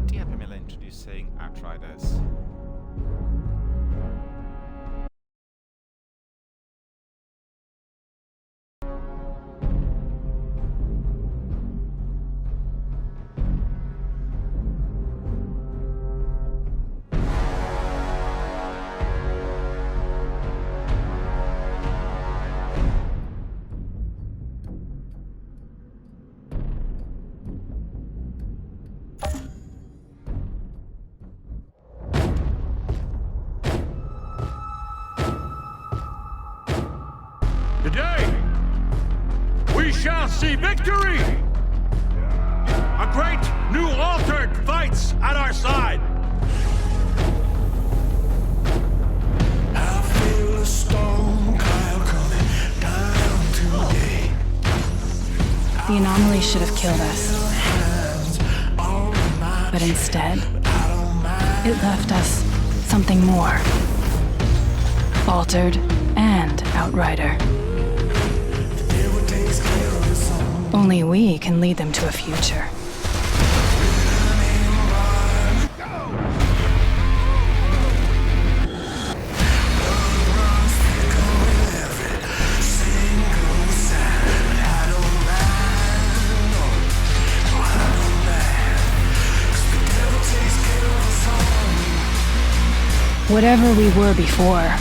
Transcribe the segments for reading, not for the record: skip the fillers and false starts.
DRBMiller introducing Outriders. Today, we shall see victory! A great new altered fights at our side! I feel a storm cloud coming down today. The anomaly should have killed us. But instead, it left us something more. Altered and Outrider. Only we can lead them to a future. Whatever we were before,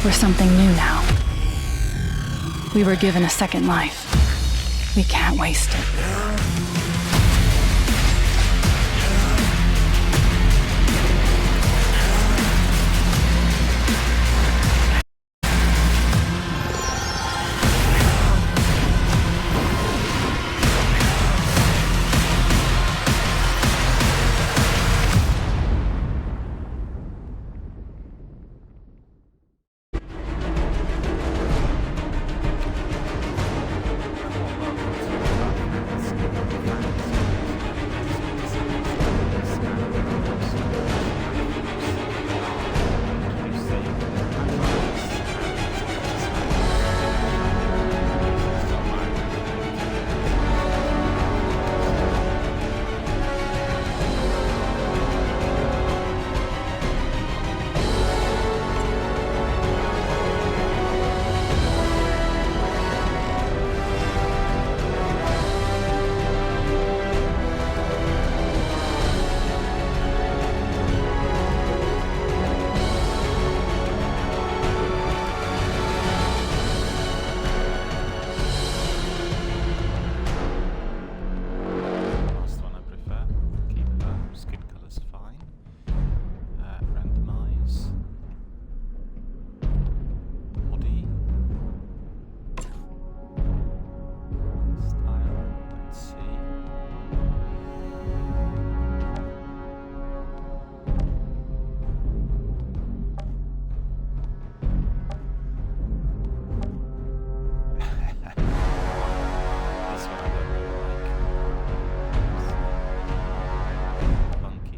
we're something new now. We were given a second life. We can't waste it. Last one I prefer. Keep her. Skin color's fine. Randomize. Body. Style. Let's see. This one I don't really like. Funky.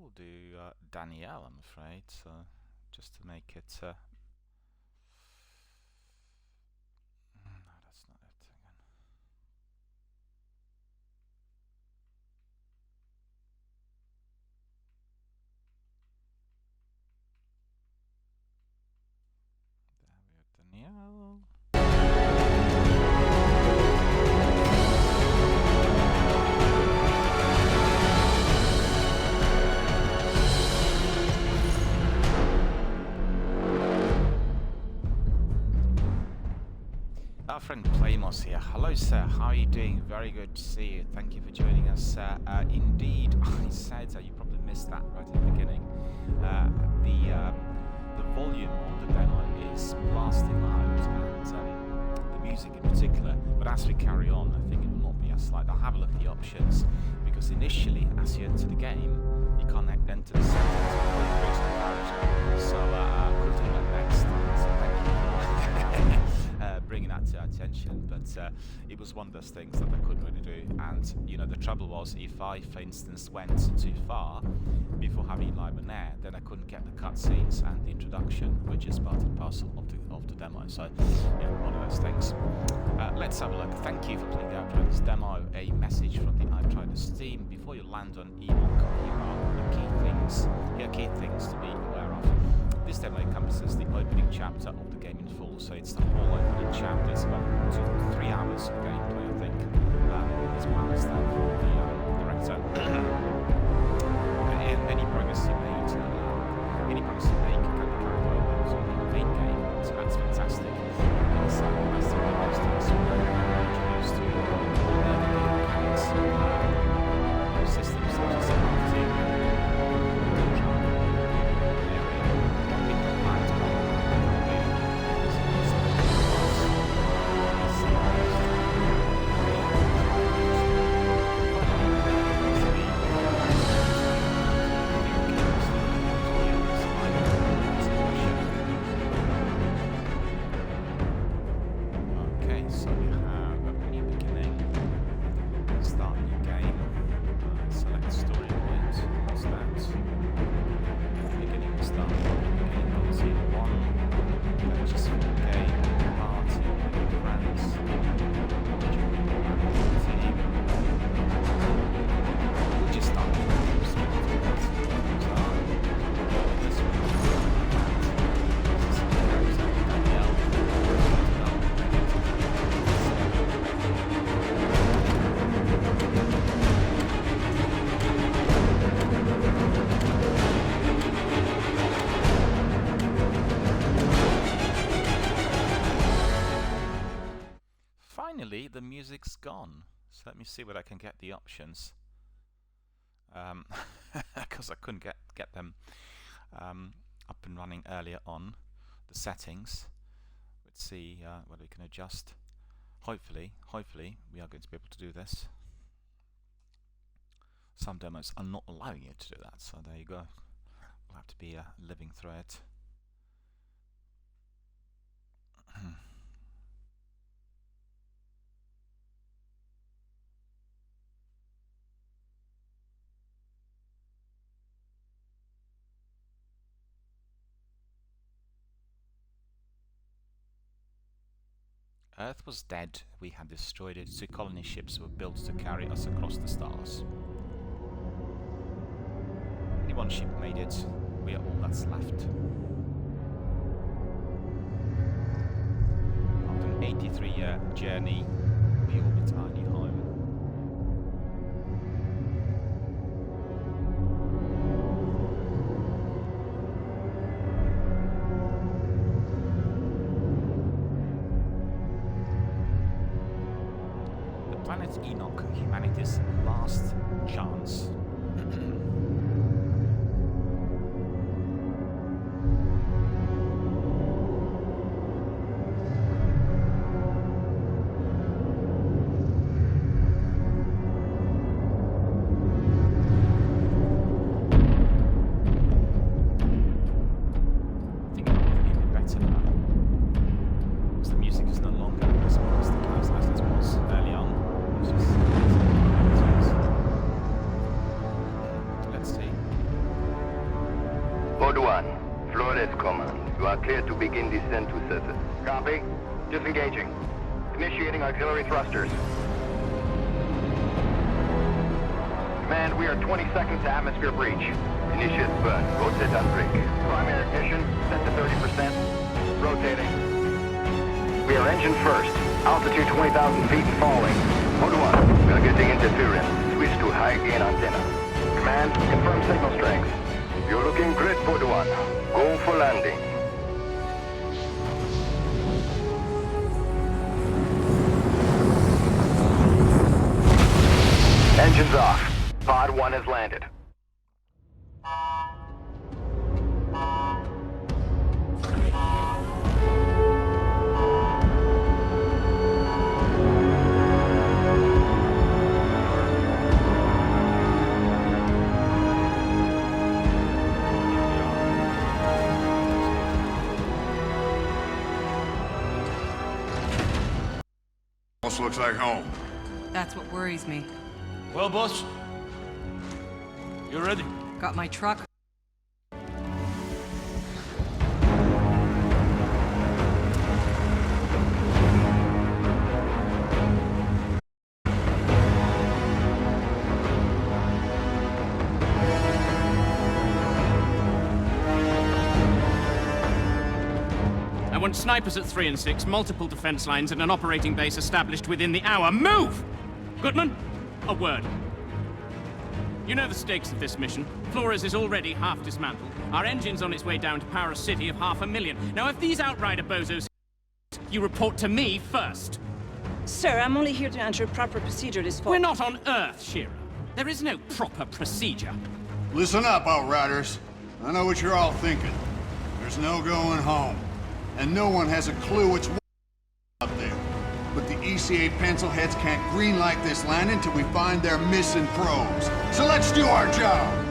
will do Danielle, I'm afraid, so just to make it... no, that's not it again. There we go, Danielle. Our friend Playmos here. Hello, sir. How are you doing? Very good to see you. Thank you for joining us. Indeed, I said you probably missed that right at the beginning. The volume on the demo is blasting loud, and the music in particular. But as we carry on, I think it will not be as loud. I'll have a look at the options, because initially, as you enter the game, you can't enter the settings before you create a character. So we'll do that next. So thank you for bringing that to our attention. But it was one of those things that I couldn't really do. And you know, the trouble was, if I, for instance, went too far before having live on air, then I couldn't get the cutscenes and the introduction, which is part and parcel of the demo. So yeah, one of those things. Let's have a look. Thank you for playing Outriders demo. A message from the Outriders team. Before you land on Enoch, here are key things to be aware of. This demo encompasses the opening chapter of the game in full, so it's the whole opening chapter. It's about 2 to 3 hours of gameplay, I think. Is my understanding from the director. And any progress you make, can be carried over to the main game, so that's fantastic. And it's as the way things are introduced to all the mechanics, systems such as crafting, the music's gone. So let me see whether I can get the options, because I couldn't get them up and running earlier on. The settings. Let's see whether we can adjust. Hopefully we are going to be able to do this. Some demos are not allowing you to do that, so there you go. We'll have to be living through it. Earth was dead, we had destroyed it, 2 colony ships were built to carry us across the stars. Only 1 ship made it, we are all that's left. After an 83-year journey, we orbit our new home. Planet Enoch, humanity's last chance. Code 1, Flores Command. You are clear to begin descent to surface. Copy. Disengaging. Initiating auxiliary thrusters. Command, we are 20 seconds to atmosphere breach. Initiate burn. Rotate on brake. Primary ignition, set to 30%. Rotating. We are engine first. Altitude 20,000 feet and falling. Code 1, we are getting interference. Switch to high gain antenna. Command, confirm signal strength. You're looking great, Code 1. Go for landing. Engines off. Pod 1 has landed. Almost looks like home. That's what worries me. Well, boss, you ready? Got my truck. I want snipers at 3 and 6, multiple defense lines, and an operating base established within the hour. Move! Goodman, a word. You know the stakes of this mission. Flores is already half dismantled. Our engine's on its way down to power a city of 500,000. Now, if these Outrider bozos, you report to me first. Sir, I'm only here to ensure proper procedure is followed. We're not on Earth, Shira. There is no proper procedure. Listen up, Outriders. I know what you're all thinking. There's no going home. And no one has a clue what's up there. But the ECA pencilheads can't greenlight this land until we find their missing probes. So let's do our job!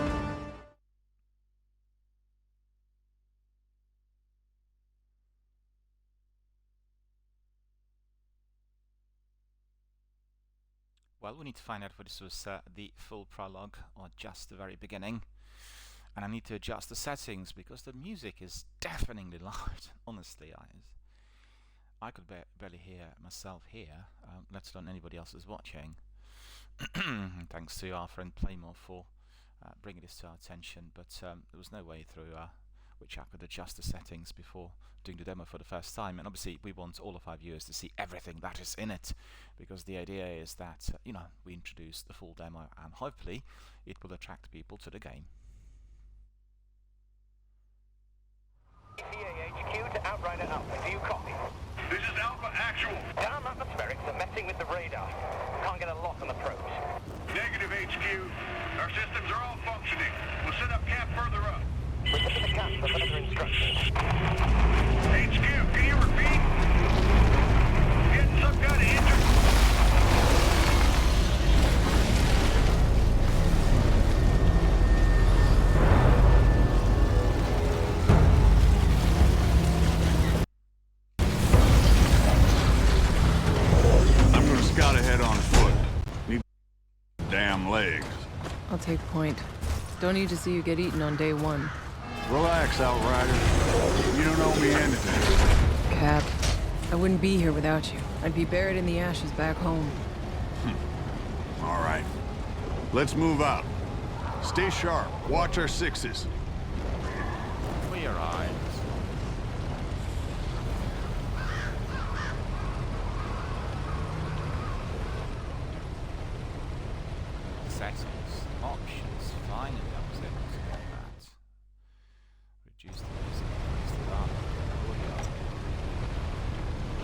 Well, we need to find out if this was the full prologue or just the very beginning. And I need to adjust the settings because the music is deafeningly loud. Honestly, I could barely hear myself here, let alone anybody else who's watching. Thanks to our friend Playmore for bringing this to our attention, but there was no way through which I could adjust the settings before doing the demo for the first time. And obviously we want all of our viewers to see everything that is in it, because the idea is that you know, we introduce the full demo and hopefully it will attract people to the game. HQ to Outrider Alpha. Do you copy? This is Alpha Actual. Damn atmospherics are messing with the radar. Can't get a lock on the probes. Negative HQ. Our systems are all functioning. We'll set up camp further up. Return to the camp for further instructions. HQ, can you repeat? Getting some kind of injury? Legs. I'll take point. Don't need to see you get eaten on day one. Relax, Outrider. You don't owe me anything. Cap, I wouldn't be here without you. I'd be buried in the ashes back home. All right. Let's move out. Stay sharp. Watch our sixes. We arrived. Settings, options, finally I was able to get that. Reduce the music, increase the dark, audio,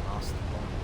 master volume.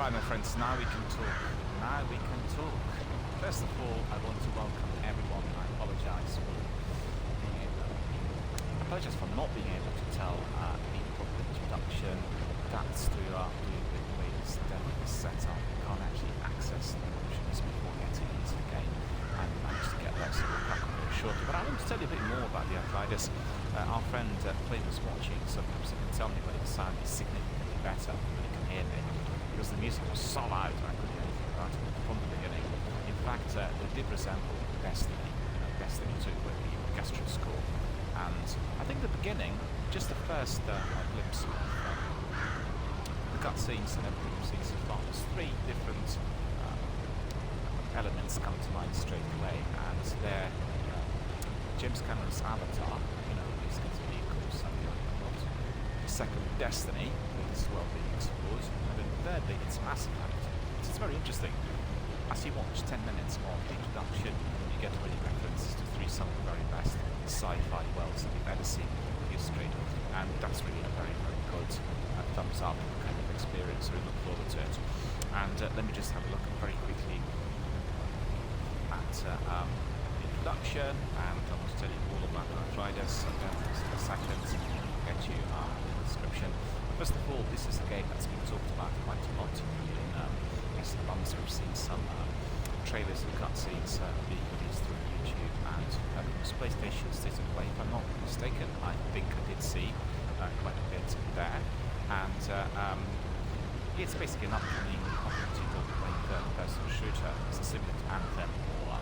Alright, my friends, now we can talk. Now we can talk. First of all, I want to welcome everyone. I apologize for not being able to tell the proper introduction. That's to do with the way this demo is set up. You can't actually access the options before getting into the game, and managed to get that, so we'll crack on very shortly. But I want to tell you a bit more about the Outriders. Our friend Flynn was watching, so perhaps he can tell me whether the sound is significantly better when you can hear me, because the music was so loud I couldn't hear anything right from the beginning. In fact, they did resemble Destiny, Destiny 2, with the orchestral score. And I think the beginning, just the first glimpse of the cutscenes and everything we've seen so far, there's three different elements come to mind straight away, and they're James Cameron's Avatar, these kinds of vehicles, something like that. The second, Destiny, with this world being explored, and then thirdly, it's Mass Effect. It's very interesting. As you watch 10 minutes of the introduction, you get really references to some of the very best sci-fi worlds that we've ever seen in history, and that's really a very, very good thumbs up kind of experience, so we look forward to it. And let me just have a look very quickly at the introduction, and I want to tell you all about Outriders. A second, I'll get you the description. First of all, this is a game that's been talked about quite a lot in recent months. We've seen some trailers and cutscenes being released through YouTube, and it was PlayStation State of Play, if I'm not mistaken. I think I did see quite a bit there, and it's basically an upcoming multiplayer third-person shooter. It's a similar to Anthem or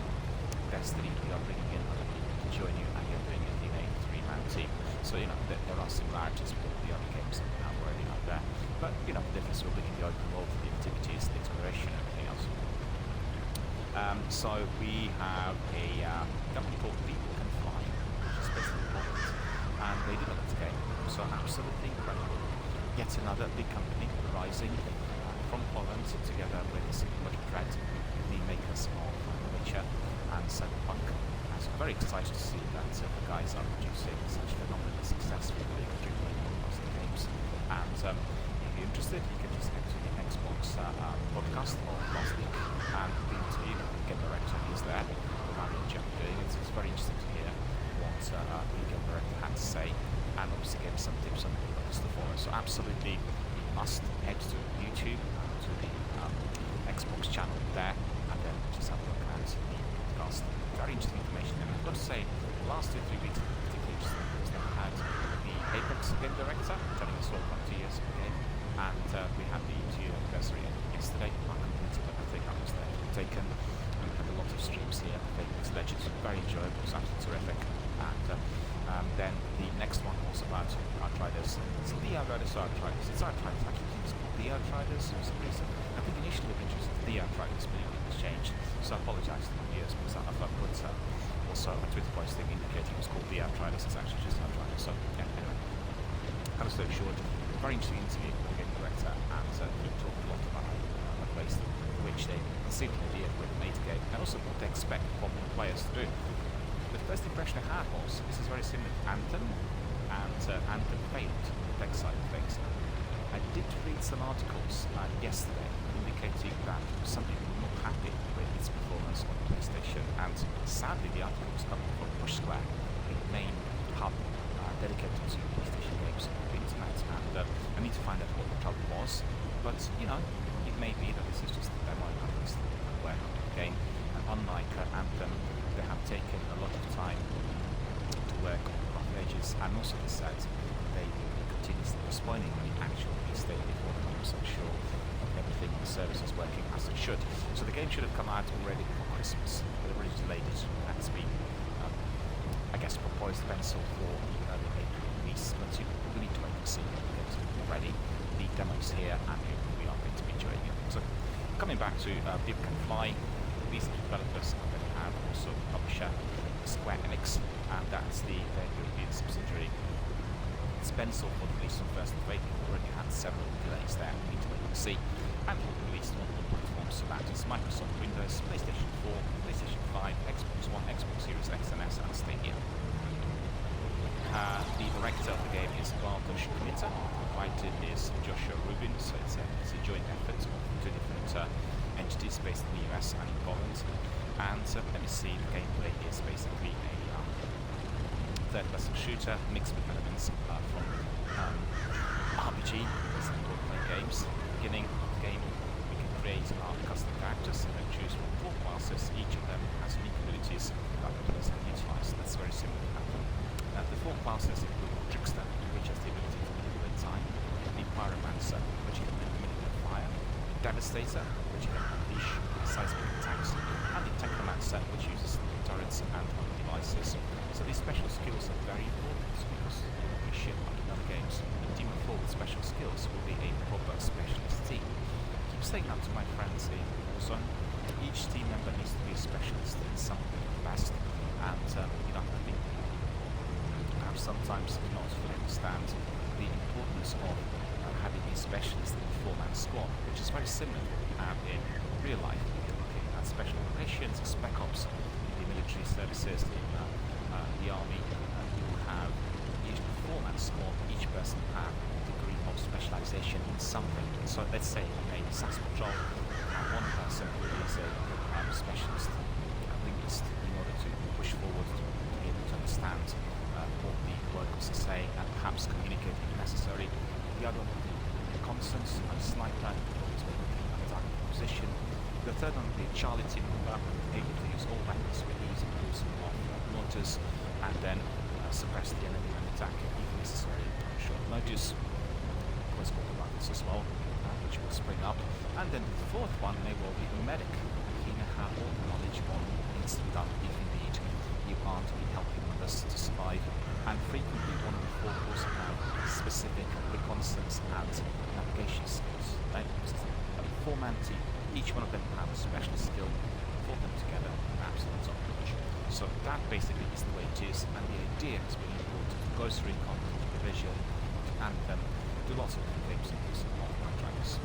Destiny. We are bringing in other people to join you, and you're doing it in a three-man team. So there are similarities with the other games that we have already out there, but the difference will be in the open world, the activities, the exploration, and everything else. So we have a company called People Can Fly, which is based in Poland, and they developed the game. So absolutely incredible. Yet another big company rising from Poland, together with CD Projekt Red, the makers of Witcher and Cyberpunk. And so I'm very excited to see that the guys are producing such phenomenally successful big AAA games. And if you're interested, you can just head to the Xbox podcast of last week and the interview. Game director is there. Very enjoying doing it. It's very interesting to hear what the game director had to say, and obviously get some tips on what to follow. So absolutely, you must head to YouTube, to the Xbox channel there, and then just have a look at the podcast. Very interesting information. And I've got to say, the last 2 or 3 weeks have been particularly interesting because they had the Apex game director telling us all about 2 years of the game, and we had the 2-year anniversary yesterday. I completed everything that was there to be taken. We had a lot of streams here. Apex Legends, very enjoyable, it was absolutely terrific. And then the next one was about Outriders. It's the Outriders or Outriders. It's Outriders actually. It's called the Outriders for some reason. I think initially we introduced the Outriders, but it was changed. So I apologise to the viewers because I've put also a Twitter post thing indicating it was called the Outriders. It's actually just Outriders. So yeah, anyway. Kind of so short. Very interesting interview with the game director, and he talked a lot about the ways in which they conceived an idea when they made the game, and also what they expect from the players to do. The first impression I had was this is very similar to Anthem, and Anthem failed the tech side of things. I did read some articles yesterday indicating that some people were not happy with its performance on PlayStation, and sadly the article was coming from Push Square, the main hub dedicated to PlayStation games on the internet, and I need to find out what the trouble was, but it may be that this is just a demo and it's work on the game. And unlike Anthem, they have taken a lot of time to work on the rough edges, and also they said they will be continuously postponing the actual release date before they're 100% sure that everything on the service is working as it should. So the game should have come out already before Christmas, but they've already delayed it. That's been, I guess, proposed pencil for the early April release, but we need to wait and see. Get ready. The demo's here, and we are going to be enjoying it. So coming back to People Can Fly, these developers are going to have also a publisher, Square Enix, and that's their European subsidiary. It's penciled for the release on 1st of April. We already had several delays there. We need to wait and see. And it will be released on all platforms, so that is Microsoft Windows, PlayStation 4, PlayStation 5, Xbox One, Xbox Series X and S, and Stadia. The director of the game is Bartosz Kmita. The writer is Joshua Rubin. So it's a joint effort of two different entities based in the US and in Poland. And let me see, the gameplay is basically a third-person shooter mixed with elements from RPG, basically role-playing games. At the beginning of the game, we can create our custom characters and then choose from 4 classes. Each of them has unique abilities that we can utilize. That's very simple to happen. The 4 classes include Trickster, which has the ability to manipulate time, the Pyromancer, which can manipulate fire, the Devastator, which can unleash seismic attacks, and the Technomancer, which uses turrets and other devices. So these special skills are very important because we ship like in other games. A team of 4 with special skills will be a proper specialist team. I keep saying that to my friends in Warzone. Each team member needs to be a specialist in something best, and I think perhaps sometimes not fully understand the importance of having a specialist in a 4-man squad, which is very similar to what we have in real life. You're looking at special operations, spec ops, the military services, the army. You will have usually a 4-man squad. Each person will have a degree of specialization in something. So let's say a SAS patrol, one person who is a specialist linguist in order to push forward to be able to understand what the workers are saying and perhaps communicate if necessary. The other one will be reconnaissance and sniper, always be looking at attack position. The third one will be a Charlie team member, able to use all weapons with ease and use of launchers, and then suppress the enemy and attack if necessary on short notice. Of course, we'll do this as well, which will spring up. And then the fourth one may well be a medic. He may have all the knowledge on what needs to be done if indeed you are to be helping others to survive. And frequently one of the 4 will also have specific reconnaissance and navigation skills. They a 4-man team, each one of them will have a specialist skill, put them together, perhaps on top notch. So that basically is the way it is, and the idea has been important to go through content, the visual, and do lots of different games of Outriders.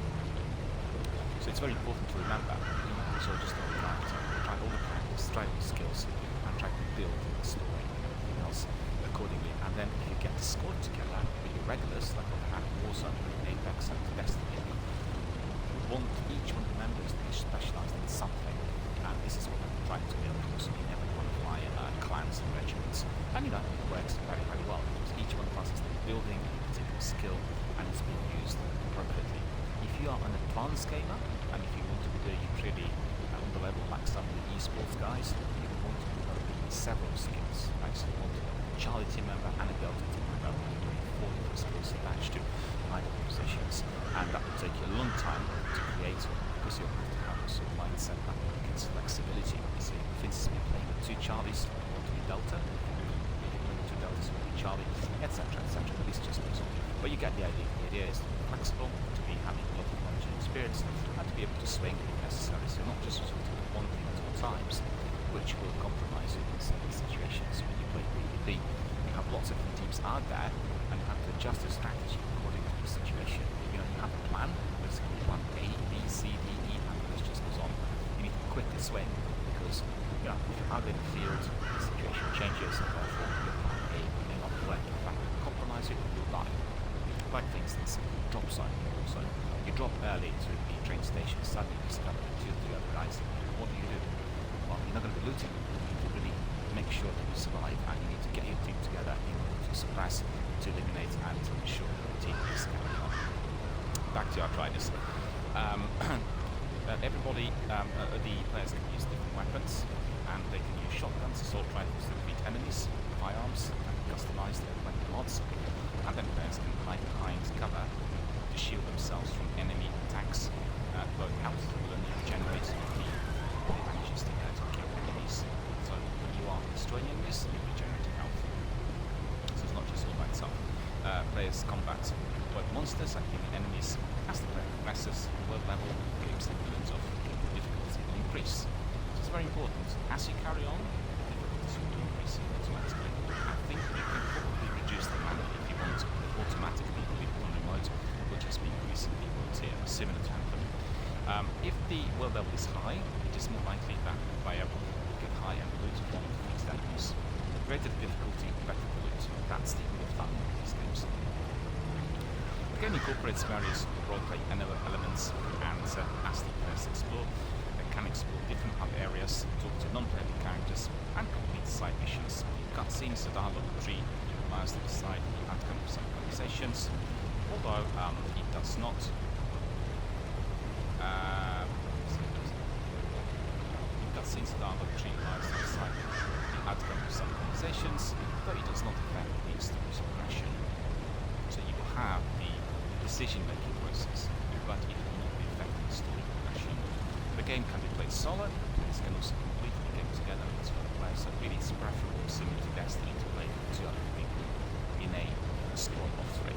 So it's very important to remember, you know, it's all just all character. Try all the characters, try all the skills, and try to build the story and everything else accordingly. And then if you get the squad together with your regulars, like what happened in Warzone, Apex, and Destiny, you want each one of the members to be specialised in something. And this is what I'm trying to build also in every one of my clans and regiments. And it works very, very well because each one of us is building a particular skill and it's being used appropriately. If you are an advanced gamer and if you want to be doing it really on the level like some of the esports guys, you want to be developing several skills. Right? So you want to be a Charlie team member and a Delta team member with 4 different skills attached to either positions. And that will take you a long time to create because you have to have a sort of mindset that indicates flexibility. So for instance, we're playing with 2 Charlies, you want to be Delta, you're playing with 2 Deltas, you want to be Charlie, etc., etc. The list just goes on. But you get the idea. The idea is to be flexible, to be having a lot of knowledge and experience, and to be able to swing if necessary. So not just sort of one thing at all times, which will compromise you in certain situations when you play PvP. You have lots of different teams out there, and you have to adjust your strategy according to the situation. You have a plan, basically plan A, B, C, D, E, and the list just goes on. You need to quickly swing because if you're out in the field, the situation changes, and therefore your plan A may not work. In fact, compromise it, you'll die. Like for instance, drop zone. So you drop early to the train station, suddenly you discover 2 or 3 other guys. What do? Well, you're not going to be looting. You need to really make sure that you survive, and you need to get your team together in order to suppress, to eliminate, and to ensure that the team is carrying on. Back to Outriders. Everybody, the players can use different weapons, and they can use shotguns, assault rifles to defeat enemies, firearms, and customized weapon mods. And then players can hide behind cover to shield themselves from enemy attacks, both health and regenerate the damages to kill enemies. So when you are destroying enemies, you're regenerating health. So it's not just all by itself. Players combat both monsters and human enemies. As the player progresses, world level, game's influence of difficulty will increase. So it's very important. As you carry on, the difficulties will increase automatically. I think you can probably reduce them manually if you want to automatically leave it on remote, which has been increasingly built here, similar to Anthem. If the world level is high, it is more likely that the player will get high and loot from fixed enemies. The greater the difficulty, the better the loot. That's the rule of thumb. The game incorporates various roleplay elements, and as the players explore, they can explore different hub areas, talk to non-playable characters, and complete side missions. Cutscenes, the dialogue tree allows to decide the outcome of some conversations, although it does not. Cutscenes, the dialogue tree allows to decide the outcome of some conversations, though it does not affect the story's progression. So you will have the decision-making process, but it will not be affecting the story progression. The game can be played solo, it can also complete the game together with 2 other players, so really it's preferable, similar to Destiny, to play with 2 other people in a squad of 3.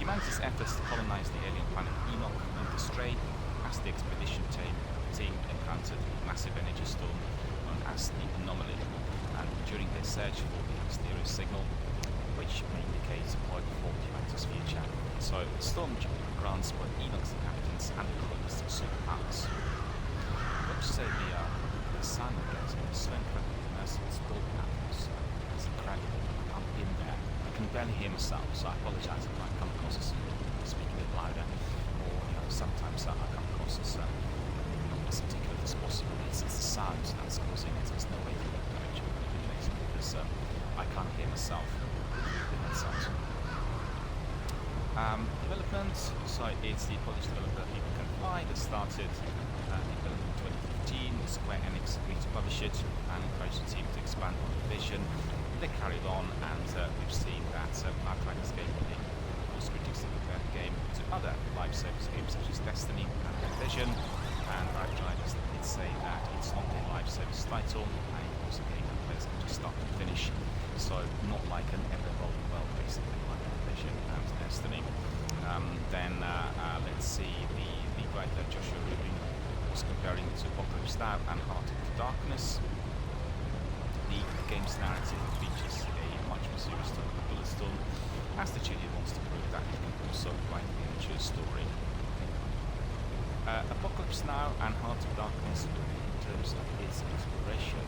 Humanity's efforts to colonize the alien planet Enoch went astray as the expedition team encountered a massive energy storm known as the Anomaly, and during their search for the mysterious signal, which may indicate a point for humanity's future. So the storm grants both Enoch's inhabitants and the colonists superpowers. I've got to say the sound of it is so incredibly immersive. It's building up, it's incredible. I'm in there. I can barely hear myself, so I apologise if I come across as speaking a bit louder, or sometimes I come across as as articulate as possible. It's the sound that's causing it. There's no way to make that actually manipulating, because I can't hear myself in that sound. Development, so it's the Polish developer People Can Fly that started development in 2015. Square Enix agreed to publish it and encouraged the team to expand on the vision. They carried on, and we've seen that Outriders gameplay was critics to compare the game to other live service games such as Destiny and Division. And Outriders did say that it's not a live service title, and it was a game that players can just start and finish. So not like an ever-evolving world, basically, like Division and Destiny. Let's see, the writer Joshua Rubin was comparing it to Apocalypse Now and Heart of Darkness. The game's narrative features a much more serious tone of Bulletstorm, as the studio wants to prove that it can also write a mature story. Apocalypse Now and Heart of Darkness, in terms of its exploration,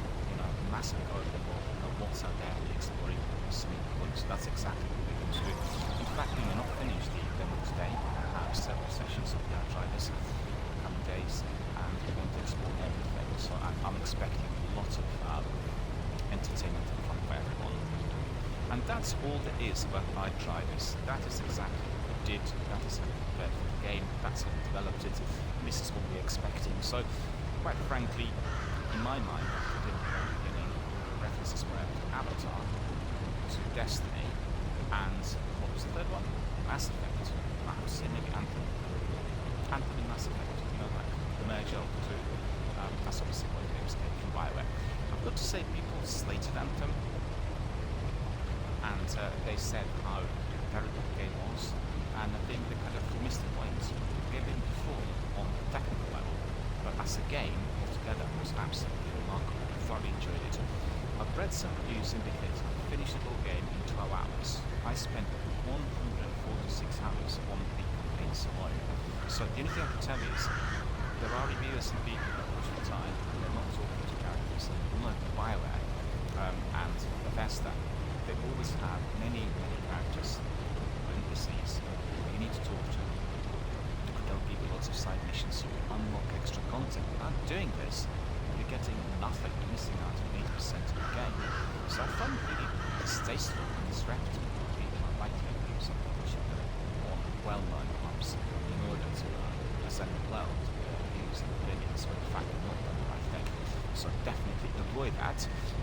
massive open world, what's out there, exploring some clues. That's exactly what we're going to do. In fact, we may not finish the demo today. We have several sessions of the Outriders in the coming days, and we're going to explore everything. So I'm expecting a lot of entertainment and fun for everyone. And that's all there is about Outriders. That is exactly what we did. That is how we prepared for the game. That's how we developed it. And this is what we're expecting. So, quite frankly, in my mind, after the beginning, references were to Avatar, to Destiny, and what was the third one? Mass Effect. I would say maybe Anthem. Anthem and Mass Effect. Like the merger of the two. That's obviously what games came from BioWare. I've got to say, people slated Anthem, and they said how terrible the game was, and I think they kind of missed the point. The game didn't perform on the technical level, but as a game altogether, it was absolutely remarkable. I thoroughly enjoyed it. I've read some reviews indicate I finished the whole game in 12 hours. I spent 146 hours on the campaigns alone. So the only thing I can tell you is there are reviewers and people that watch the time, and they're not talking to characters. Like BioWare and Bethesda, they always have many characters or NPCs you need to talk to. They'll give you lots of side missions, you will unlock extra content. Without doing this, you're getting nothing, you're missing out on 80% of the game. So I find it really distasteful and disreputable for people like to use something which on well-known hubs in order to present the world views and opinions, but in fact not done the right thing. So definitely avoid that,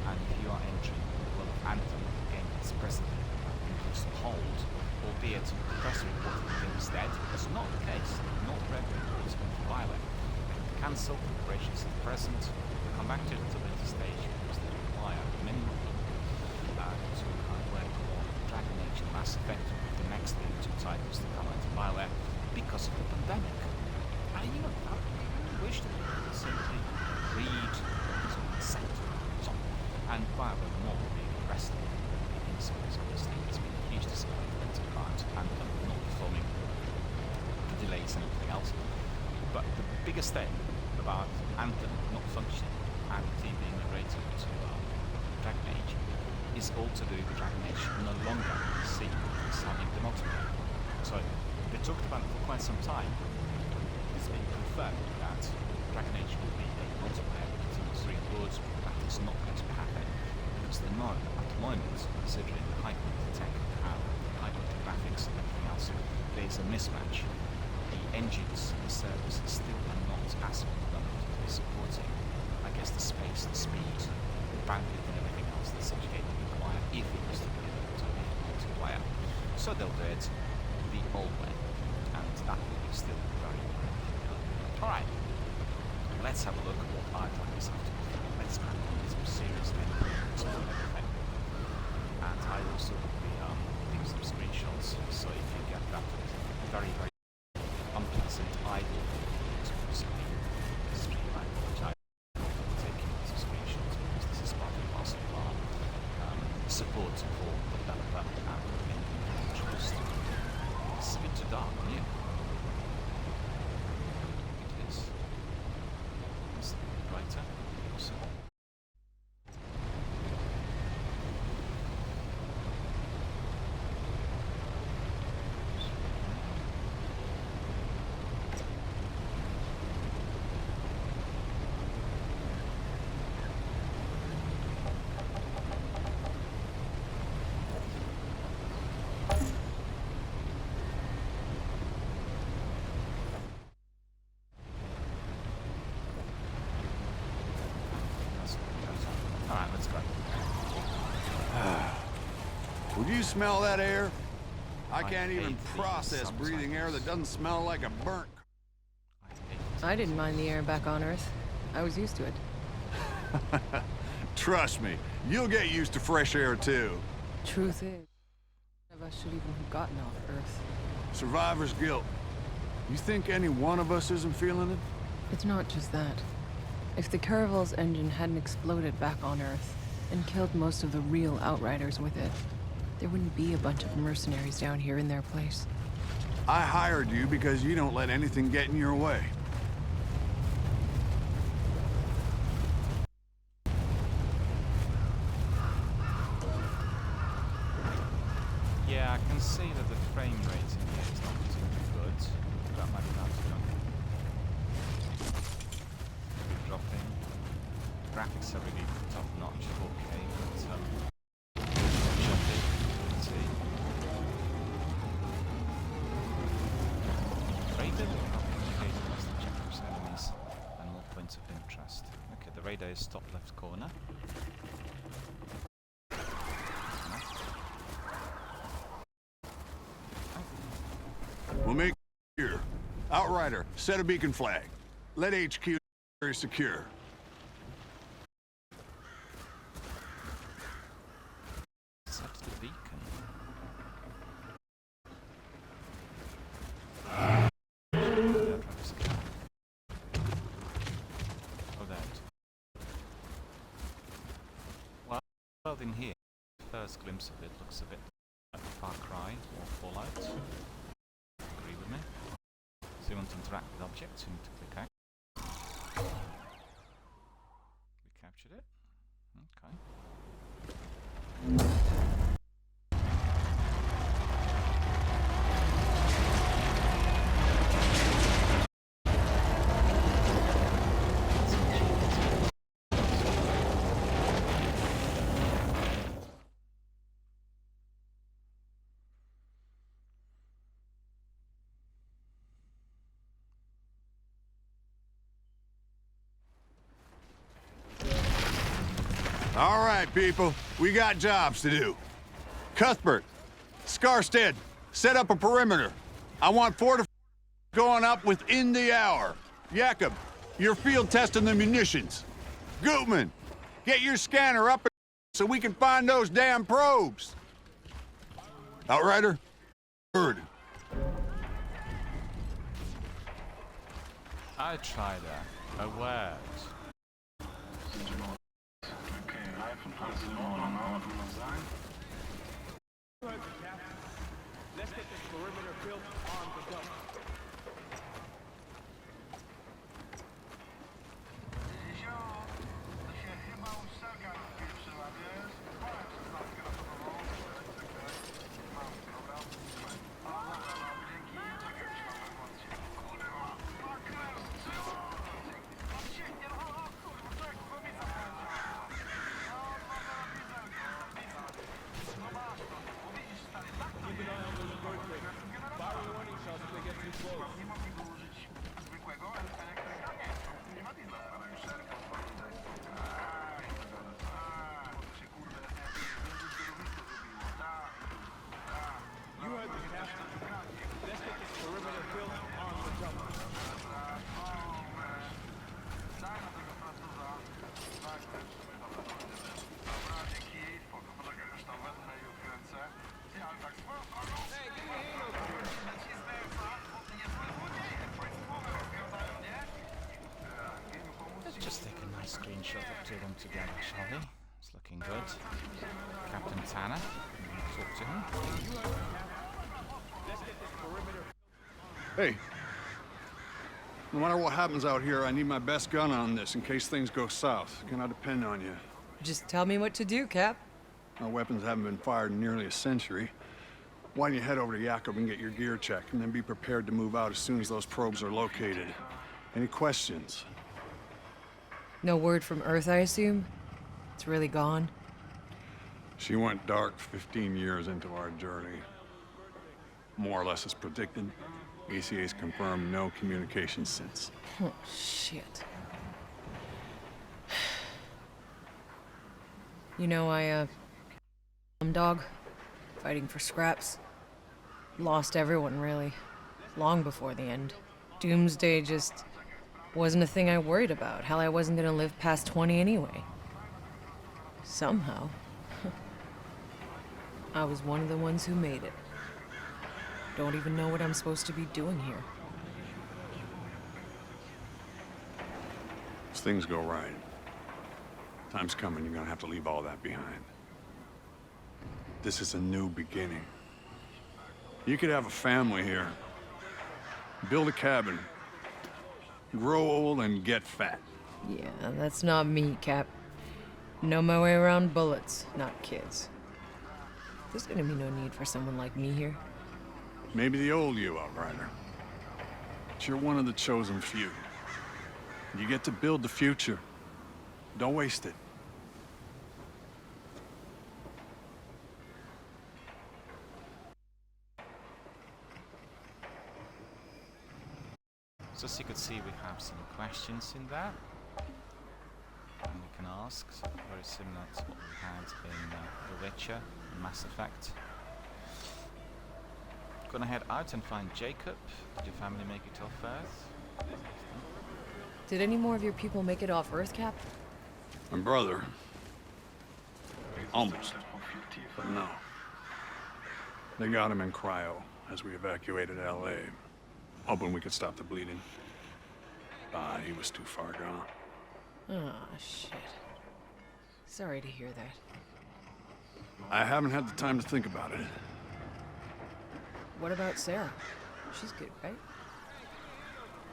and if you are entering the world of Anthem, the game is presently includes the hold, albeit the press report that the game is dead. It's not the case, not read reports from BioWare. They have cancelled operations at present. They'll come back to it at a later stage because they require many more people to work on Dragon Age and Mass Effect, the next two titles to come out to BioWare because of the pandemic. I wish that we could simply read what is said and BioWare not being arrested in some ways. Obviously, it's been a huge disappointment about Anthem not performing, the delays and everything else. But the biggest thing about Anthem not functioning and the team being migrated to Dragon Age is all to do with Dragon Age no longer seen as having the multiplayer. So a mismatch. The engines and the service still are not as fundamental to supporting, I guess, the space, the speed, the bandwidth and everything else that such a game would require if it was to be able to be multiplayer. So they'll do it the old way, and that will be still very, very good. Alright, let's have a look at what Outriders have to offer. Let's crack on with some serious explore everything. And I also will be doing some screenshots, so if you get that very, very unpleasant idle streamline, which I will take some screenshots because this is part and parcel of our support for the developer and the interest. It's a bit too dark, isn't it? It is. It's brighter. Also. Alright, let's go. Would you smell that air? I I can't even hate these process breathing air that doesn't smell like a burnt. I didn't mind the air back on Earth. I was used to it. Trust me, you'll get used to fresh air too. Truth is, none of us should even have gotten off Earth. Survivor's guilt. You think any one of us isn't feeling it? It's not just that. If the Caravel's engine hadn't exploded back on Earth and killed most of the real Outriders with it, there wouldn't be a bunch of mercenaries down here in their place. I hired you because you don't let anything get in your way. Yeah, I can see that the frame rate in here is not particularly good. That might be down to dropping. Graphics are really top notch, 4K, but jumpy. Let's see. Radar will help indicate most objectives, enemies, and more points of interest. Okay, the radar is top left corner. We'll make it here. Outrider, set a beacon flag. Let HQ very secure. Set the beacon. Oh, that. Well, in here, first glimpse of it looks a bit like Far Cry or Fallout. Agree with me? So you want to interact with objects, you need to click X. We captured it. Okay. All right, people, we got jobs to do. Cuthbert, Scarstead, set up a perimeter. I want fortifications going up within the hour. Jakob, you're field testing the munitions. Gutman, get your scanner up so we can find those damn probes. Outrider, word. Outrider, a word. Let's get this perimeter built on the double. Keep an eye on those bird things. Fire warning shall shot the two of them together, shall we? It's looking good. Captain Tanner, talk to him. Hey. No matter what happens out here, I need my best gun on this in case things go south. Can I depend on you? Just tell me what to do, Cap. Our weapons haven't been fired in nearly a century. Why don't you head over to Jakob and get your gear checked, and then be prepared to move out as soon as those probes are located. Any questions? No word from Earth, I assume? It's really gone? She went dark 15 years into our journey. More or less as predicted. ECA's confirmed no communication since. Oh, shit. You know, dog, fighting for scraps. Lost everyone, really. Long before the end. Doomsday just wasn't a thing I worried about. Hell, I wasn't gonna live past 20 anyway. Somehow. I was one of the ones who made it. Don't even know what I'm supposed to be doing here. As things go right, time's coming, you're gonna have to leave all that behind. This is a new beginning. You could have a family here. Build a cabin. Grow old and get fat. Yeah, that's not me, Cap. Know my way around bullets, not kids. There's gonna be no need for someone like me here. Maybe the old you, Outrider. But you're one of the chosen few. You get to build the future. Don't waste it. So as you can see, we have some questions in there. And we can ask, so very similar to what we had in The Witcher and Mass Effect. Gonna head out and find Jacob. Did your family make it off Earth? Did any more of your people make it off Earth, Cap? My brother. Almost. But no. They got him in cryo as we evacuated LA. Hoping we could stop the bleeding. But he was too far gone. Ah, shit. Sorry to hear that. I haven't had the time to think about it. What about Sarah? She's good, right?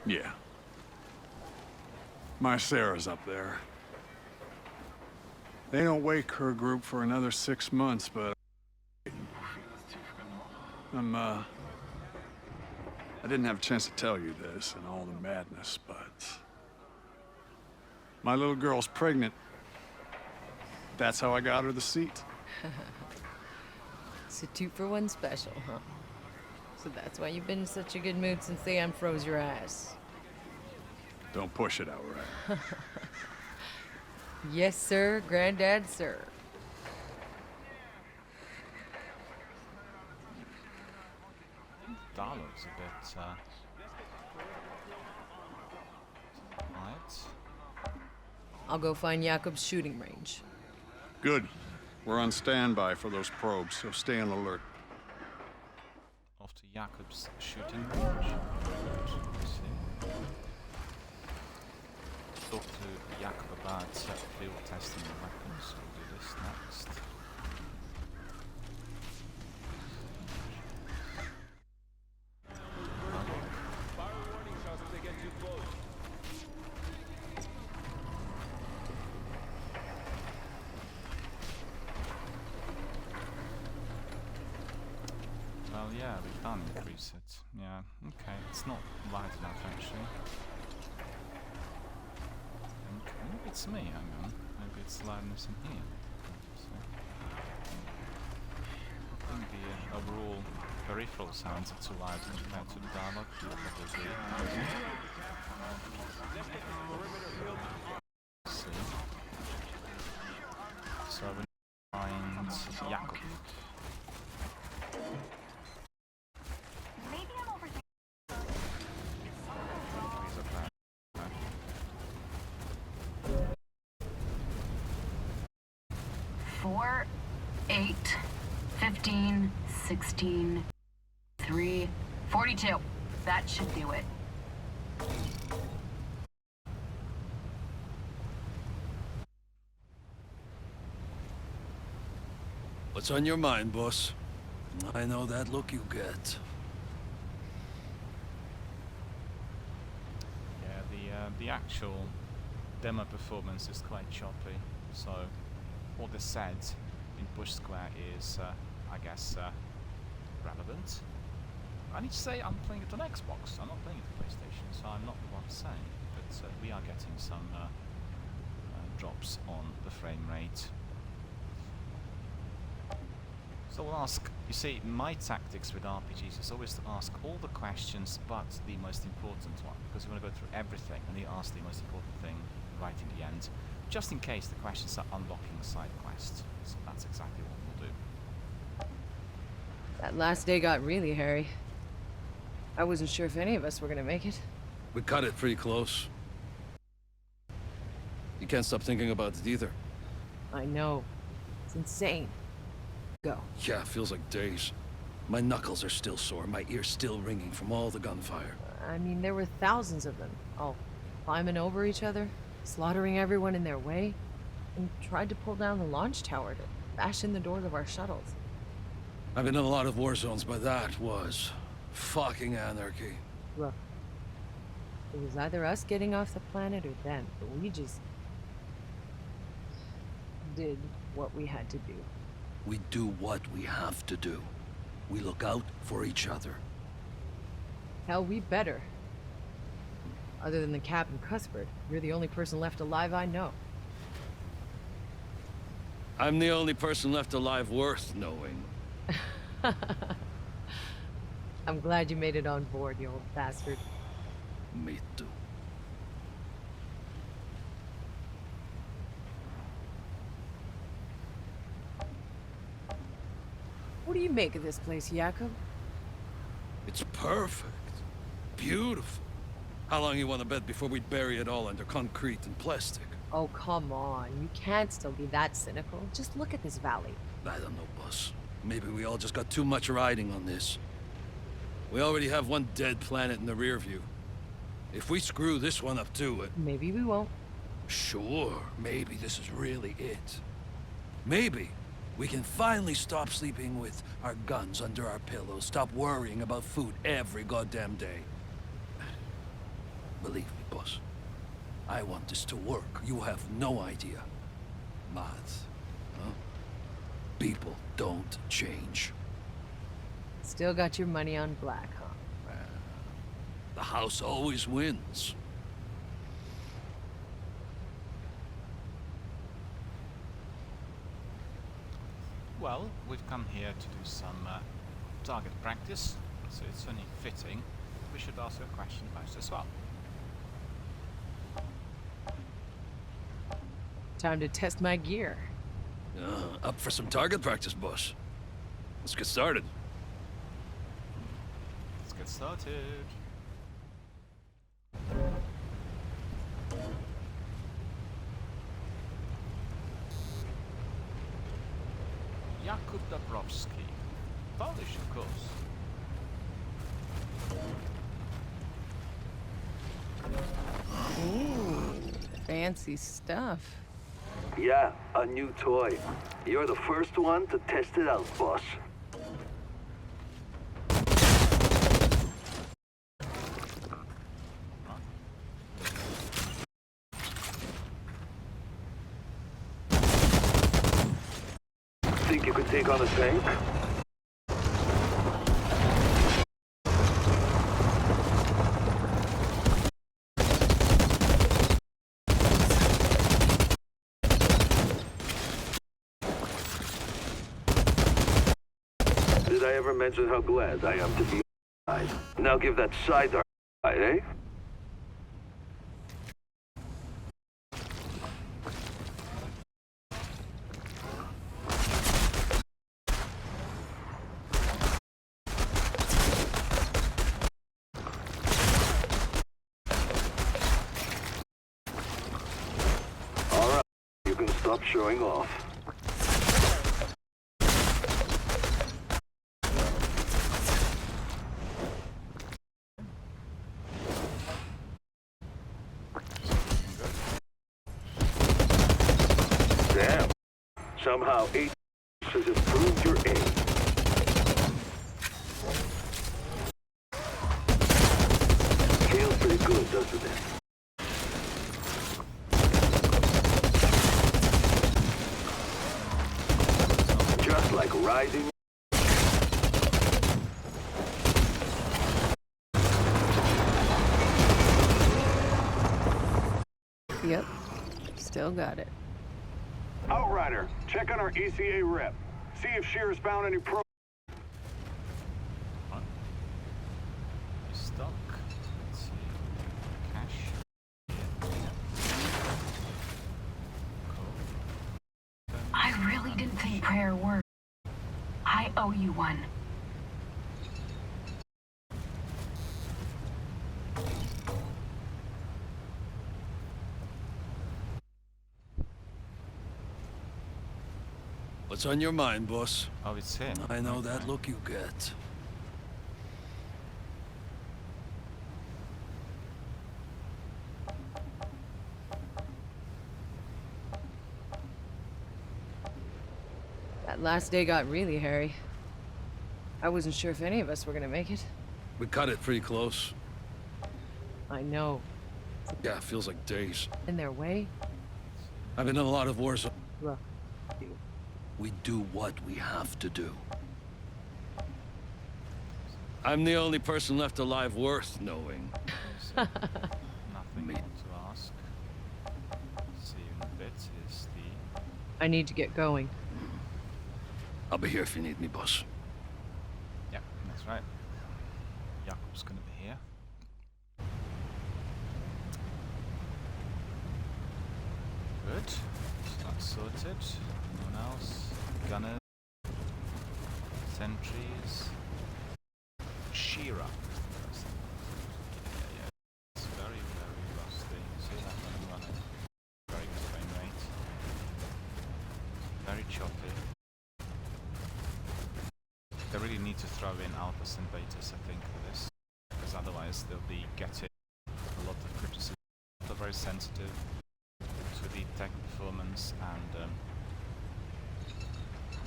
Yeah. My Sarah's up there. They don't wake her group for another 6 months, but I didn't have a chance to tell you this and all the madness, but my little girl's pregnant. That's how I got her the seat. It's a 2-for-1 special, huh? So that's why you've been in such a good mood since they unfroze your ass. Don't push it, Outrider. Yes, sir, Granddad, sir. Dialogue's a bit quiet. I'll go find Jakob's shooting range. Good. We're on standby for those probes, so stay on alert. Off to Jakob's shooting range. Let's see. Talk to Jakob about field testing the weapons. We'll do this next. Fire warning shots if they get too close. Well, yeah, we can increase it. Yeah, okay, it's not light enough actually. Okay, maybe it's me, hang on. Maybe it's loudness in here. So, I think the overall peripheral sounds are too loud compared to the dialogue. You'll probably agree. Let's see. So we find Jakob. He's up there. Okay. 4, 8, 15, 16, 3, 42. That should do it. What's on your mind, boss? I know that look you get. Yeah, the actual demo performance is quite choppy, so what is said in Bush Square is, I guess, relevant. I need to say I'm playing it on Xbox, I'm not playing it on PlayStation, so I'm not the one saying, but we are getting some drops on the frame rate. So we'll ask, you see, my tactics with RPGs is always to ask all the questions but the most important one, because you want to go through everything and you ask the most important thing right in the end, just in case the questions are unlocking a side quest. So that's exactly what we'll do. That last day got really hairy. I wasn't sure if any of us were gonna make it. We cut it pretty close. You can't stop thinking about it either. I know. It's insane. Go. Yeah, feels like days. My knuckles are still sore, my ears still ringing from all the gunfire. I mean, there were thousands of them, all climbing over each other, slaughtering everyone in their way, and tried to pull down the launch tower to bash in the doors of our shuttles. I've been in a lot of war zones, but that was fucking anarchy. Look, it was either us getting off the planet or them, but we just did what we had to do. We do what we have to do. We look out for each other. Hell, we better. Other than the Captain Cuthbert, you're the only person left alive I know. I'm the only person left alive worth knowing. I'm glad you made it on board, you old bastard. Me too. What do you make of this place, Jakob? It's perfect. Beautiful. How long you want to bet before we bury it all under concrete and plastic? Oh, come on. You can't still be that cynical. Just look at this valley. I don't know, boss. Maybe we all just got too much riding on this. We already have one dead planet in the rear view. If we screw this one up too, Maybe we won't. Sure, maybe this is really it. Maybe we can finally stop sleeping with our guns under our pillows, stop worrying about food every goddamn day. Believe me, boss. I want this to work. You have no idea. But, huh? People don't change. Still got your money on black, huh? The house always wins. Well, we've come here to do some target practice, so it's only fitting we should ask a question first as well. Time to test my gear. Up for some target practice, boss. Let's get started. Let's get started. Jakub Dabrowski. Polish, of course. Ooh, fancy stuff. Yeah, a new toy. You're the first one to test it out, boss. Think you could take on a tank? Did I ever mention how glad I am to be alive? Now give that sidearm, eh? All right, you can stop showing off. Damn. Somehow 8 so just prove your age. Feels pretty good, doesn't it? Just like riding. Yep. Still got it. Outrider, check on our ECA rep. See if Shearer's found any pro... What? Stock. Let's see. Cash. Cool. I really didn't think prayer worked. I owe you one. What's on your mind, boss? Oh, it's him. I know that Okay. look you get. That last day got really hairy. I wasn't sure if any of us were gonna make it. We cut it pretty close. I know. Yeah, feels like days. In their way? I've been in a lot of wars. Look. We do what we have to do. I'm the only person left alive worth knowing. Nothing Me. more to ask. See you in a bit is the... I need to get going. I'll be here if you need me, boss. Yeah, that's right. Jakob's gonna be here. Good. So that's sorted. No one else. Gunner. Sentries. Shearer. Yeah. It's very, very rusty. See that one running? Very good frame rate. Very choppy. They really need to throw in alphas and betas, I think, for this, because otherwise they'll be getting a lot of criticism. They're very sensitive to the tech performance, and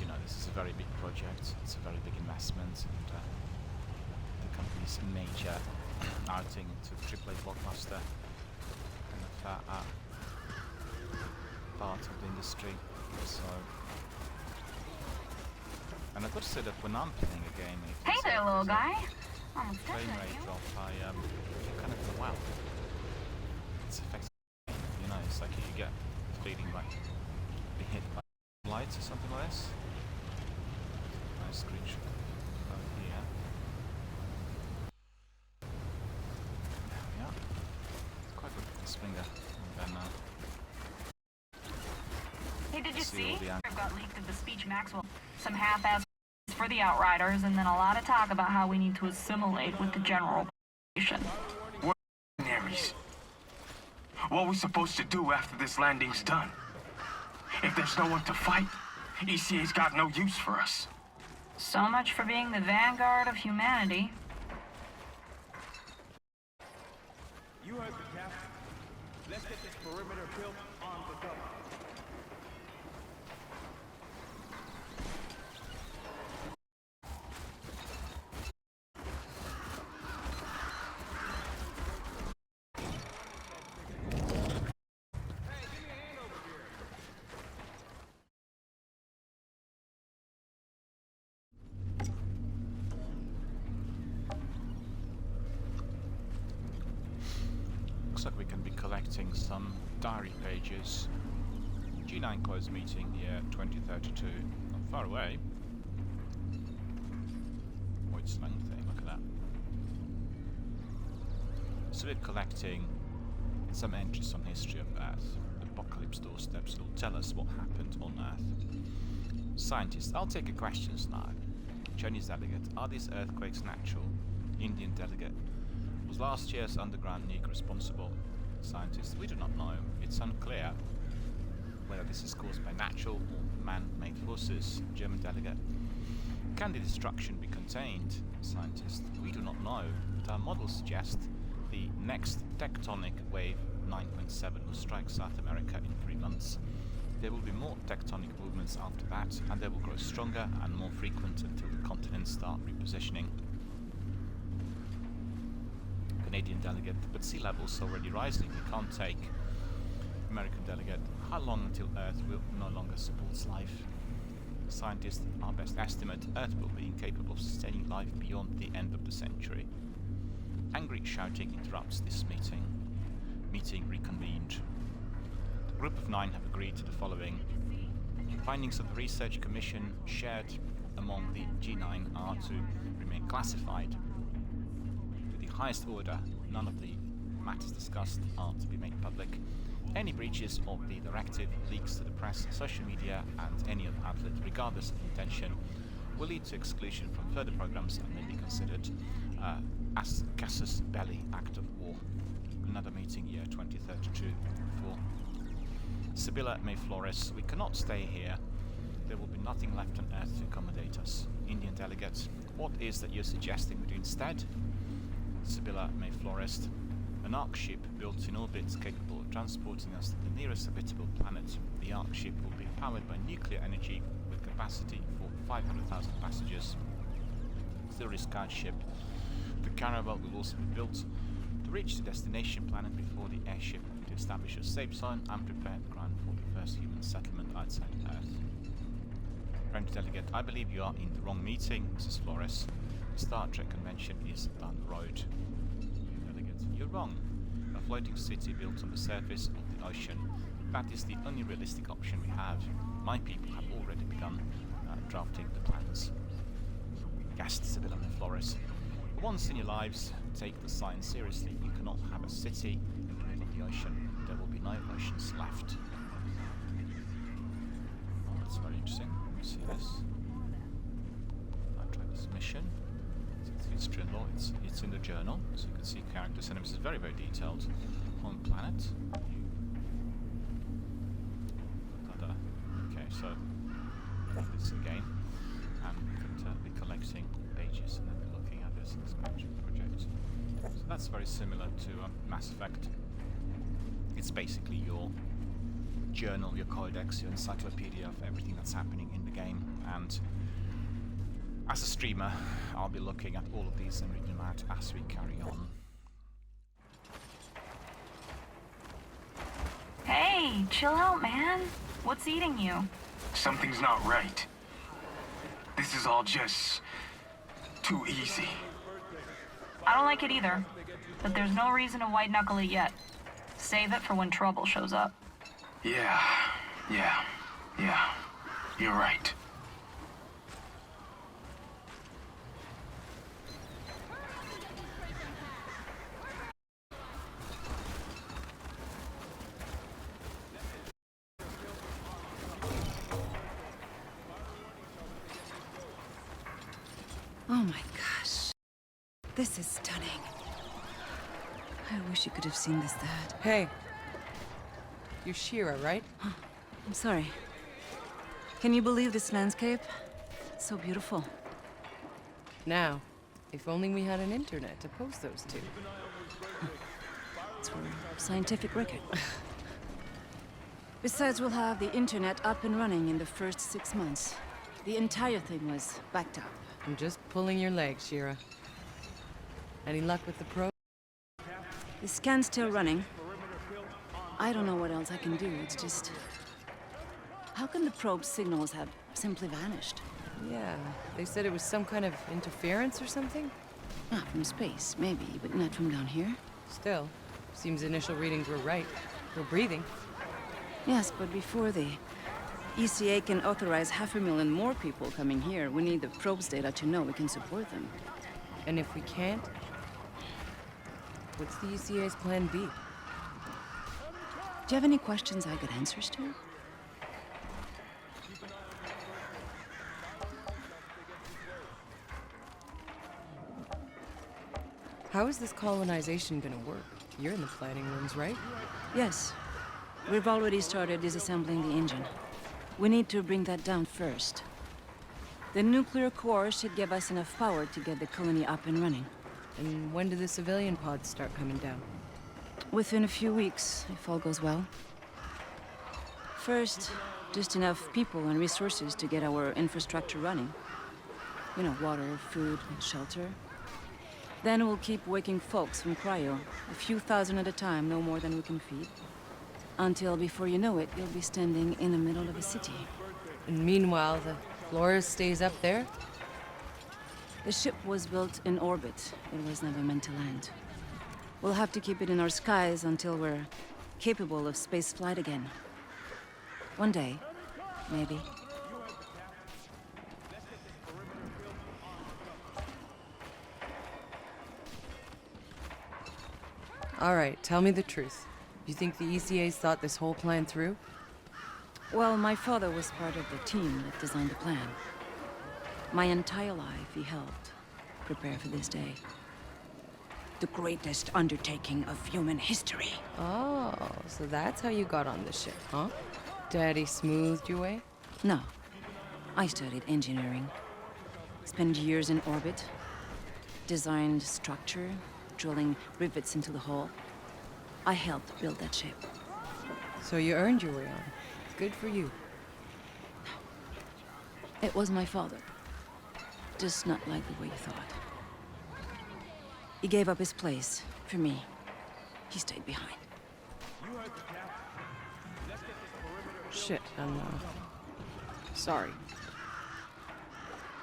you know, this is a very big project. It's a very big investment, and the company's major outing into the AAA blockbuster kind of part of the industry. So. And I've got to say that when I'm playing a game, if Hey there, little guy. Almost frame touched rate you. drop, I kind of go, wow, it's effective. You know, it's like you get the feeling like being hit by lights or something like this. Nice screenshot over here. There we are. It's quite good with the swinger. And then, Hey, did you See see? all the I've got leaked of the speech Maxwell. Some half-ass for the Outriders, and then a lot of talk about how we need to assimilate with the general population. What mercenaries? What are we supposed to do after this landing's done? If there's no one to fight, ECA's got no use for us. So much for being the vanguard of humanity. You heard the captain. Let's get this perimeter built on the double. looks like we can be collecting some diary pages. G9 closed meeting year 2032. Not far away. Oh, it's lengthy, look at that. So we're collecting some entries on history of Earth. Apocalypse doorsteps will tell us what happened on Earth. Scientists, I'll take your questions now. Chinese delegate, are these earthquakes natural? Indian delegate, was last year's underground nuke responsible? Scientists, we do not know. It's unclear whether this is caused by natural or man-made forces. German delegate, can the destruction be contained? Scientists, we do not know, but our models suggest the next tectonic wave 9.7 will strike South America in 3 months. There will be more tectonic movements after that, and they will grow stronger and more frequent until the continents start repositioning. Canadian delegate, but sea level's already rising. We can't take. American delegate, how long until Earth will no longer support life? Scientists, our best estimate, Earth will be incapable of sustaining life beyond the end of the century. Angry shouting interrupts this meeting. Meeting reconvened. The group of 9 have agreed to the following. Findings of the research commission shared among the G9 are to remain classified. To the highest order, none of the matters discussed are to be made public. Any breaches of the directive, leaks to the press, social media, and any other outlet, regardless of intention, will lead to exclusion from further programs and may be considered as casus belli, act of war. Another meeting, year 2032. For Sibylla May Flores, we cannot stay here. There will be nothing left on Earth to accommodate us. Indian delegates, what is that you're suggesting we do instead? Sibylla May Flores, an Ark ship built in orbit capable of transporting us to the nearest habitable planet. The Ark ship will be powered by nuclear energy with capacity for 500,000 passengers. Through scout ship, the caravel will also be built to reach the destination planet before the airship to establish a safe zone and prepare the ground for the first human settlement outside Earth. French delegate, I believe you are in the wrong meeting, Mrs. Flores. The Star Trek convention is down the road. You're wrong. A floating city built on the surface of the ocean. That is the only realistic option we have. My people have already begun drafting the plans. Gasped Sibylla May Flores. For once in your lives, take the science seriously. You cannot have a city in the middle of the ocean. There will be no oceans left. Oh, that's very interesting. Let me see this. Outriders mission. History and law, it's in the journal, so you can see characters and it's very, very detailed. Home planet. Okay, so this again, and we could be collecting pages and then be looking at this project. So that's very similar to Mass Effect. It's basically your journal, your codex, your encyclopedia of everything that's happening in the game, and as a streamer, I'll be looking at all of these and reading them out as we carry on. Hey, chill out, man. What's eating you? Something's not right. This is all just too easy. I don't like it either, but there's no reason to white-knuckle it yet. Save it for when trouble shows up. Yeah. You're right. Oh my gosh. This is stunning. I wish you could have seen this, Dad. Hey. You're Shira, right? I'm sorry. Can you believe this landscape? It's so beautiful. Now, if only we had an internet to post those to. It's for scientific record. Besides, we'll have the internet up and running in the first 6 months. The entire thing was backed up. I'm just pulling your leg, Shira. Any luck with the probe? The scan's still running. I don't know what else I can do, it's just... How can the probe signals have simply vanished? Yeah, they said it was some kind of interference or something? Ah, from space, maybe, but not from down here. Still, seems initial readings were right. We're breathing. Yes, but before the ECA can authorize 500,000 more people coming here, we need the probe's data to know we can support them. And if we can't, what's the ECA's plan B? Do you have any questions I get answers to? How is this colonization gonna work? You're in the planning rooms, right? Yes. We've already started disassembling the engine. We need to bring that down first. The nuclear core should give us enough power to get the colony up and running. And when do the civilian pods start coming down? Within a few weeks, if all goes well. First, just enough people and resources to get our infrastructure running. You know, water, food, and shelter. Then we'll keep waking folks from cryo, a few thousand at a time, no more than we can feed. Until, before you know it, you'll be standing in the middle of a city. And meanwhile, the Flores stays up there? The ship was built in orbit. It was never meant to land. We'll have to keep it in our skies until we're capable of space flight again. One day, maybe. All right, tell me the truth. You think the ECAs thought this whole plan through? Well, my father was part of the team that designed the plan. My entire life, he helped prepare for this day. The greatest undertaking of human history. Oh, so that's how you got on the ship, huh? Daddy smoothed your way? No. I studied engineering. Spent years in orbit. Designed structure, drilling rivets into the hull. I helped build that ship. So you earned your way on. Good for you. It was my father. Just not like the way you thought. He gave up his place for me. He stayed behind. Shit, I'm sorry.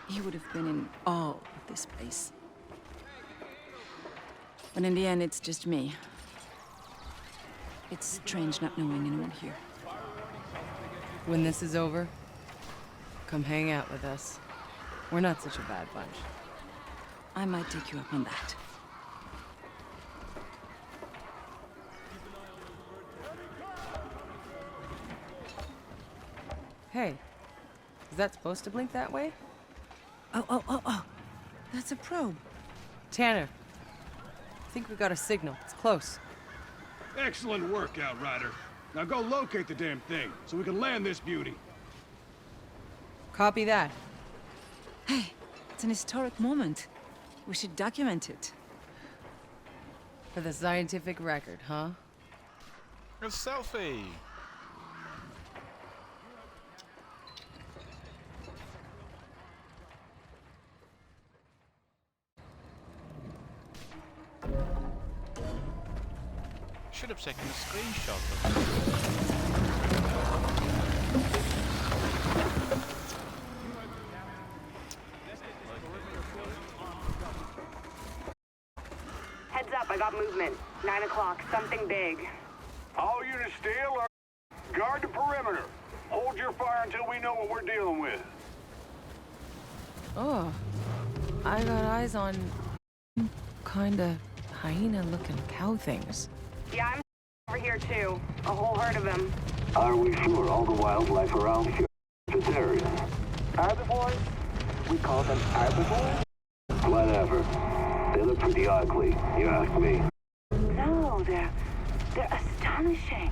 He would have been in awe of this place. But in the end, it's just me. It's strange not knowing anyone here. When this is over, come hang out with us. We're not such a bad bunch. I might take you up on that. Hey, is that supposed to blink that way? Oh. That's a probe. Tanner, I think we got a signal. It's close. Excellent work, Outrider. Now go locate the damn thing, so we can land this beauty. Copy that. Hey, it's an historic moment. We should document it. For the scientific record, huh? A selfie! Should have taken a screenshot of it. Heads up, I got movement. 9 o'clock, something big. All units still or guard the perimeter. Hold your fire until we know what we're dealing with. Oh, I got eyes on kinda hyena-looking cow things. Yeah, I'm over here too. A whole herd of them. Are we sure all the wildlife around here is vegetarian? Herbivores? We call them herbivores? Whatever. They look pretty ugly, you ask me. No, they're astonishing.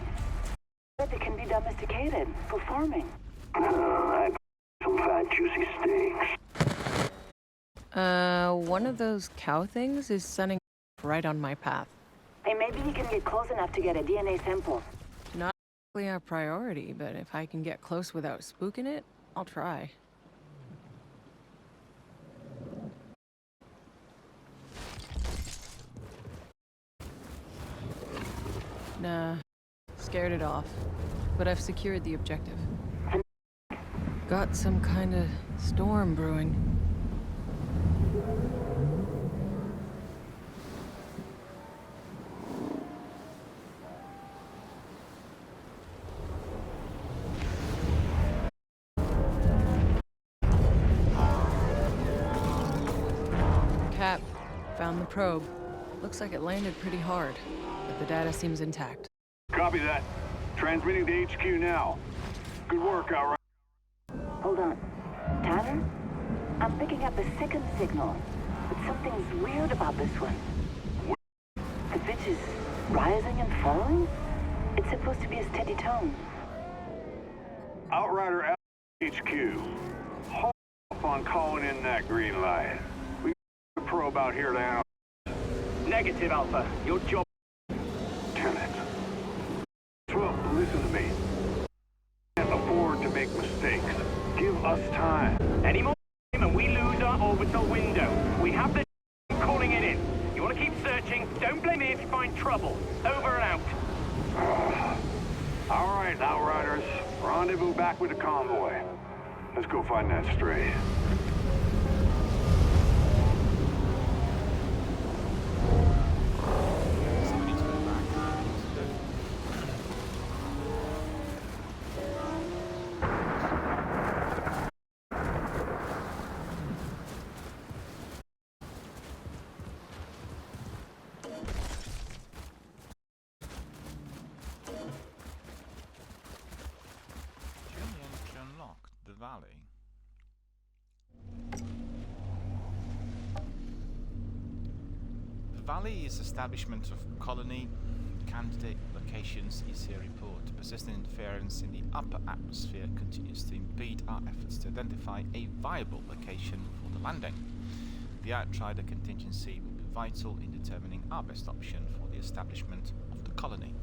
But they can be domesticated for farming. I some fat, juicy steaks. One of those cow things is sunning right on my path. Hey, maybe we can get close enough to get a DNA sample. Not really our priority, but if I can get close without spooking it, I'll try. Nah, scared it off. But I've secured the objective. Got some kind of storm brewing. Cap, found the probe. Looks like it landed pretty hard, but the data seems intact. Copy that. Transmitting to HQ now. Good work, Outrider. Hold on. Tanner? I'm picking up a second signal, but something's weird about this one. The pitch is rising and falling? It's supposed to be a steady tone. Outrider out HQ. Hold off on calling in that green light. We got a probe out here now. Negative, Alpha. Your job. Damn it. Well, listen to me. us time. Any more and we lose our orbital window. We have the calling it in. You want to keep searching? Don't blame me if you find trouble. Over and out. All right, Outriders. Rendezvous back with the convoy. Let's go find that stray. Valley. The valley is establishment of colony. Candidate locations is a report. Persistent interference in the upper atmosphere continues to impede our efforts to identify a viable location for the landing. The Outrider contingency will be vital in determining our best option for the establishment of the colony.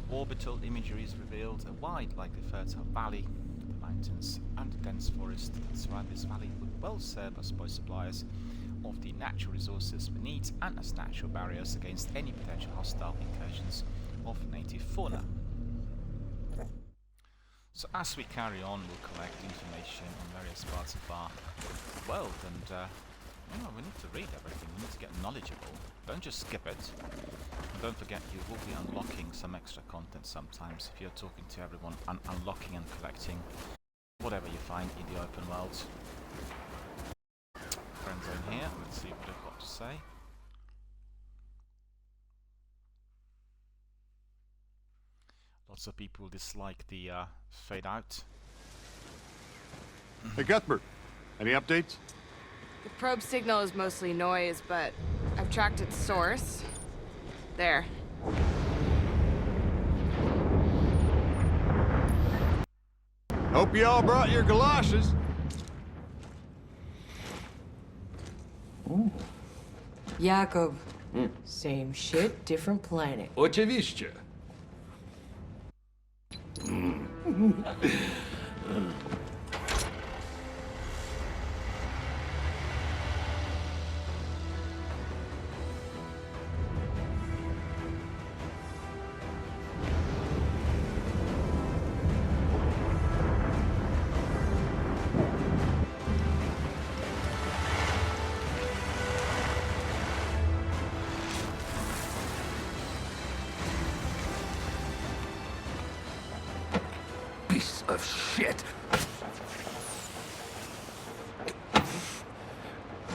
Orbital imagery has revealed a wide, likely fertile valley. Mountains and the dense forest that surround this valley would well serve as both suppliers of the natural resources we need and as natural barriers against any potential hostile incursions of native fauna. So as we carry on, we'll collect information on various parts of our world, and we need to read everything, we need to get knowledgeable. Don't just skip it. And don't forget, you will be unlocking some extra content sometimes if you're talking to everyone and unlocking and collecting whatever you find in the open world. Friend zone here, let's see what they've got to say. Lots of people dislike the fade out. Hey Cuthbert, any updates? The probe signal is mostly noise, but I've tracked its source. There. Hope you all brought your galoshes. Jakob. Same shit, different planet. Oczywiście. Piece of shit.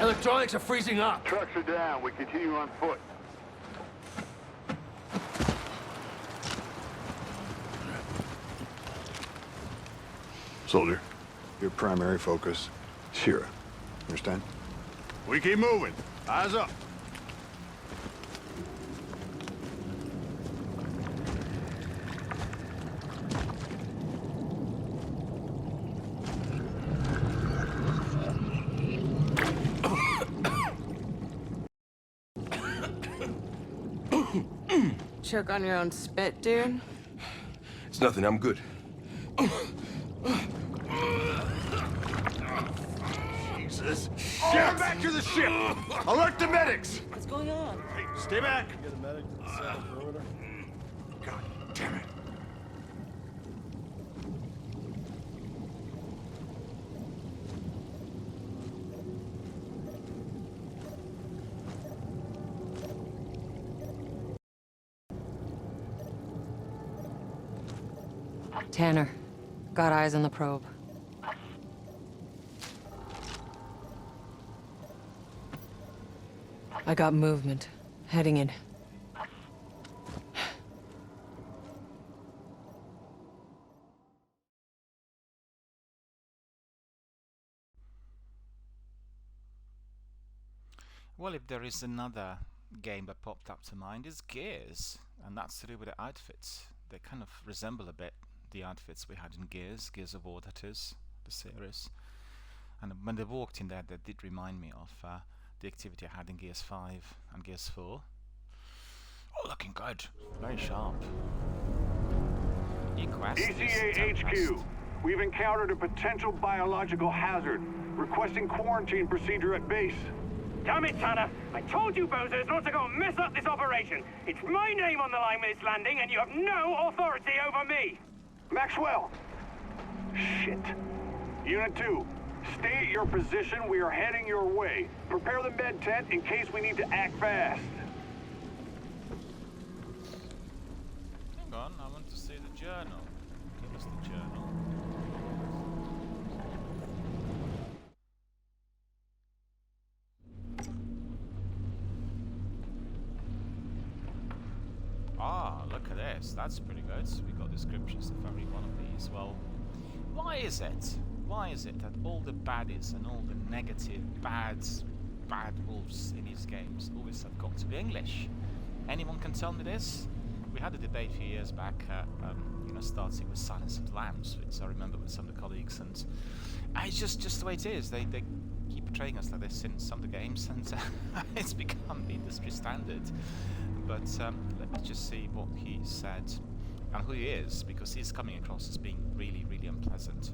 Electronics are freezing up. Trucks are down. We continue on foot. Soldier, your primary focus, Shira. Understand? We keep moving. Eyes up. Choke on your own spit, dude? It's nothing, I'm good. Jesus. Get back to the ship! Alert the medics! What's going on? Hey, stay back! Get a medic to set the perimeter. God damn it. Tanner, got eyes on the probe. I got movement. Heading in. Well, if there is another game that popped up to mind, is Gears, and that's to do with the outfits. They kind of resemble a bit the outfits we had in Gears of War, that is, the series. And when they walked in there, they did remind me of the activity I had in Gears 5 and Gears 4. Oh, looking good. Very sharp. New quest is ECA HQ. We've encountered a potential biological hazard. Requesting quarantine procedure at base. Damn it, Tanner! I told you bozos not to go and mess up this operation! It's my name on the line with this landing, and you have no authority over me! Maxwell! Shit. Unit 2, stay at your position. We are heading your way. Prepare the med tent in case we need to act fast. Hang on, I want to see the journal. Give us the journal. Ah, look at this. That's pretty good. We got descriptions of every one of these. Well, why is it? Why is it that all the baddies and all the negative, bad wolves in these games always have got to be English? Anyone can tell me this? We had a debate a few years back, you know, starting with Silence of the Lambs, which I remember with some of the colleagues, and it's just the way it is. They keep portraying us like this in some of the games, and it's become the industry standard. But let me just see what he said and who he is, because he's coming across as being really, really unpleasant.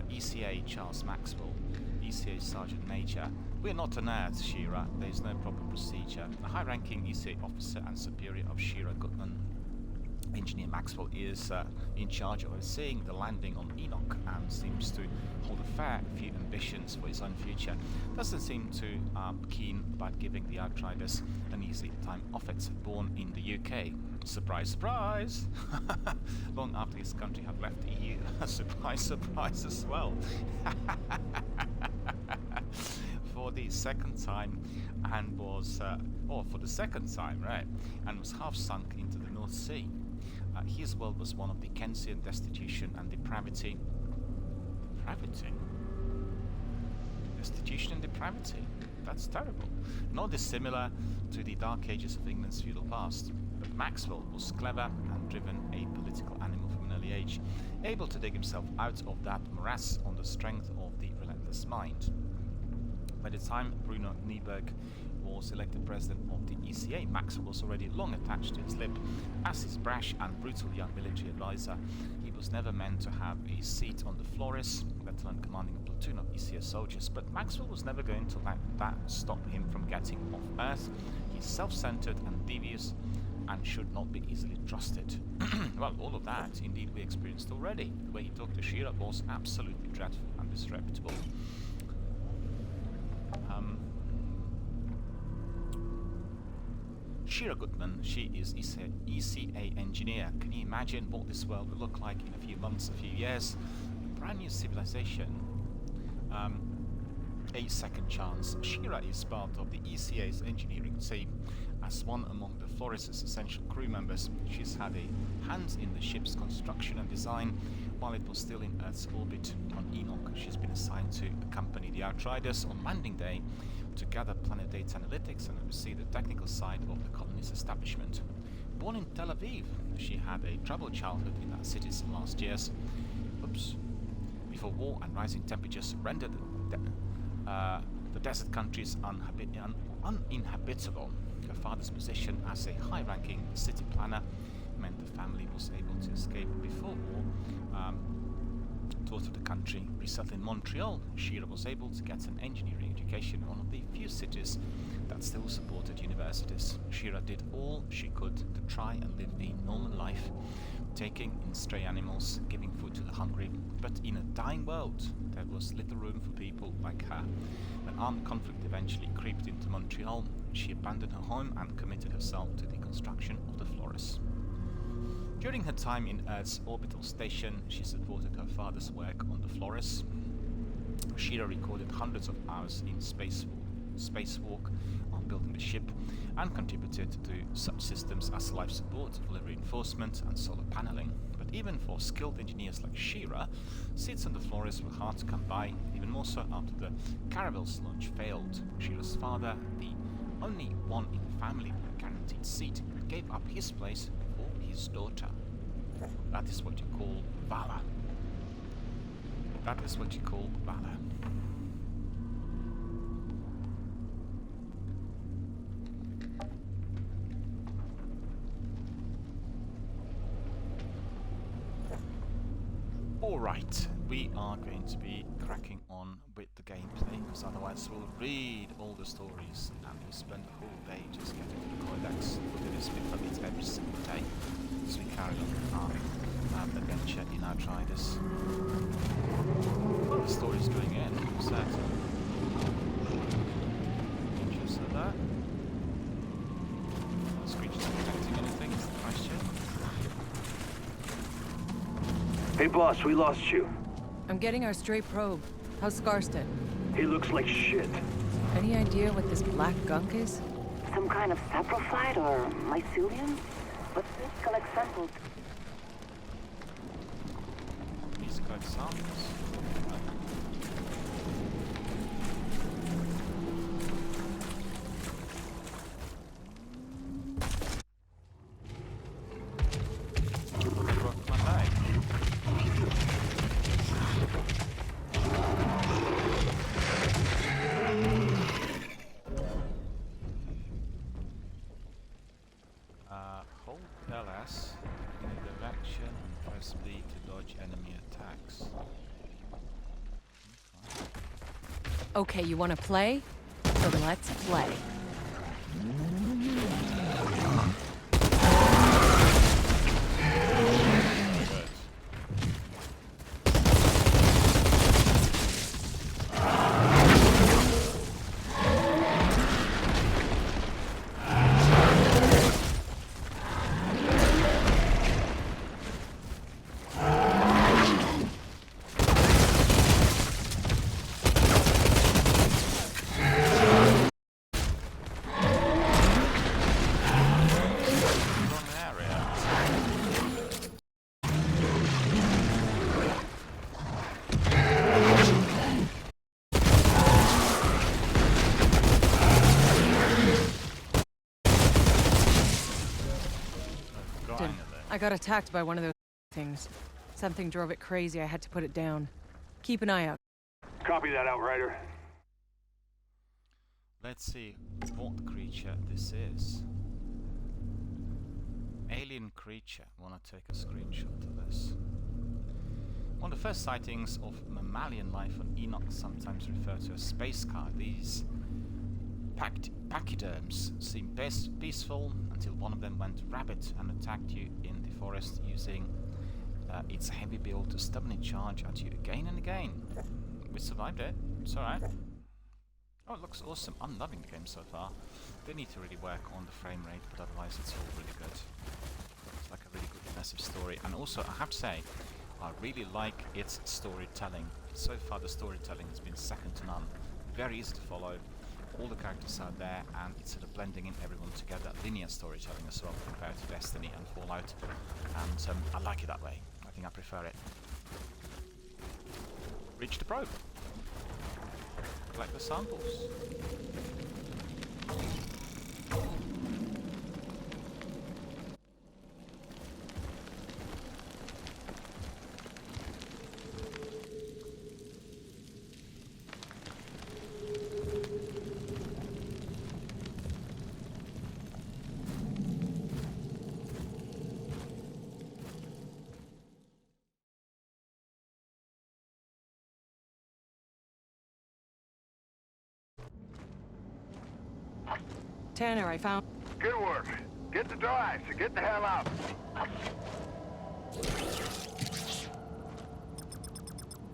ECA Charles Maxwell, ECA Sergeant Major. We're not an heir to Shira. There is no proper procedure. A high-ranking ECA officer and superior of Shira Goodman, Engineer Maxwell, is in charge of overseeing the landing on Enoch and seems to hold a fair few ambitions for his own future. Doesn't seem too keen about giving the Outriders an easy time off it. Born in the UK. Surprise, surprise! Long after his country had left the EU. Surprise, surprise as well. For the second time, and was, for the second time, right, and was half sunk into the North Sea. His world was one of Dickensian destitution and depravity. Depravity? Destitution and depravity? That's terrible. Not dissimilar to the dark ages of England's feudal past. But Maxwell was clever and driven, a political animal from an early age, able to dig himself out of that morass on the strength of the relentless mind. By the time Bruno Nieberg was elected president of the ECA, Maxwell was already long attached to his lip. As his brash and brutal young military advisor, he was never meant to have a seat on the Flores, let alone commanding a platoon of ECA soldiers. But Maxwell was never going to let that stop him from getting off Earth. He's self-centered and devious, and should not be easily trusted. Well, all of that, indeed, we experienced already. The way he talked to Shira was absolutely dreadful and disreputable. Shira Goodman, she is ECA engineer. Can you imagine what this world will look like in a few months, a few years? A brand new civilization. A second chance. Shira is part of the ECA's engineering team. As one among the Flores' essential crew members, she's had a hand in the ship's construction and design while it was still in Earth's orbit on Enoch. She's been assigned to accompany the Outriders on landing day to gather planet data analytics and oversee the technical side of the colony's establishment. Born in Tel Aviv, she had a troubled childhood in that city's last years. Before war and rising temperatures rendered the desert countries uninhabitable. Her father's position as a high-ranking city planner meant the family was able to escape before war. Tour through the country, resettled in Montreal, Shira was able to get an engineering education in one of the few cities that still supported universities. Shira did all she could to try and live a normal life, taking in stray animals, giving food to the hungry, but in a dying world, there was little room for people like her. When armed conflict eventually crept into Montreal, she abandoned her home and committed herself to the construction of the Flores. During her time in Earth's orbital station, she supported her father's work on the Flores. Shira recorded hundreds of hours in spacewalk on building the ship and contributed to subsystems as life support, fuel reinforcement and solar paneling. But even for skilled engineers like Shira, seats on the Flores were hard to come by, even more so after the Caravel's launch failed. Shira's father, the only one in the family with a guaranteed seat, gave up his place for his daughter. That is what you call valor. That is what you call valor. Alright, we are going to be cracking on with the gameplay, because otherwise we'll read all the stories and we'll spend the whole day just getting to the codex. We'll do this bit for bit every single day as we carry on our adventure in Outriders. Well, the story's going in, what's that? Just so that. The screech not affecting anything, is the question. Hey boss, we lost you. I'm getting our stray probe. How's Scarston? He looks like shit. Any idea what this black gunk is? Some kind of saprophyte or mycelium? But please collect samples. Please collect samples. Hold LS in a direction and press B to dodge enemy attacks. Okay, you want to play? So let's play. I got attacked by one of those things. Something drove it crazy. I had to put it down. Keep an eye out. Copy that, Outrider. Let's see what creature this is. Alien creature. Wanna take a screenshot of this. One of the first sightings of mammalian life on Enoch, sometimes referred to as space car. These pachyderms seemed peaceful until one of them went rabid and attacked you in the forest using its heavy build to stubbornly charge at you again and again. We survived it. It's alright. Oh, it looks awesome. I'm loving the game so far. They need to really work on the frame rate, but otherwise it's all really good. It's like a really good immersive story. And also, I have to say, I really like its storytelling. So far the storytelling has been second to none. Very easy to follow. All the characters are there, and it's sort of blending in everyone together. Linear storytelling as well, compared to Destiny and Fallout. And I like it that way. I think I prefer it. Reach the probe. Collect the samples. Tanner, I found... Good work. Get the drive, so get the hell out.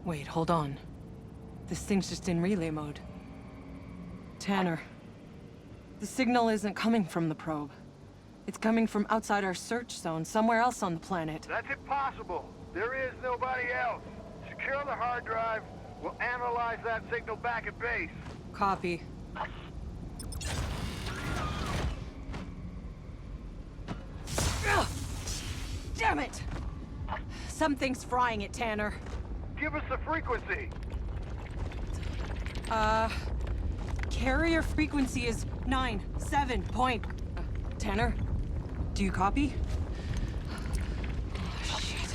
Wait, hold on. This thing's just in relay mode. Tanner, the signal isn't coming from the probe. It's coming from outside our search zone, somewhere else on the planet. That's impossible. There is nobody else. Secure the hard drive. We'll analyze that signal back at base. Copy. Ugh! Damn it! Something's frying it, Tanner. Give us the frequency. Carrier frequency is 97 point... Tanner? Do you copy? Oh, shit.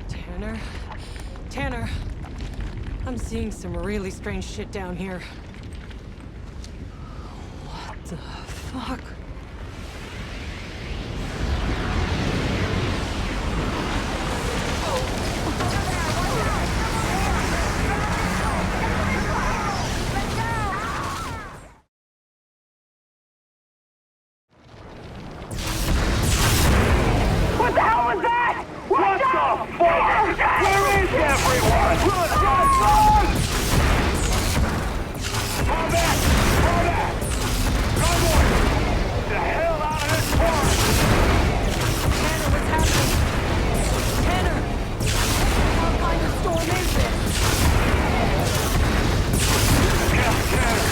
Tanner? Tanner? I'm seeing some really strange shit down here. What the Fuck. What the hell was that? What the fuck? Where is everyone? Run! Fall back! Fall back! Convoy! Get the hell out of this forest! Tanner, what's happening? Tanner! What kind of storm is this? Tanner!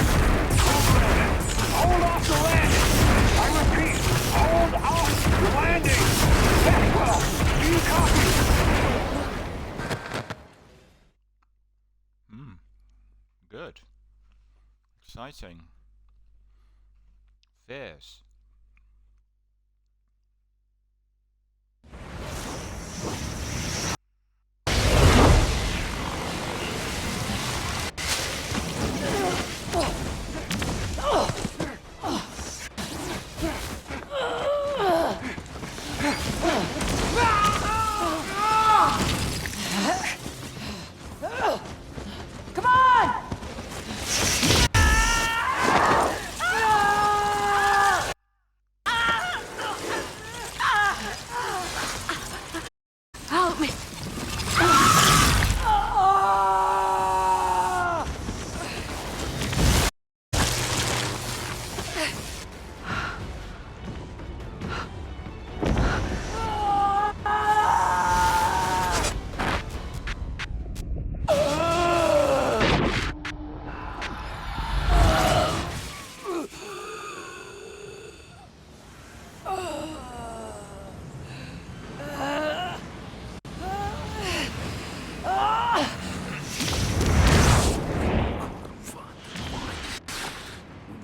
Hold off the landing! I repeat, hold off the landing! Maxwell, do you copy? Good. Exciting. Fierce. Come on! Help me!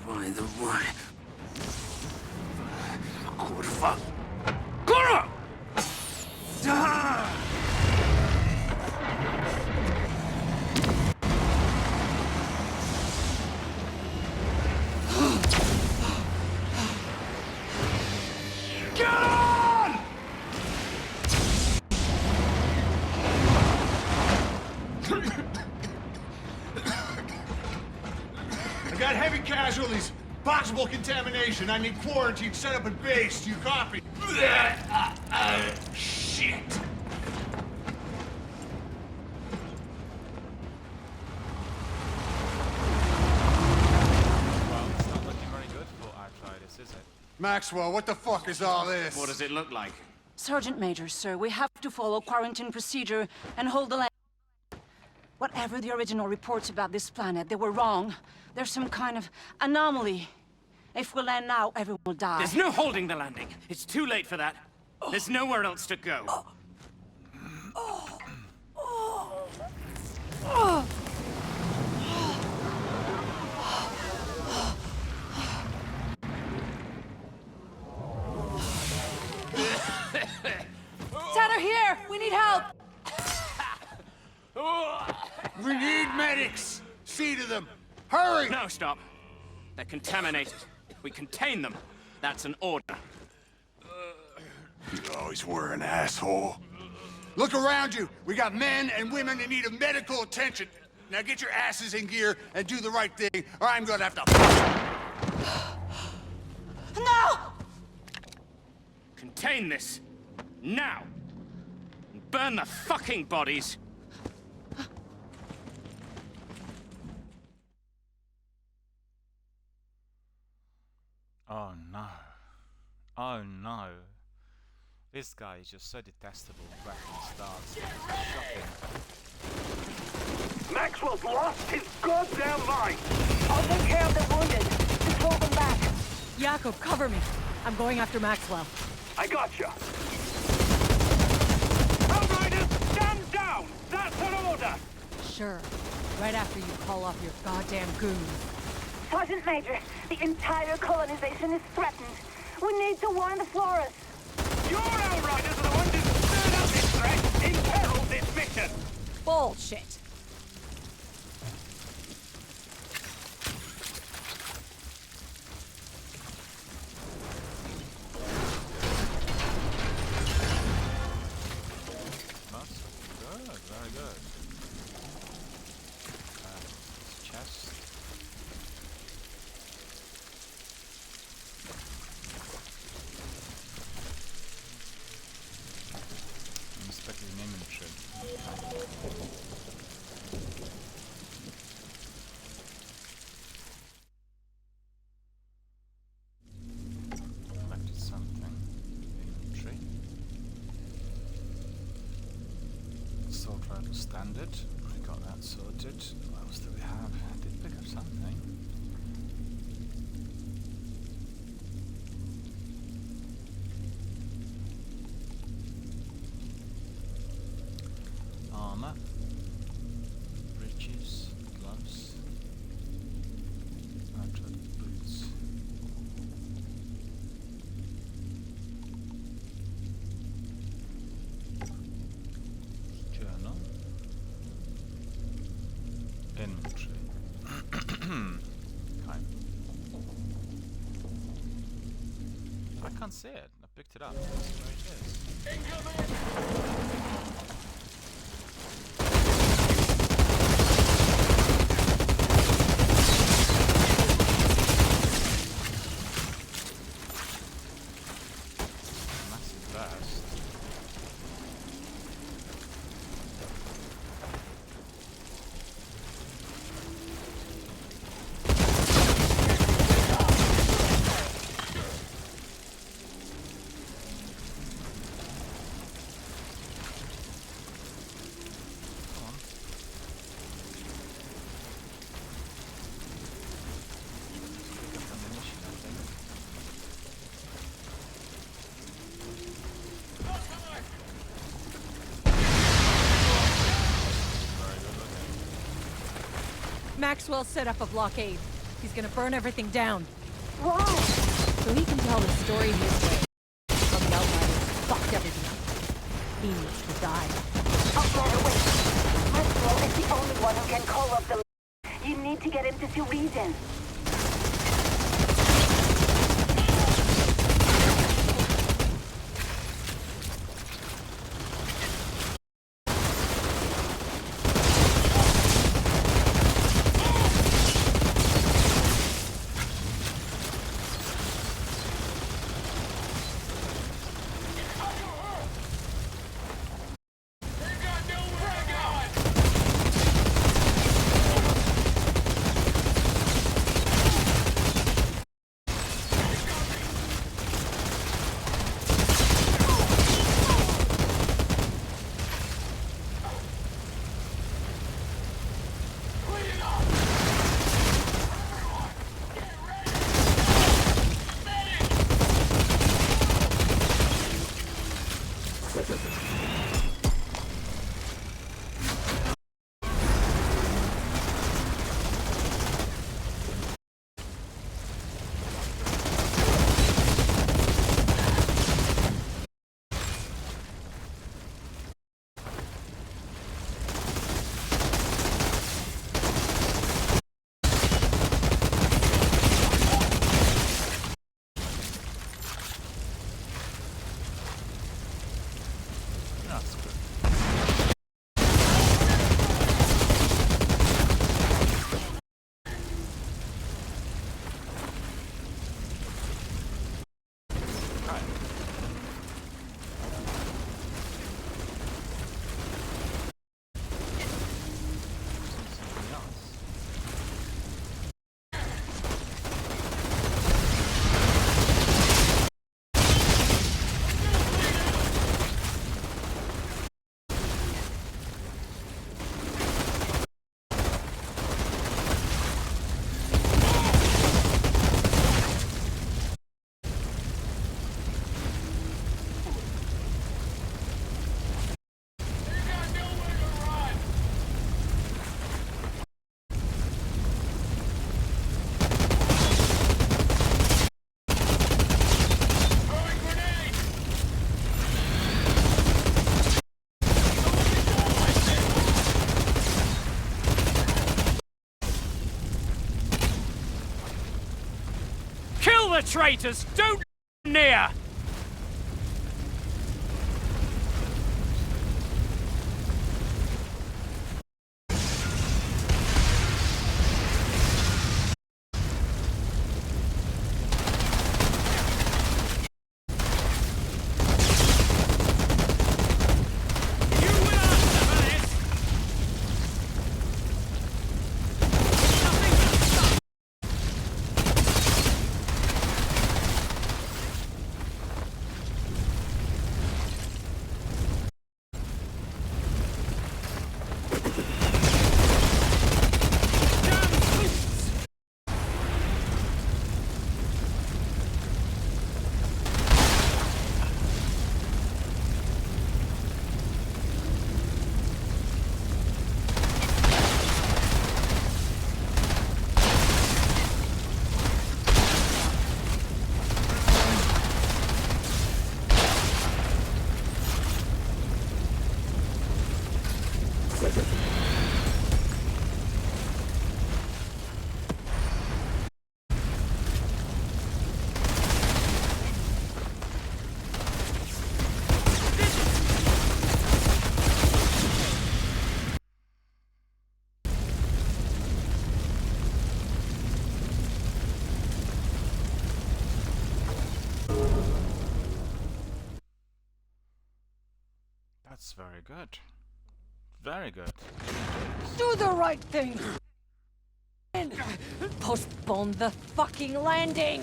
Find the wine. Kurwa. Kurwa! Get on! I got heavy casualties. Possible contamination. I need quarantine set up at base. Do you copy? Shit. Well, it's not looking very good for Outriders, is it? Maxwell, what the fuck is all this? What does it look like? Sergeant Major, sir, we have to follow quarantine procedure and hold the land. Whatever the original reports about this planet, they were wrong. There's some kind of anomaly. If we land now, everyone will die. There's no holding the landing. It's too late for that. There's nowhere else to go. Tanner, here! We need help! We need medics. See to them. Hurry! No, stop. They're contaminated. We contain them. That's an order. You always were an asshole. Look around you. We got men and women in need of medical attention. Now get your asses in gear and do the right thing, or I'm gonna have to... No! Contain this. Now. And burn the fucking bodies. Oh no. Oh no. This guy is just so detestable right from the start. Shocking. Maxwell's lost his goddamn mind! I'll take care of the wounded. Just hold them back. Jakob, cover me. I'm going after Maxwell. I gotcha! Outriders, stand down! That's an order! Sure. Right after you call off your goddamn goons. Sergeant Major, the entire colonization is threatened. We need to warn the florists. Your Outriders are the ones who stirred up this threat, imperiled this mission! Bullshit. very good. Chest. Inspected in inventory. Collected something. Inventory. Assault rifle standard. We got that sorted. What else do we have? I did pick up something. Armor, breeches, gloves, Outriders boots. Journal. Inventory. Okay. I can't see it. I picked it up. That's where it is. Massive burst. Come on. Pick up ammunition, I think. Very good looking. Maxwell set up a blockade. He's gonna burn everything down. Why? So he can tell the story his way. How the Outriders fucked everything up. He needs to die. Outrider, wait. Maxwell is the only one who can call up the... You need to get him to see reason. That's good. Something else. Kill the traitors! Don't near! That's very good. Very good. Do the right thing! Postpone the fucking landing!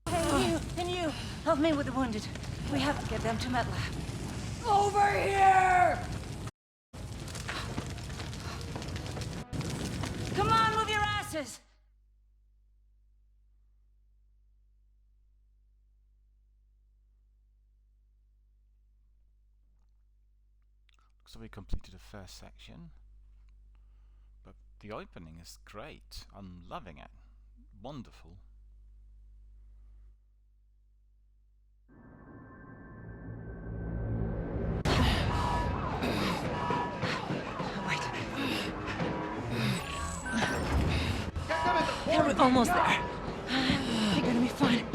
Hey, you! Help me with the wounded. We have to get them to MedLab. Over here! Come on, move your asses! Looks like we completed the first section. But the opening is great. I'm loving it. Wonderful. We're almost there. You're gonna be fine.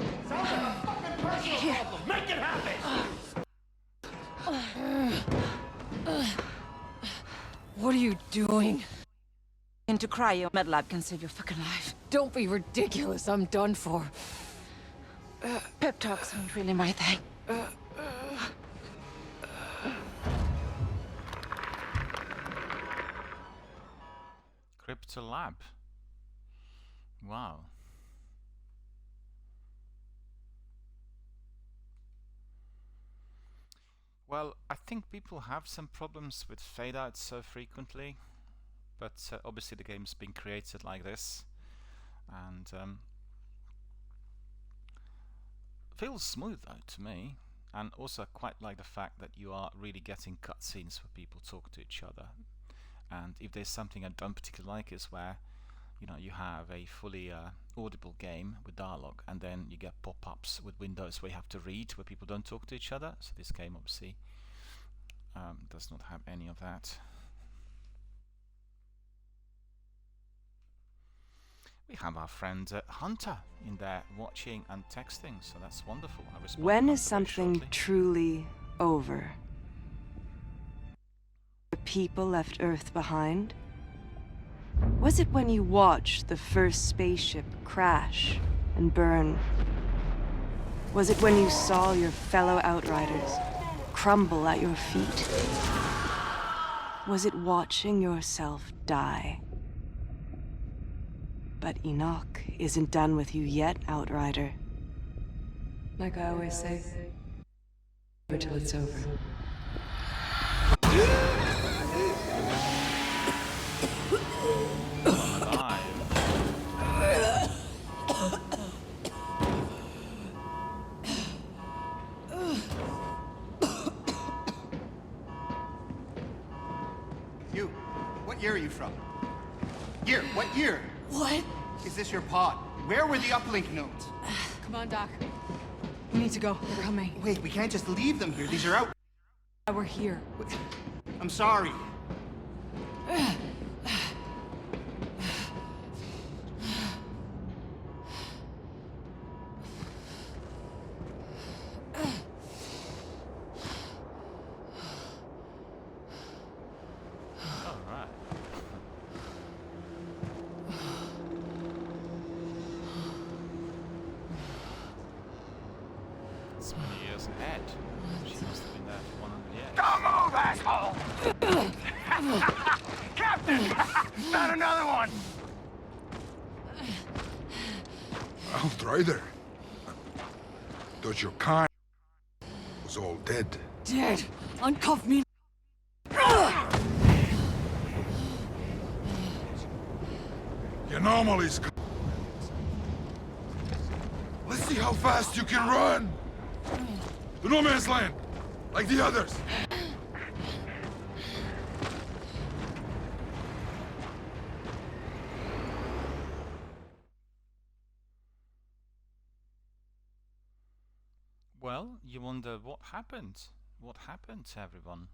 Here. Make it happen! What are you doing? Into cryo, MedLab can save your fucking life. Don't be ridiculous, I'm done for. Pep talks aren't really my thing. Cryptolab. Wow. Well, I think people have some problems with fade-outs so frequently, but obviously the game's been created like this, and feels smooth though to me, and also quite like the fact that you are really getting cutscenes where people talk to each other. And if there's something I don't particularly like is where, you know, you have a fully audible game with dialogue, and then you get pop-ups with windows where you have to read, where people don't talk to each other. So this game obviously does not have any of that. We have our friend Hunter in there watching and texting, so that's wonderful. I respond When to is Hunter very something shortly. truly over? The people left Earth behind? Was it when you watched the first spaceship crash and burn? Was it when you saw your fellow Outriders crumble at your feet? Was it watching yourself die? But Enoch isn't done with you yet, Outrider. Like I always say, never till it's over. You, what year are you from? Year, what year? What? Is this your pod? Where were the uplink nodes? Come on, Doc. We need to go. They're coming. Wait, we can't just leave them here. These are out. We're here. I'm sorry. It's many years ahead. She must have been there for 100 years. Don't move, asshole! Captain! Not another one! Outrider. Thought your kind was all dead. Dead. Uncuff me. The anomalies. Let's see how fast you can run. The no man's land, like the others. Well, you wonder what happened. What happened to everyone?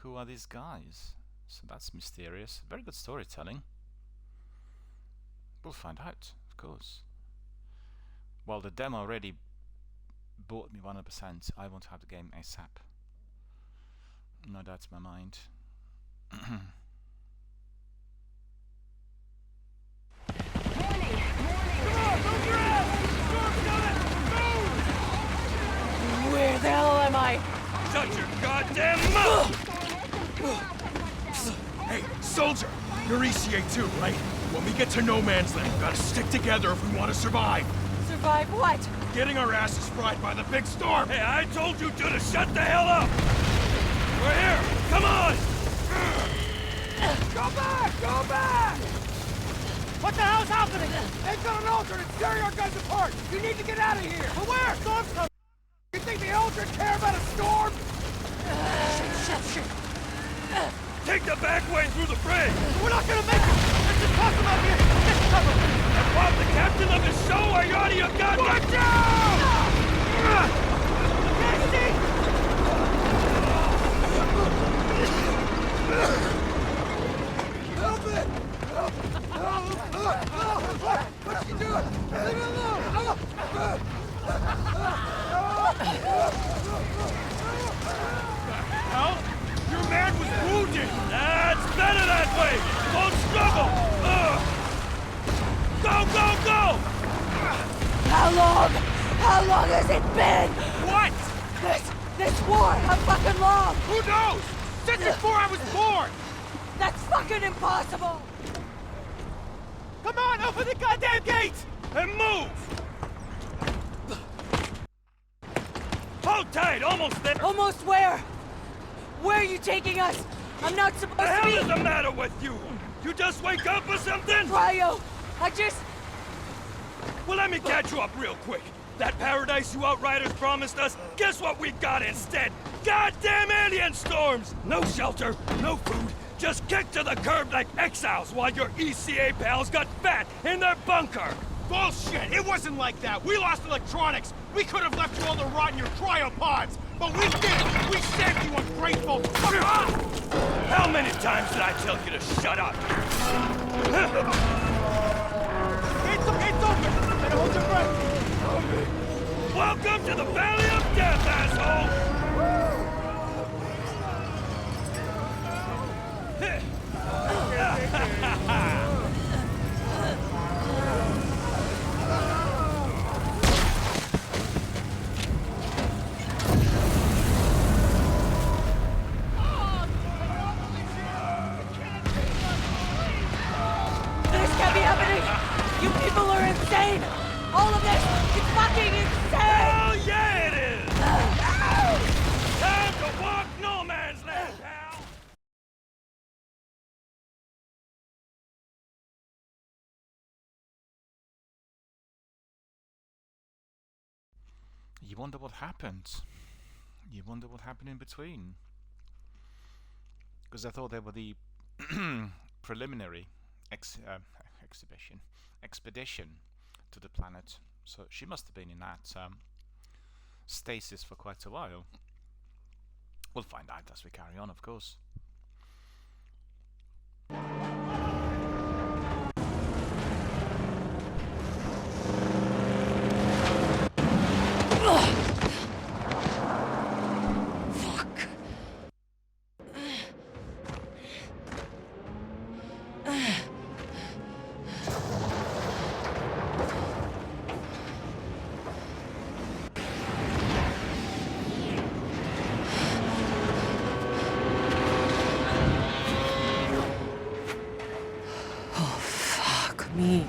Who are these guys? So that's mysterious. Very good storytelling. We'll find out, of course. Well, the demo already bought me 100%. I want to have the game ASAP. No doubt in my mind. Where the hell am I? Shut your goddamn mouth! Hey, soldier! You're ECA too, right? When we get to No Man's Land, we gotta stick together if we want to survive. Survive what? Getting our asses fried by the big storm! Hey, I told you to shut the hell up! We're here! Come on! Go back! Go back! What the hell's happening? They've got an Aldrin and tearing our guys apart! You need to get out of here! But where? Storm's coming! You think the Aldrin care about a storm? Shit. Take the back way through the bridge! We're not gonna make it! It's impossible out here! Get cover! And Bob, the captain of the show, are you out of your goddamn... Watch out! Casey! Help it! What you doing? Leave me alone! Hell? Your man was wounded! That's better that way! Don't struggle! Go! How long has it been? What? This war, how fucking long? Who knows? Since before I was born! That's fucking impossible! Come on, open the goddamn gate! And move! Hold tight, almost there! Almost where? Where are you taking us? I'm not supposed The to hell be... is the matter with you? You just wake up or something? Cryo, I just... Well, let me catch you up real quick. That paradise you Outriders promised us, guess what we got instead? Goddamn alien storms! No shelter, no food, just kicked to the curb like exiles while your ECA pals got fat in their bunker! Bullshit! It wasn't like that! We lost electronics! We could have left you all to rot in your cryopods! But we didn't! We saved you, ungrateful! Come on! How many times did I tell you to shut up? Gate's open! Better hold your breath! Welcome to the Valley of Death, asshole! This can't be happening! You people are insane! All of this is fucking insane! Hell yeah, it is! Time to walk No Man's Land, pal! You wonder what happened. You wonder what happened in between. Because I thought they were the preliminary expedition to the planet. So she must have been in that stasis for quite a while. We'll find out as we carry on, of course. Me.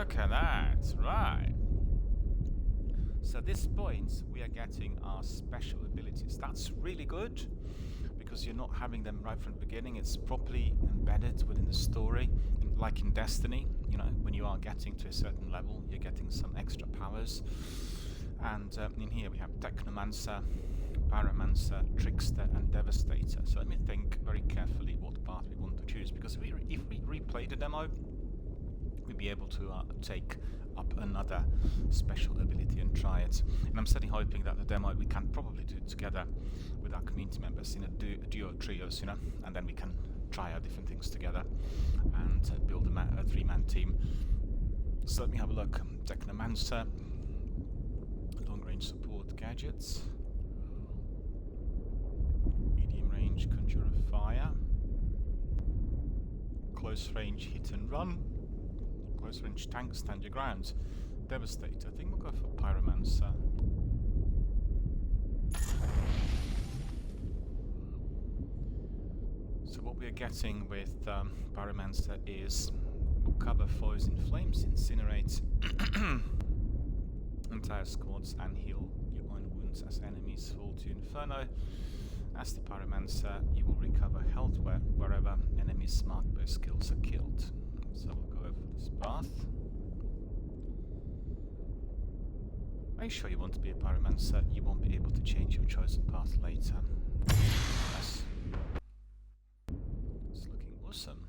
Look at that, right. So at this point, we are getting our special abilities. That's really good, because you're not having them right from the beginning. It's properly embedded within the story, like in Destiny. You know, when you are getting to a certain level, you're getting some extra powers. And in here we have Technomancer, Pyromancer, Trickster, and Devastator. So let me think very carefully what path we want to choose, because if we replay the demo, we'll be able to take up another special ability and try it. And I'm certainly hoping that the demo we can probably do it together with our community members in a duo trios, you know, and then we can try out different things together and build a three-man team. So let me have a look. Technomancer, long-range support gadgets, medium-range conjurer fire, close-range hit and run, close-range tank, stand your ground, Devastator. I think we'll go for Pyromancer. So what we're getting with Pyromancer is cover foes in flames, incinerate entire squads, and heal your own wounds as enemies fall to Inferno. As the Pyromancer, you will recover health wherever enemies marked by skills are killed. So we'll go over this path. Make sure you want to be a Pyromancer. You won't be able to change your chosen path later. Yes. It's looking awesome.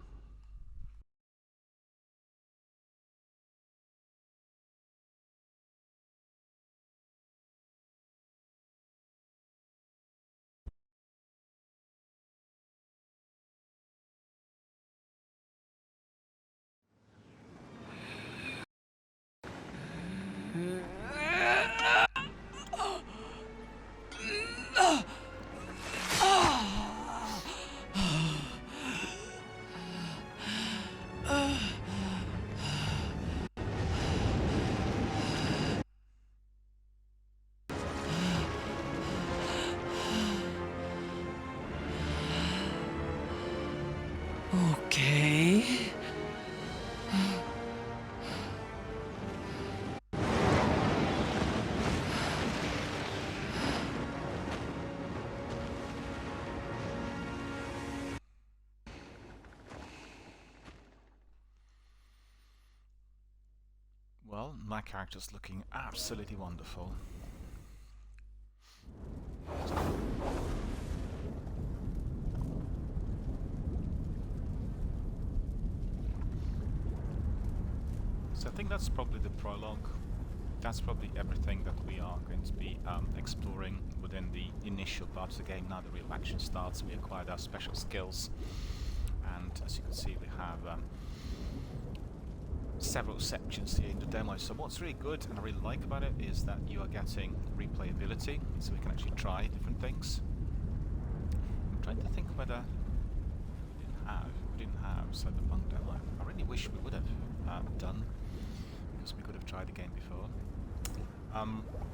Okay. Well, my character's looking absolutely wonderful. So I think that's probably the prologue. That's probably everything that we are going to be exploring within the initial part of the game. Now the real action starts, we acquired our special skills, and as you can see we have several sections here in the demo. So what's really good and I really like about it is that you are getting replayability, so we can actually try different things. I'm trying to think whether we didn't have Cyberpunk demo. I really wish we would have done, because we could have tried the game before.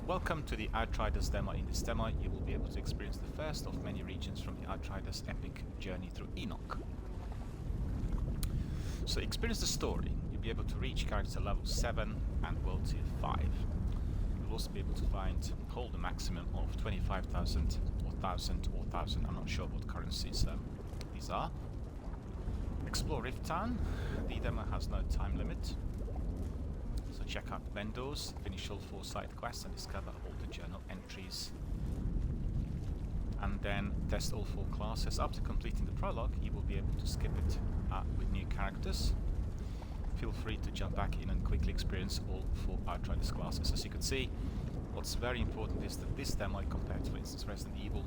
Welcome to the Outriders demo. In this demo you will be able to experience the first of many regions from the Outriders epic journey through Enoch. So experience the story. You'll be able to reach character level 7 and world tier 5. You'll also be able to hold a maximum of 25,000 or 1,000 or 1,000. I'm not sure what currencies these are. Explore Rift Town. The demo has no time limit. So check out the vendors, finish all 4 side quests and discover all the journal entries. And then test all 4 classes. After completing the prologue, you will be able to skip it with new characters. Feel free to jump back in and quickly experience all 4 Outriders classes. As you can see, what's very important is that this demo, compared to, for instance, Resident Evil,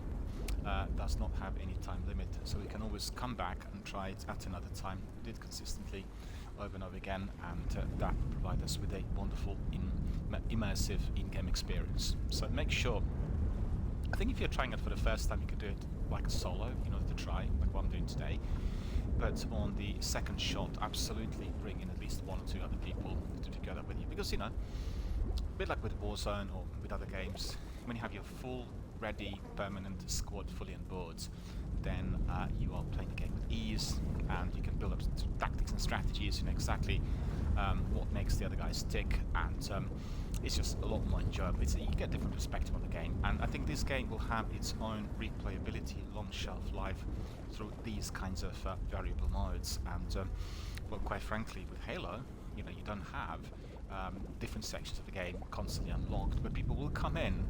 does not have any time limit, so we can always come back and try it at another time. We did consistently over and over again, and that will provide us with a wonderful immersive in-game experience. So make sure, I think if you're trying it for the first time, you can do it like a solo in order to try, like what I'm doing today. But on the second shot, absolutely bring in at least 1 or 2 other people to do together with you, because you know, a bit like with Warzone or with other games, when you have your full ready permanent squad fully on board, then you are playing the game with ease, and you can build up tactics and strategies. You know exactly what makes the other guys tick, and it's just a lot more enjoyable. You get a different perspective on the game, and I think this game will have its own replayability, long shelf life through these kinds of variable modes. And well, quite frankly, with Halo, you know, you don't have different sections of the game constantly unlocked, but people will come in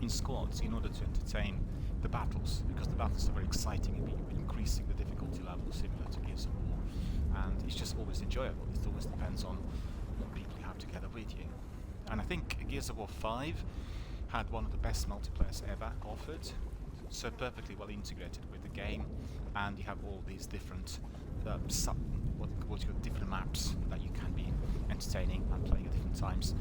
squads in order to entertain the battles, because the battles are very exciting and you're increasing the difficulty level similar to Gears of War, and it's just always enjoyable. It always depends on what people you have together with you. And I think Gears of War 5 had one of the best multiplayers ever offered, so perfectly well integrated with the game, and you have all these different different maps that you can be entertaining and playing at different times.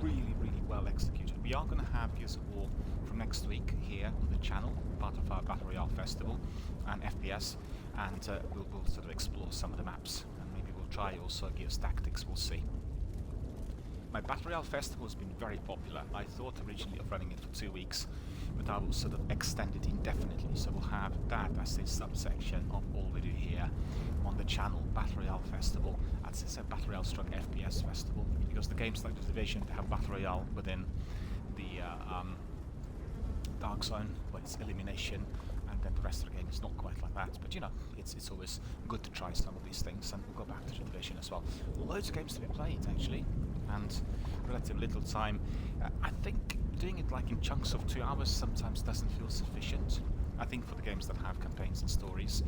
Really, really well executed. We are going to have Gears of War from next week here on the channel, part of our Battle Royale Festival and FPS, and we'll sort of explore some of the maps, and maybe we'll try also Gears Tactics, we'll see. My Battle Royale Festival has been very popular. I thought originally of running it for 2 weeks, but I will sort of extend it indefinitely, so we'll have that as a subsection of all we do here on the channel, Battle Royale Festival. As I said, Battle Royale / FPS Festival, because the games like The Division, they have Battle Royale within the Dark Zone, but it's elimination, and then the rest of the game is not quite like that. But you know, it's always good to try some of these things, and we'll go back to The Division as well. Loads of games to be played, actually, and relatively little time. I think doing it like in chunks of 2 hours sometimes doesn't feel sufficient. I think for the games that have campaigns and stories,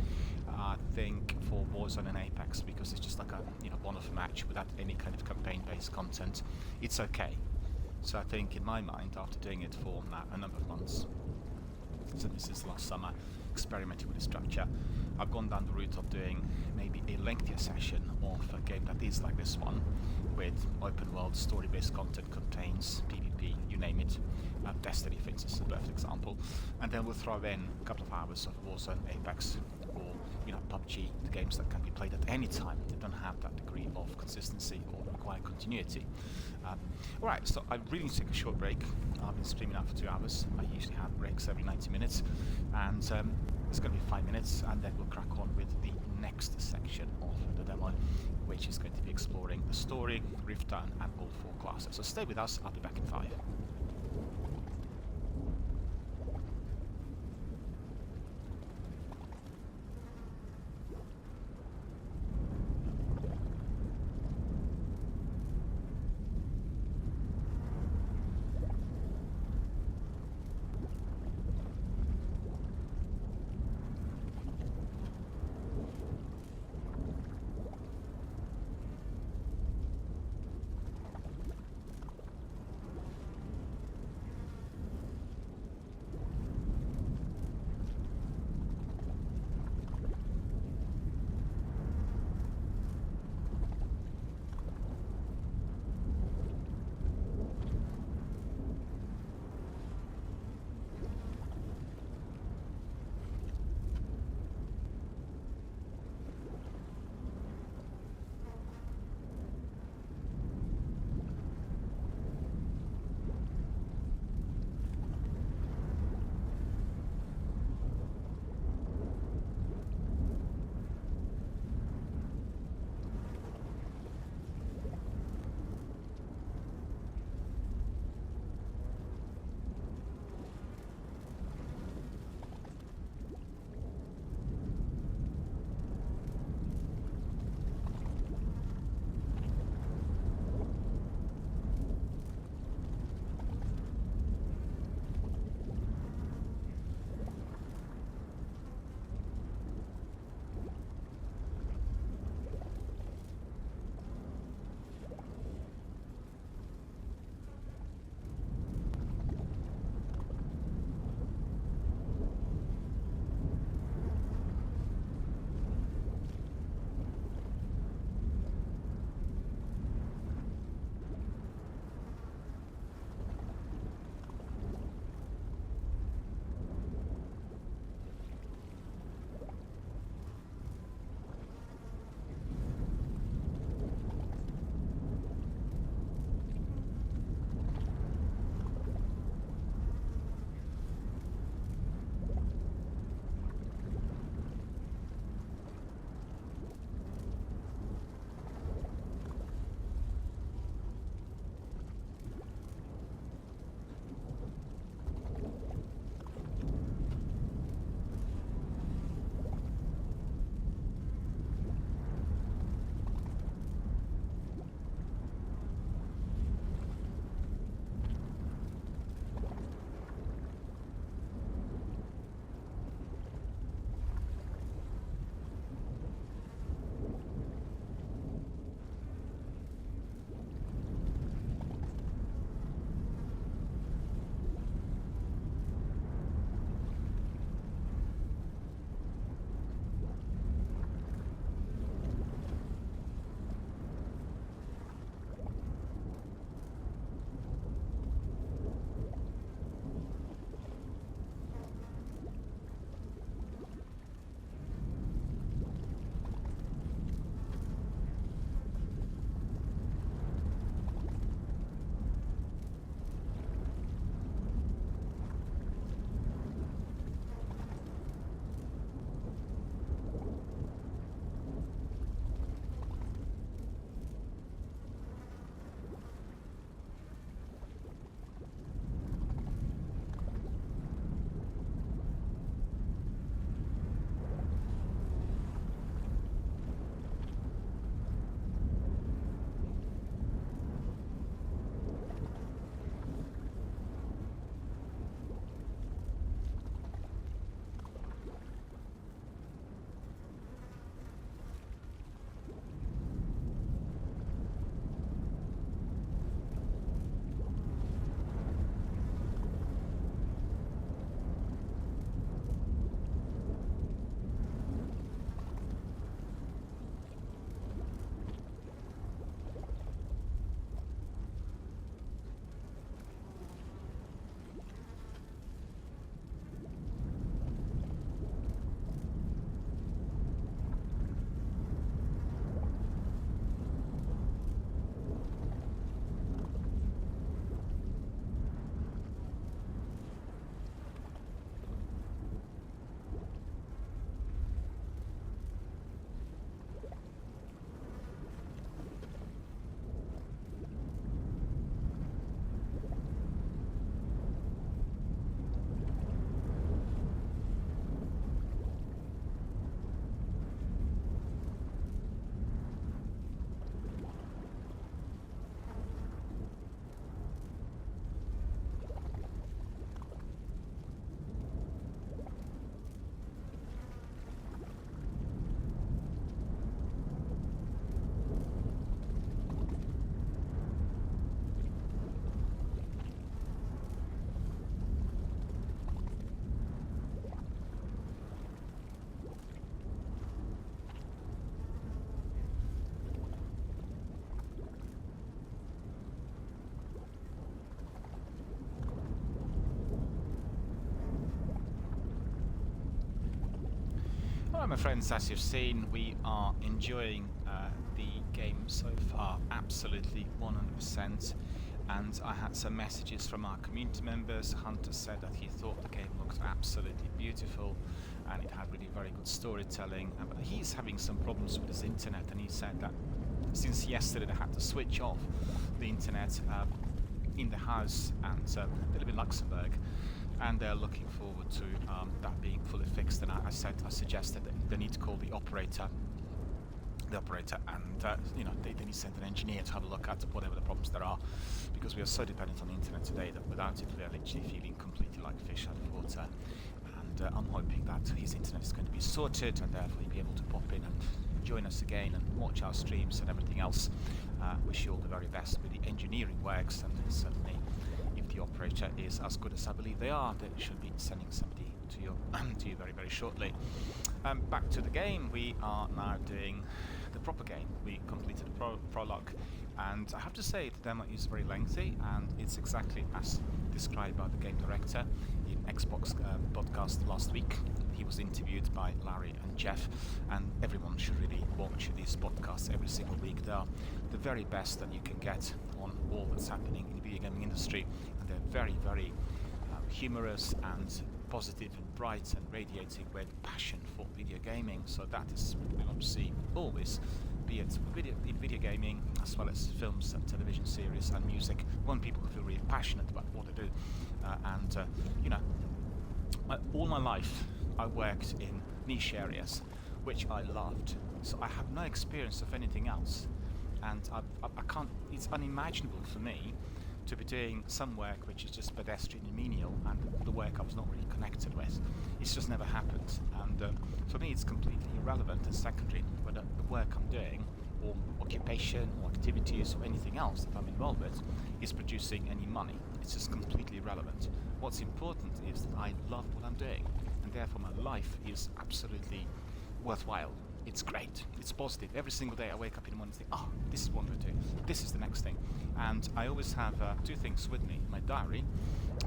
I think for Warzone and Apex, because it's just like a one-off match without any kind of campaign-based content, it's okay. So I think in my mind, after doing it for a number of months, since last summer, experimenting with the structure, I've gone down the route of doing maybe a lengthier session of a game that is like this one, with open world story-based content, contains PvP, you name it. Destiny, for instance, is a perfect example, and then we'll throw in a couple of hours of Warzone, Apex, or PUBG, the games that can be played at any time. They don't have that degree of consistency or require continuity. Alright, so I really need to take a short break. I've been streaming out for 2 hours. I usually have breaks every 90 minutes, and it's going to be 5 minutes, and then we'll crack on with the next section of the demo, which is going to be exploring the story, Rift Town, and all 4 classes. So stay with us, I'll be back in 5. my friends, as you've seen, we are enjoying the game so far, absolutely 100%. And I had some messages from our community members. Hunter said that he thought the game looked absolutely beautiful and it had really very good storytelling. But he's having some problems with his internet, and he said that since yesterday they had to switch off the internet in the house, and they live in Luxembourg, and they're looking forward to that being fully fixed. And I suggested that they need to call the operator, and you know, they need to send an engineer to have a look at whatever the problems there are, because we are so dependent on the internet today that without it we are literally feeling completely like fish out of water. And I'm hoping that his internet is going to be sorted, and therefore he'll be able to pop in and join us again and watch our streams and everything else. Wish you all the very best with the engineering works, and certainly if the operator is as good as I believe they are, they should be sending somebody to you very, very shortly. Back to the game. We are now doing the proper game. We completed the prologue, and I have to say the demo is very lengthy, and it's exactly as described by the game director in Xbox podcast last week. He was interviewed by Larry and Jeff, and everyone should really watch these podcasts every single week. They are the very best that you can get on all that's happening in the video gaming industry, and they're very, very humorous and positive and bright and radiating with passion for video gaming. So that is what we want to see always, be it in video gaming as well as films and television series and music. We want people who feel really passionate about what they do. You know, all my life I worked in niche areas which I loved, so I have no experience of anything else, and I can't, it's unimaginable for me to be doing some work which is just pedestrian and menial, and the work I was not really connected with. It's just never happened, and for me it's completely irrelevant and secondary whether the work I'm doing, or occupation, or activities, or anything else that I'm involved with is producing any money. It's just completely irrelevant. What's important is that I love what I'm doing, and therefore my life is absolutely worthwhile. It's great, it's positive. Every single day I wake up in the morning and think, oh, this is what I'm going to do, this is the next thing. And I always have two things with me, my diary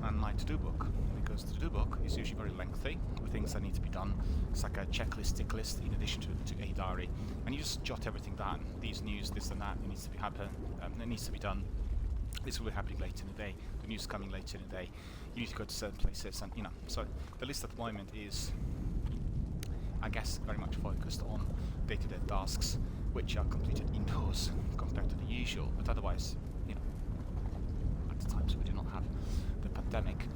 and my to-do book, because the to-do book is usually very lengthy with things that need to be done. It's like a checklist, tick list in addition to a diary, and you just jot everything down. These news, this and that, it needs to be happen, it needs to be done. This will be happening later in the day, the news coming later in the day, you need to go to certain places, and you know, so the list at the moment is, I guess, very much focused on day-to-day tasks which are completed indoors compared to the usual, but otherwise, you know, at the times we do not have the pandemic,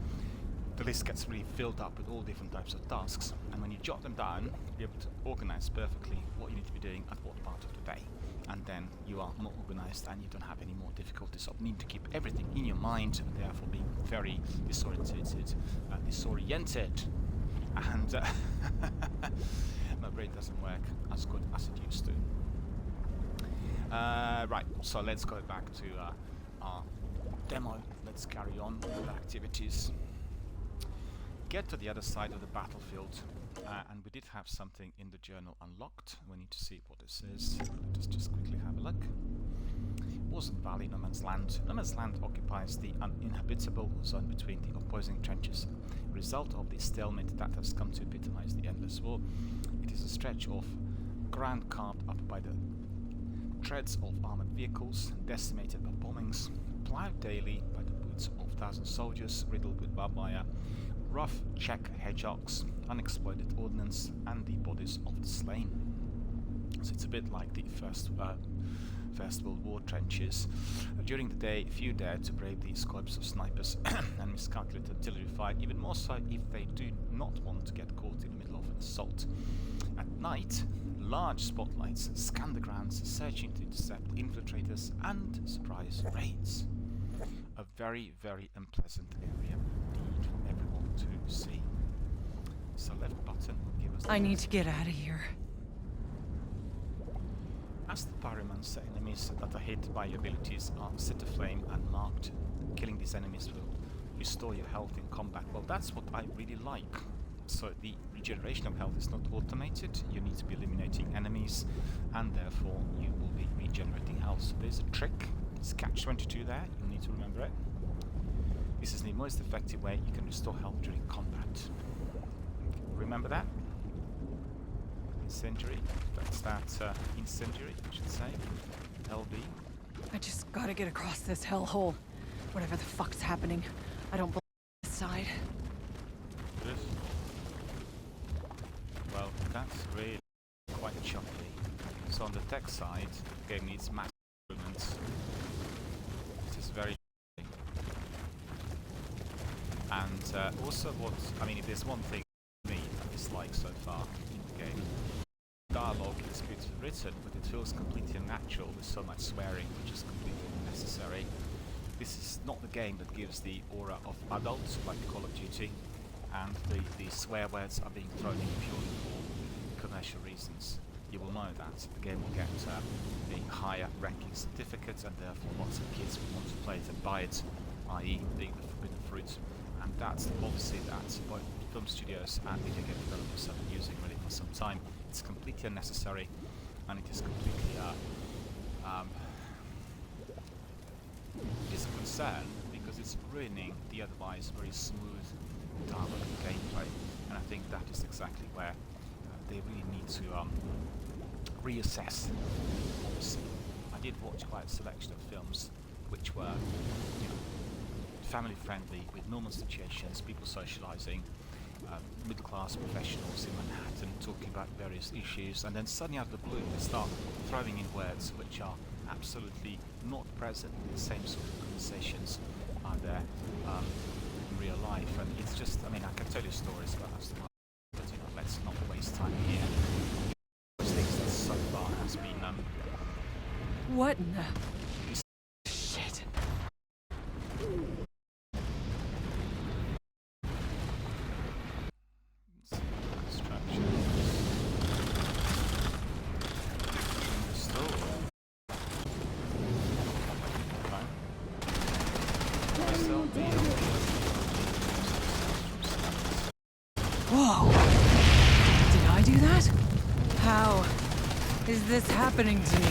the list gets really filled up with all different types of tasks, and when you jot them down, you're able to organize perfectly what you need to be doing at what part of the day, and then you are more organized and you don't have any more difficulties of needing to keep everything in your mind, and therefore being very disoriented, and my brain doesn't work as good as it used to. Right, so let's go back to our demo. Let's carry on with the activities. Get to the other side of the battlefield, and we did have something in the journal unlocked. We need to see what this is. Just quickly have a look. Wasn't Valley, No Man's Land. No Man's Land occupies the uninhabitable zone between the opposing trenches, a result of the stalemate that has come to epitomize the endless war. It is a stretch of ground carved up by the treads of armored vehicles, decimated by bombings, plowed daily by the boots of thousands of soldiers, riddled with barbed wire, rough Czech hedgehogs, unexploded ordnance, and the bodies of the slain. So it's a bit like the First World War trenches. During the day, few dare to brave the scopes of snipers and miscalculated artillery fire, even more so if they do not want to get caught in the middle of an assault. At night, large spotlights scan the grounds, searching to intercept infiltrators and surprise raids. A very, very unpleasant area indeed for everyone to see. So left button will give us... I need to get out of here. As the pyromancer enemies that are hit by abilities are set aflame and marked, killing these enemies will restore your health in combat. Well, that's what I really like. So the regeneration of health is not automated. You need to be eliminating enemies, and therefore you will be regenerating health. So there's a trick. It's catch 22 there. You need to remember it. This is the most effective way you can restore health during combat. Remember that? incendiary. That's that incendiary, I should say. LB. I just gotta get across this hellhole. Whatever the fuck's happening, I don't believe this side. Good. Well, that's really quite choppy. So on the tech side, the game needs massive improvements. This is very choppy. And also I mean, if there's one thing for me I dislike so far in the game, dialogue is beautifully written, but it feels completely unnatural with so much swearing, which is completely unnecessary. This is not the game that gives the aura of adults like Call of Duty, and the swear words are being thrown in purely for commercial reasons. You will know that the game will get a higher ranking certificate, and therefore lots of kids will want to play it and buy it, i.e. being the forbidden fruit. And that's the policy that both film studios and video game developers have been using really for some time. It's completely unnecessary, and it is completely it is a concern because it's ruining the otherwise very smooth dialogue and gameplay, and I think that is exactly where they really need to reassess the policy. I did watch quite a selection of films which were, you know, family friendly, with normal situations, people socializing, middle class professionals in Manhattan talking about various issues, and then suddenly out of the blue they start throwing in words which are absolutely not present in the same sort of conversations are there in real life. And it's just, I mean, I can tell you stories about us, but you know, let's not waste time here. Those things that so far has been What in the shit? Whoa! Did I do that? How is this happening to me?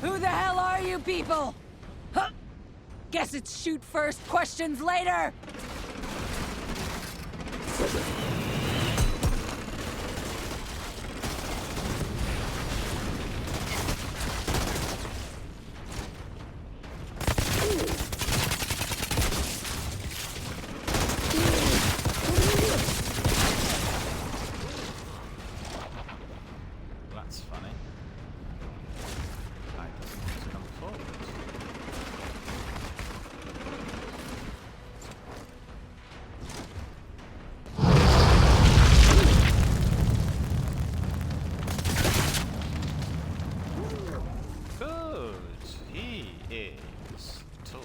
Who the hell are you people? Huh? Guess it's shoot first, questions later! That's funny. I doesn't want to come forward. Good. He is torched.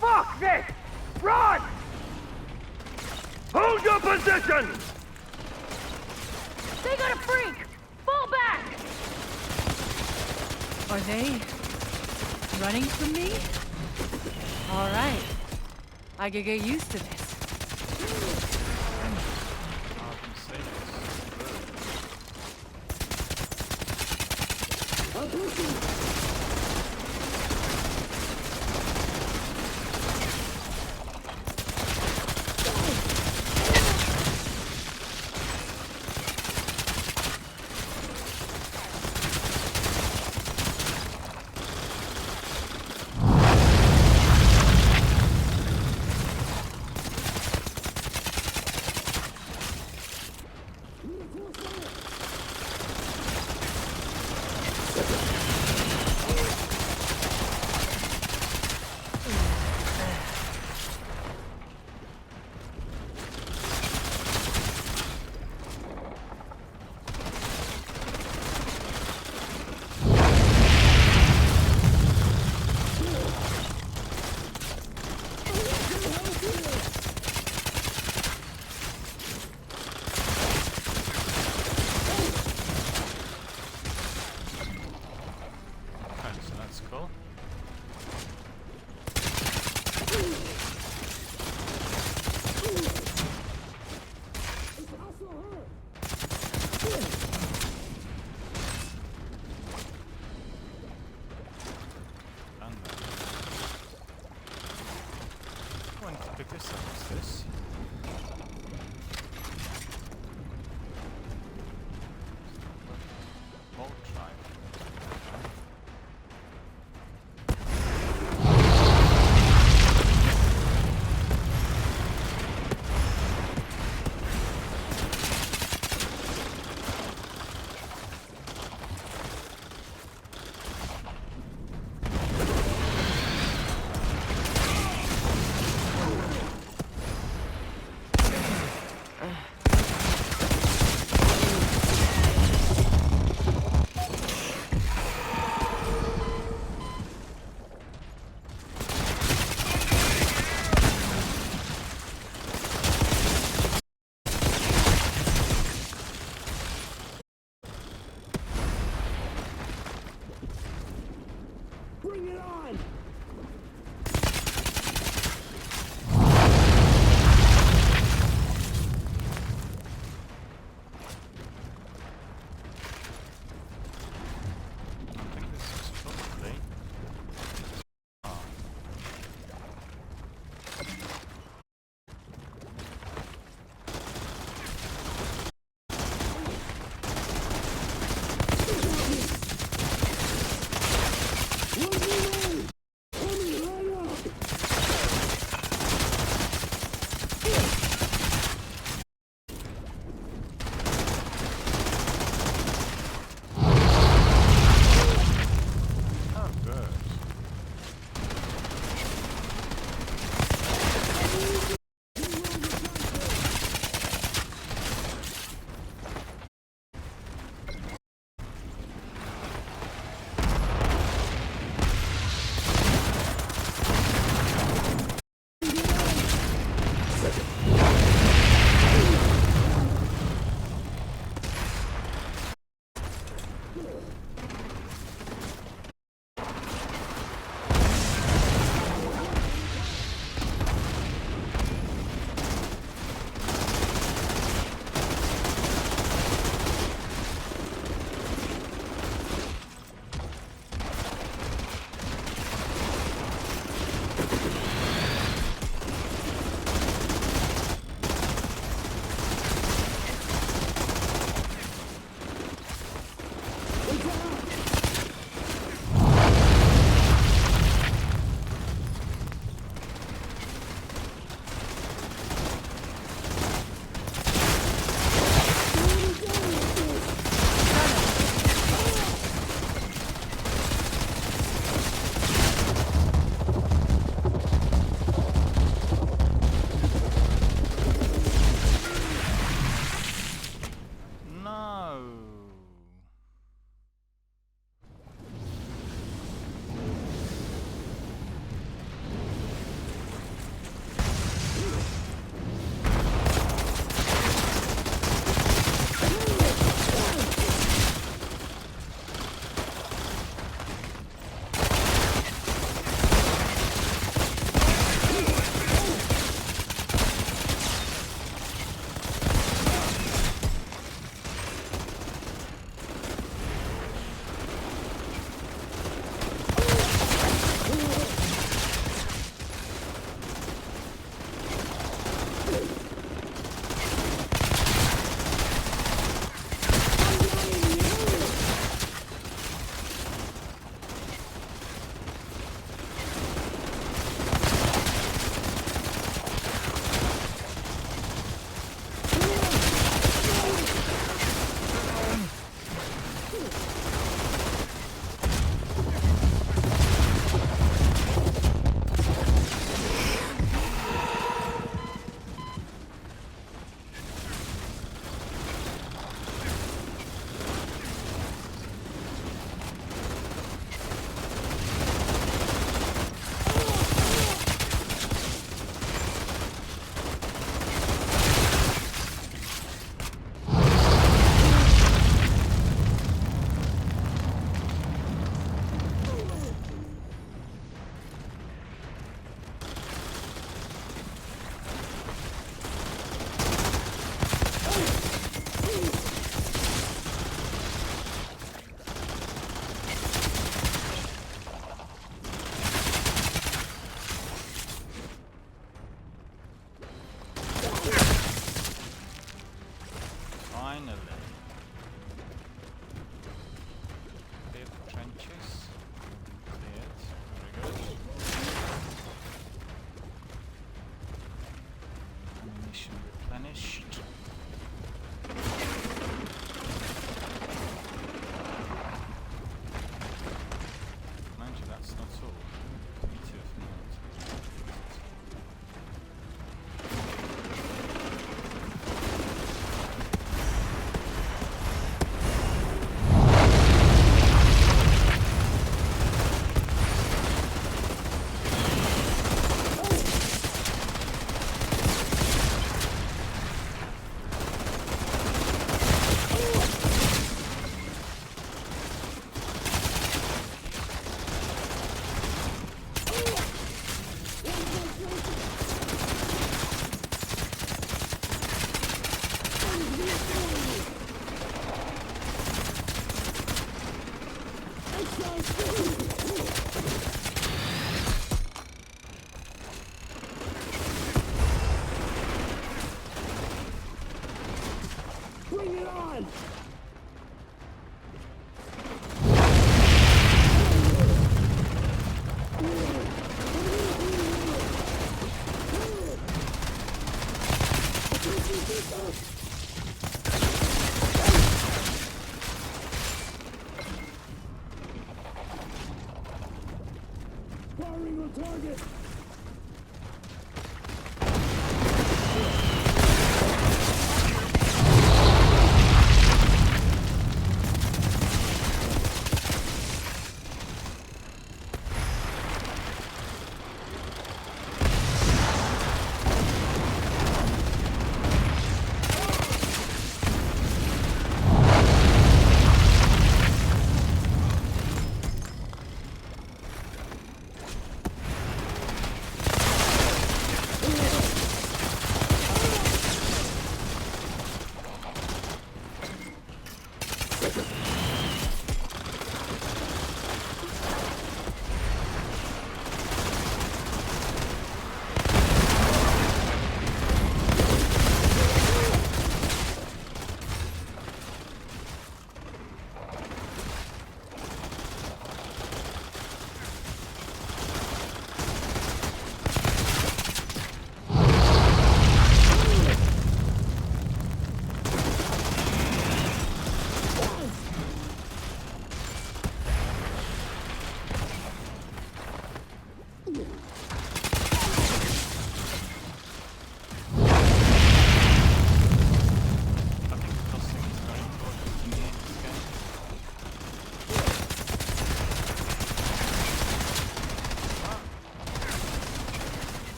Fuck this! Run! Hold your position! They got a freak! Fall back! Are they running from me? All right. I could get used to this.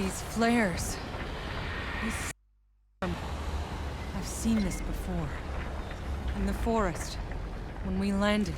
These flares. This storm. I've seen this before. In the forest, when we landed.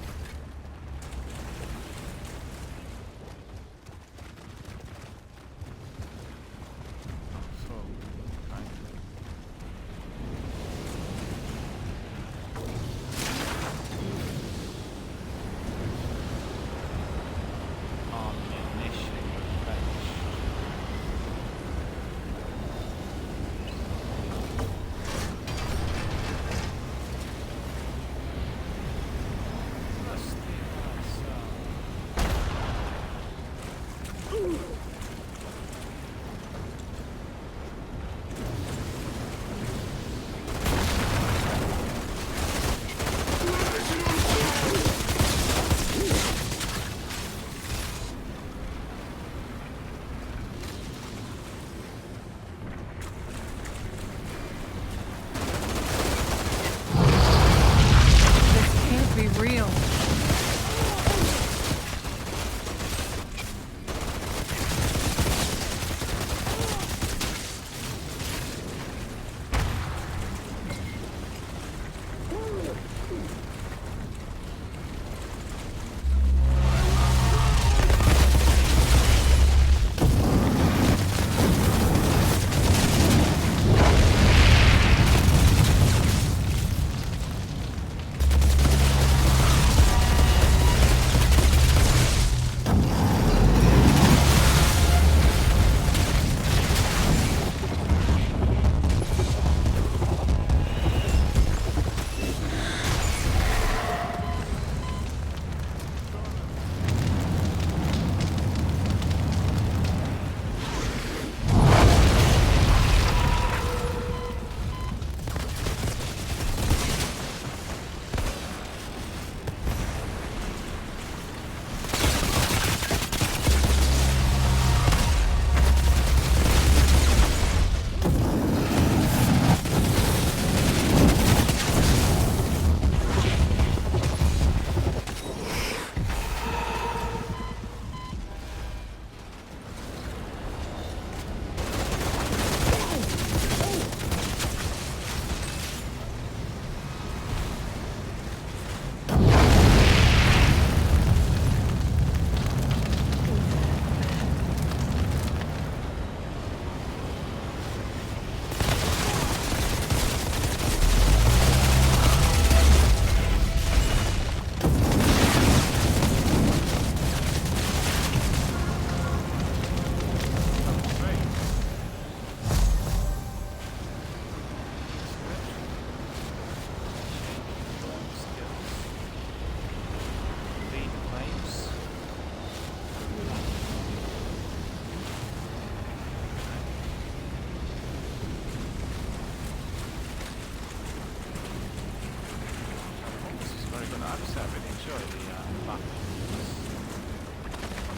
know, I have to say I really enjoy the battle.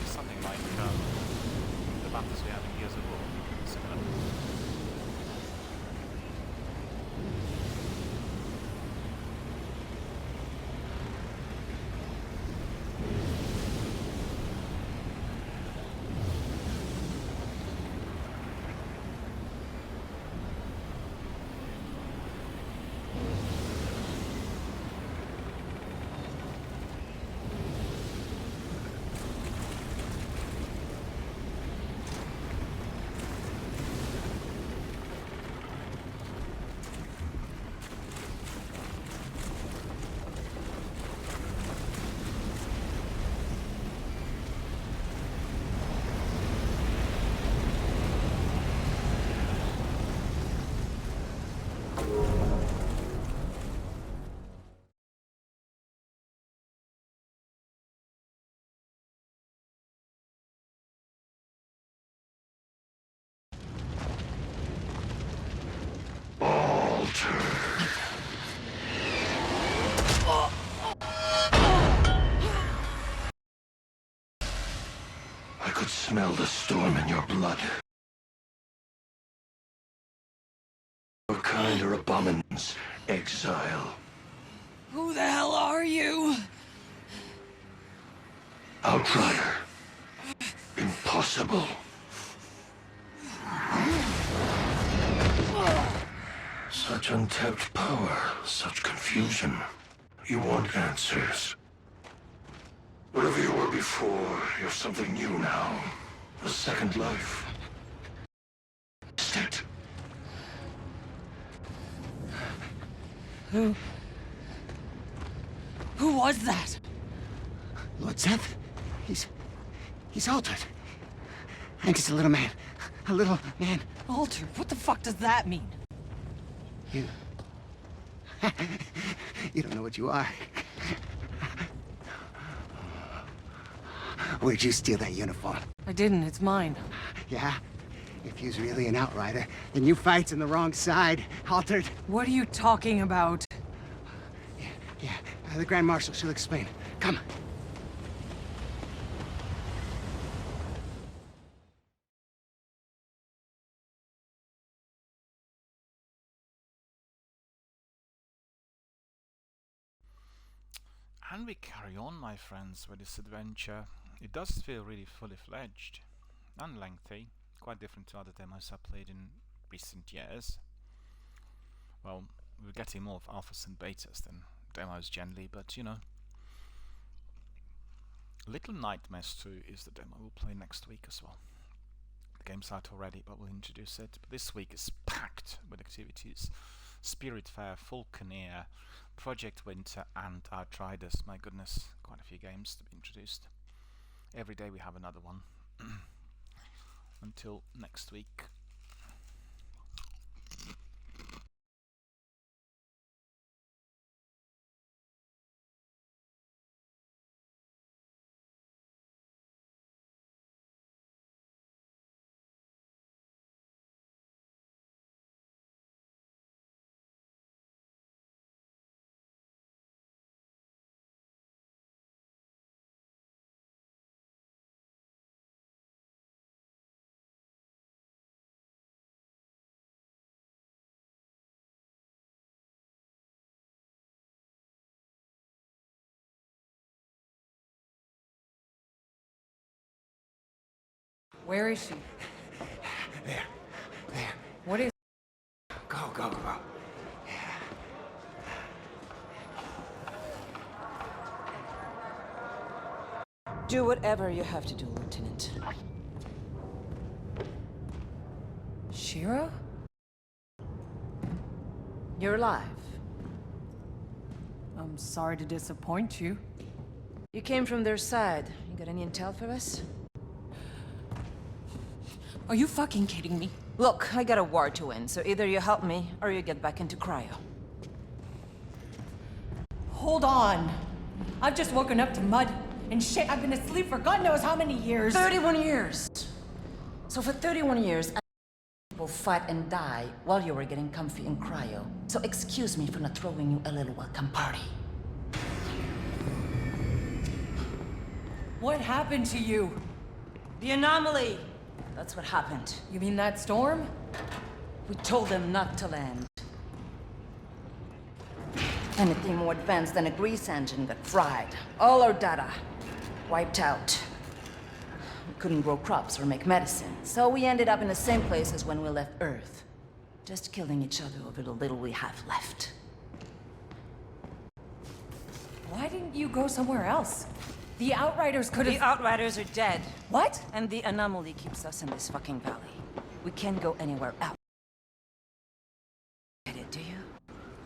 It's something like the battles we have in Gears of War. Similar. I could smell the storm in your blood. Your kind are abominants, exile. Who the hell are you? Outrider. Impossible. Such untapped power, such confusion. You want answers. Whatever you were before, you're something new now. A second life. State. Who was that? Lord Seth? He's altered. I'm just a little man. A little man. Altered? What the fuck does that mean? You... you don't know what you are. Where'd you steal that uniform? I didn't, it's mine. Yeah? If you's really an outrider, then you fights on the wrong side, Altered. What are you talking about? Yeah, the Grand Marshal, she'll explain. Come. And we carry on, my friends, with this adventure. It does feel really fully fledged and lengthy, quite different to other demos I played in recent years. Well, we're getting more of alphas and betas than demos generally, but you know. Little Nightmares 2 is the demo we'll play next week as well. The game's out already, but we'll introduce it. But this week is packed with activities. Spiritfarer, Falconeer, Project Winter and Outriders. My goodness, quite a few games to be introduced. Every day we have another one. Until next week. Where is she? There. What is... Go. Do whatever you have to do, Lieutenant. Shira? You're alive. I'm sorry to disappoint you. You came from their side. You got any intel for us? Are you fucking kidding me? Look, I got a war to win, so either you help me, or you get back into cryo. Hold on. I've just woken up to mud and shit. I've been asleep for God knows how many years. 31 years! So for 31 years, people fight and die while you were getting comfy in cryo. So excuse me for not throwing you a little welcome party. What happened to you? The anomaly! That's what happened. You mean that storm? We told them not to land. Anything more advanced than a grease engine got fried. All our data wiped out. We couldn't grow crops or make medicine, so we ended up in the same place as when we left Earth. Just killing each other over the little we have left. Why didn't you go somewhere else? The Outriders could have... The Outriders are dead. What? And the anomaly keeps us in this fucking valley. We can't go anywhere else. Get it, do you?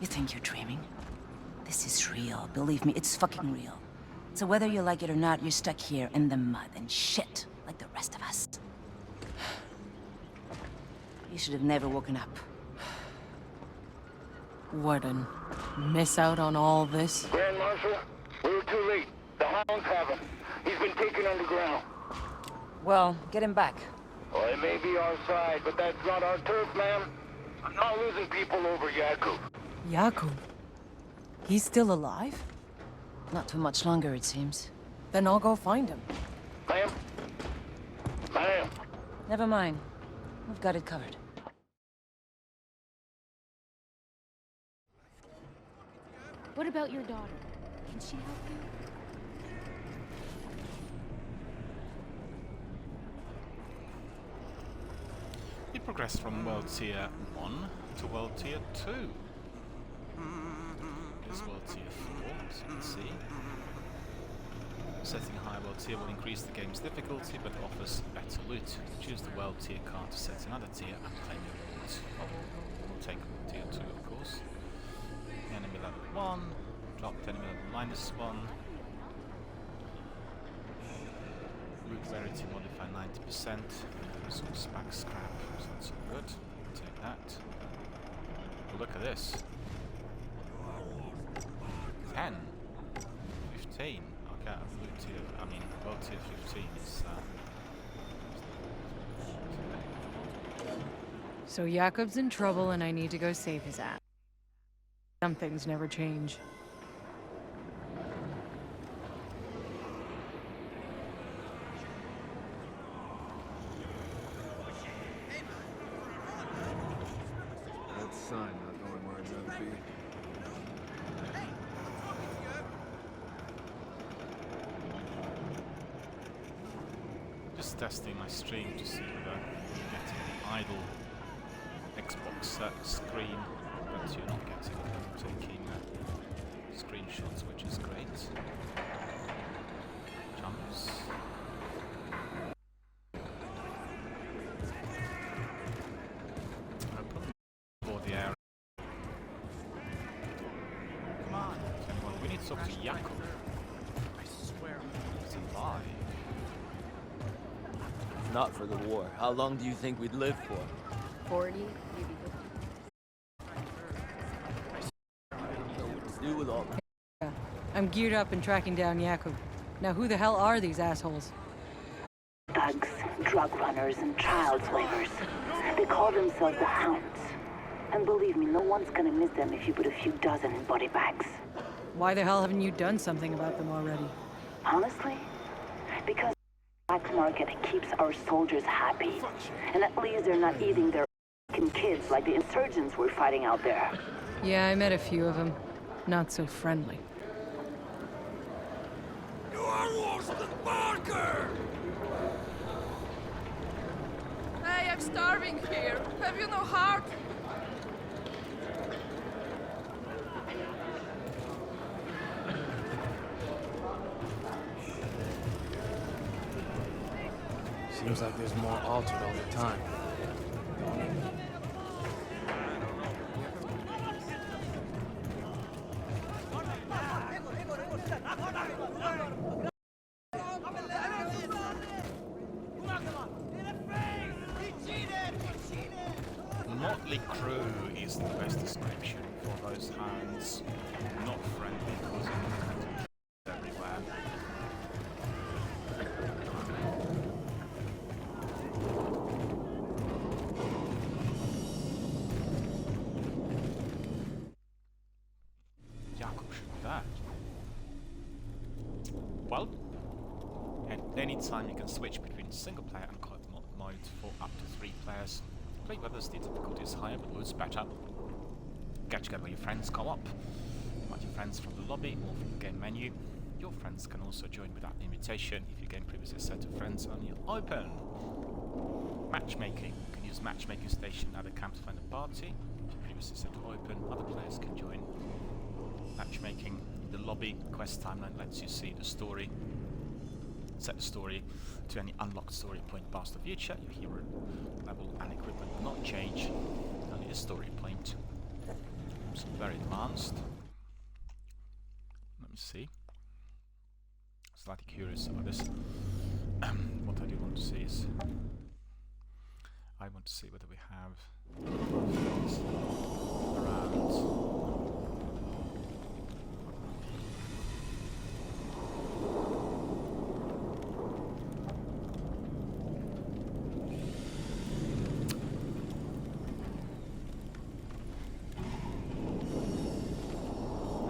You think you're dreaming? This is real. Believe me, it's fucking real. So whether you like it or not, you're stuck here in the mud and shit, like the rest of us. You should have never woken up. Warden, miss out on all this? Grand Marshal, we were too late. The hounds have him. He's been taken underground. Well, get him back. Well, it may be our side, but that's not our turf, ma'am. I'm not losing people over Yakub. Yakub? He's still alive? Not too much longer, it seems. Then I'll go find him. Ma'am? Ma'am? Never mind. We've got it covered. What about your daughter? Can she help you? We progressed from World Tier 1 to World Tier 2. This World Tier 4, as you can see. Setting a higher World Tier will increase the game's difficulty, but offers better loot. Choose the World Tier card to set another tier and claim your rewards. We'll take Tier 2, of course. Enemy level 1, dropped enemy level -1. Loot rarity modify 90%. Some spec scrap, so that's all good. Take that. Oh, look at this. 10, 15. Okay, loot tier. I mean, World Tier 15 is. So Jakob's in trouble and I need to go save his ass. Some things never change. That sign not going where I'd rather be. Just testing my stream to see whether I'm getting the idle Xbox screen, but you're not getting it. I'm taking screenshots, which is great. Jumps. I'll probably board the area. Come on, anyone? We need to talk to Yakub. I swear he's alive. Not for the war. How long do you think we'd live for? 40, maybe 50. I don't know what to do with all that. Yeah. I'm geared up and tracking down Yakub. Now who the hell are these assholes? Thugs, drug runners, and child slavers. They call themselves the Hounds. And believe me, no one's gonna miss them if you put a few dozen in body bags. Why the hell haven't you done something about them already? Honestly, because black market keeps our soldiers happy. And at least they're not eating their kids like the insurgents we're fighting out there. Yeah, I met a few of them. Not so friendly. You are worse than Barker! Hey, I'm starving here. Have you no heart? Seems like there's more altered all the time. Motley crew is the best description for those hounds. Not friendly, causing everywhere. Yakub should be there. Well, Anytime you can switch between single player and co-op mode for up to 3 players. Play with others, the difficulty is higher but loads better. Get together with your friends, co-op. Invite your friends from the lobby or from the game menu. Your friends can also join without invitation if your game previously set of friends on your open. Matchmaking. You can use matchmaking station at the camp to find a party. If you previously set to open, other players can join. Matchmaking in the lobby. Quest timeline lets you see the story. Set the story to any unlocked story point past the future. Your hero level and equipment will not change. Only the story point. It's very advanced. Let me see. Slightly curious about this. What I do want to see is I want to see whether we have things around.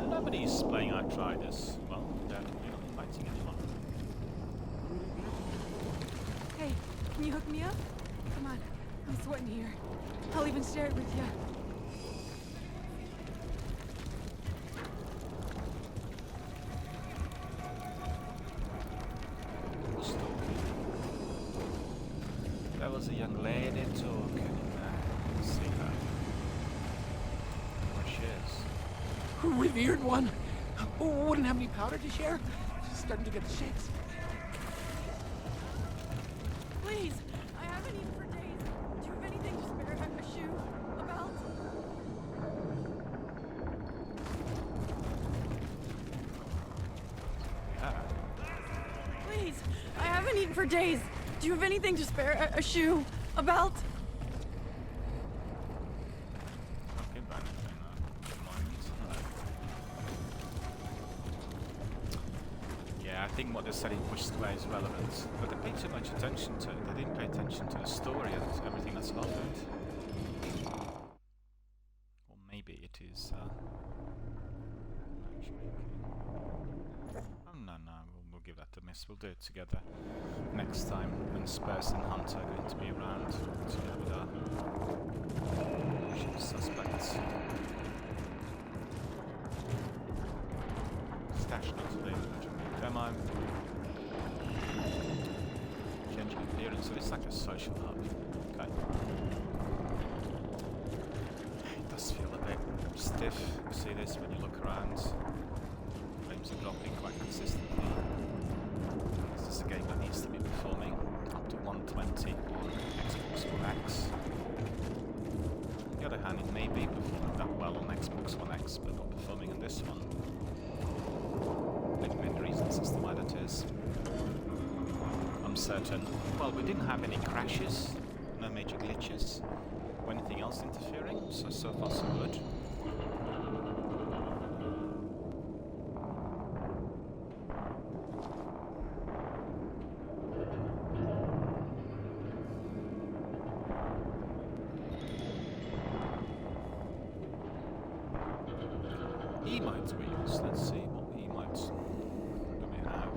Nobody's playing Outriders. Well, they're not inviting anyone. Hey, can you hook me up? Come on, I'm sweating here. I'll even share it with you. Who's talking? There was a young lady talking in there. Let's see her. There she is. Revered one! Wouldn't have any powder to share? Starting to get the shakes. Please, I haven't eaten for days. Do you have anything to spare? A shoe? A belt? Please, I haven't eaten for days. Do you have anything to spare? A shoe? A belt? I think what they're setting pushed away is relevant, but they pay too much attention to it. They didn't pay attention to the story and everything that's offered. Or maybe it is oh no, we'll give that a miss. We'll do it together next time when Spurs and Hunter are going to be around together with our suspects. Stash not available. Demo. Changing appearance, so it's like a social hub. Okay. It does feel a bit stiff. You see this when you look around. Frames are dropping quite consistently. This is a game that needs to be performing up to 120 on Xbox One X. On the other hand, it may be performing that well on Xbox One X, but not performing on this one. Many reasons as to why that is. I'm certain. Well, we didn't have any crashes, no major glitches, or anything else interfering, so far so good. Emotes we use. Let's see what emotes do we have.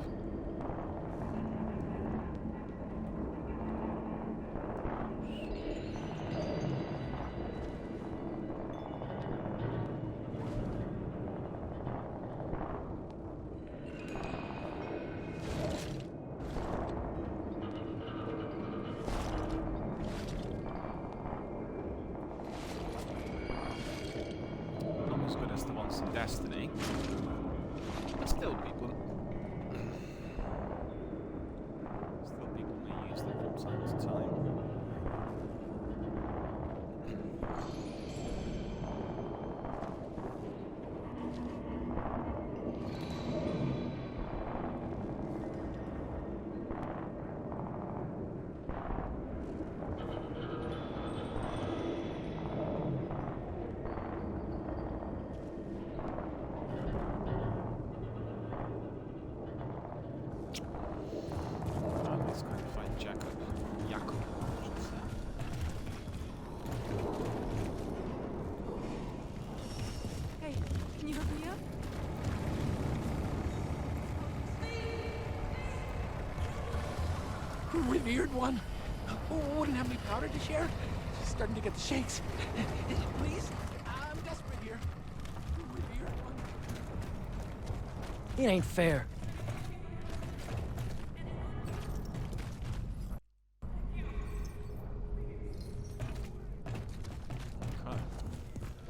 Revered one. Wouldn't have any powder to share? Starting to get the shakes. Please? I'm desperate here. Revered one. It ain't fair.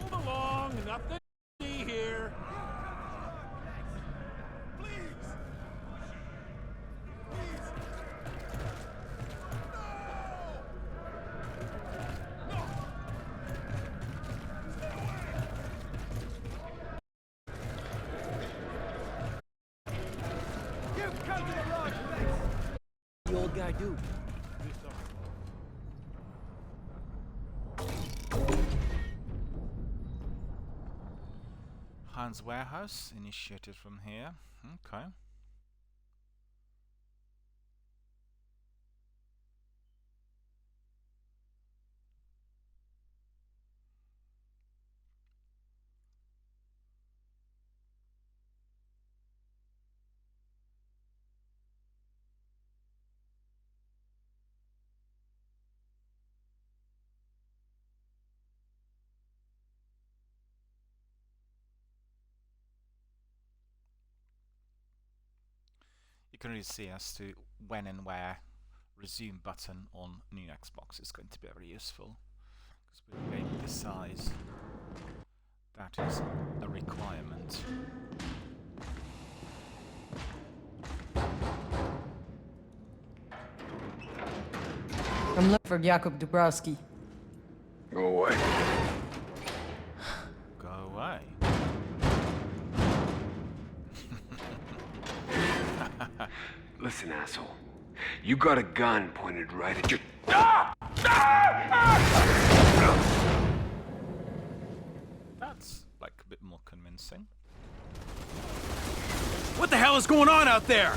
Move along, nothing to see here. Please. The old guy do. Hans Warehouse, initiated from here. Okay. You can really see as to when and where resume button on new Xbox is going to be very useful, because with a game this size, that is a requirement. I'm looking for Jakub Dubrowski. Go away. Go away. Listen, asshole. You got a gun pointed right at your... That's like a bit more convincing. What the hell is going on out there?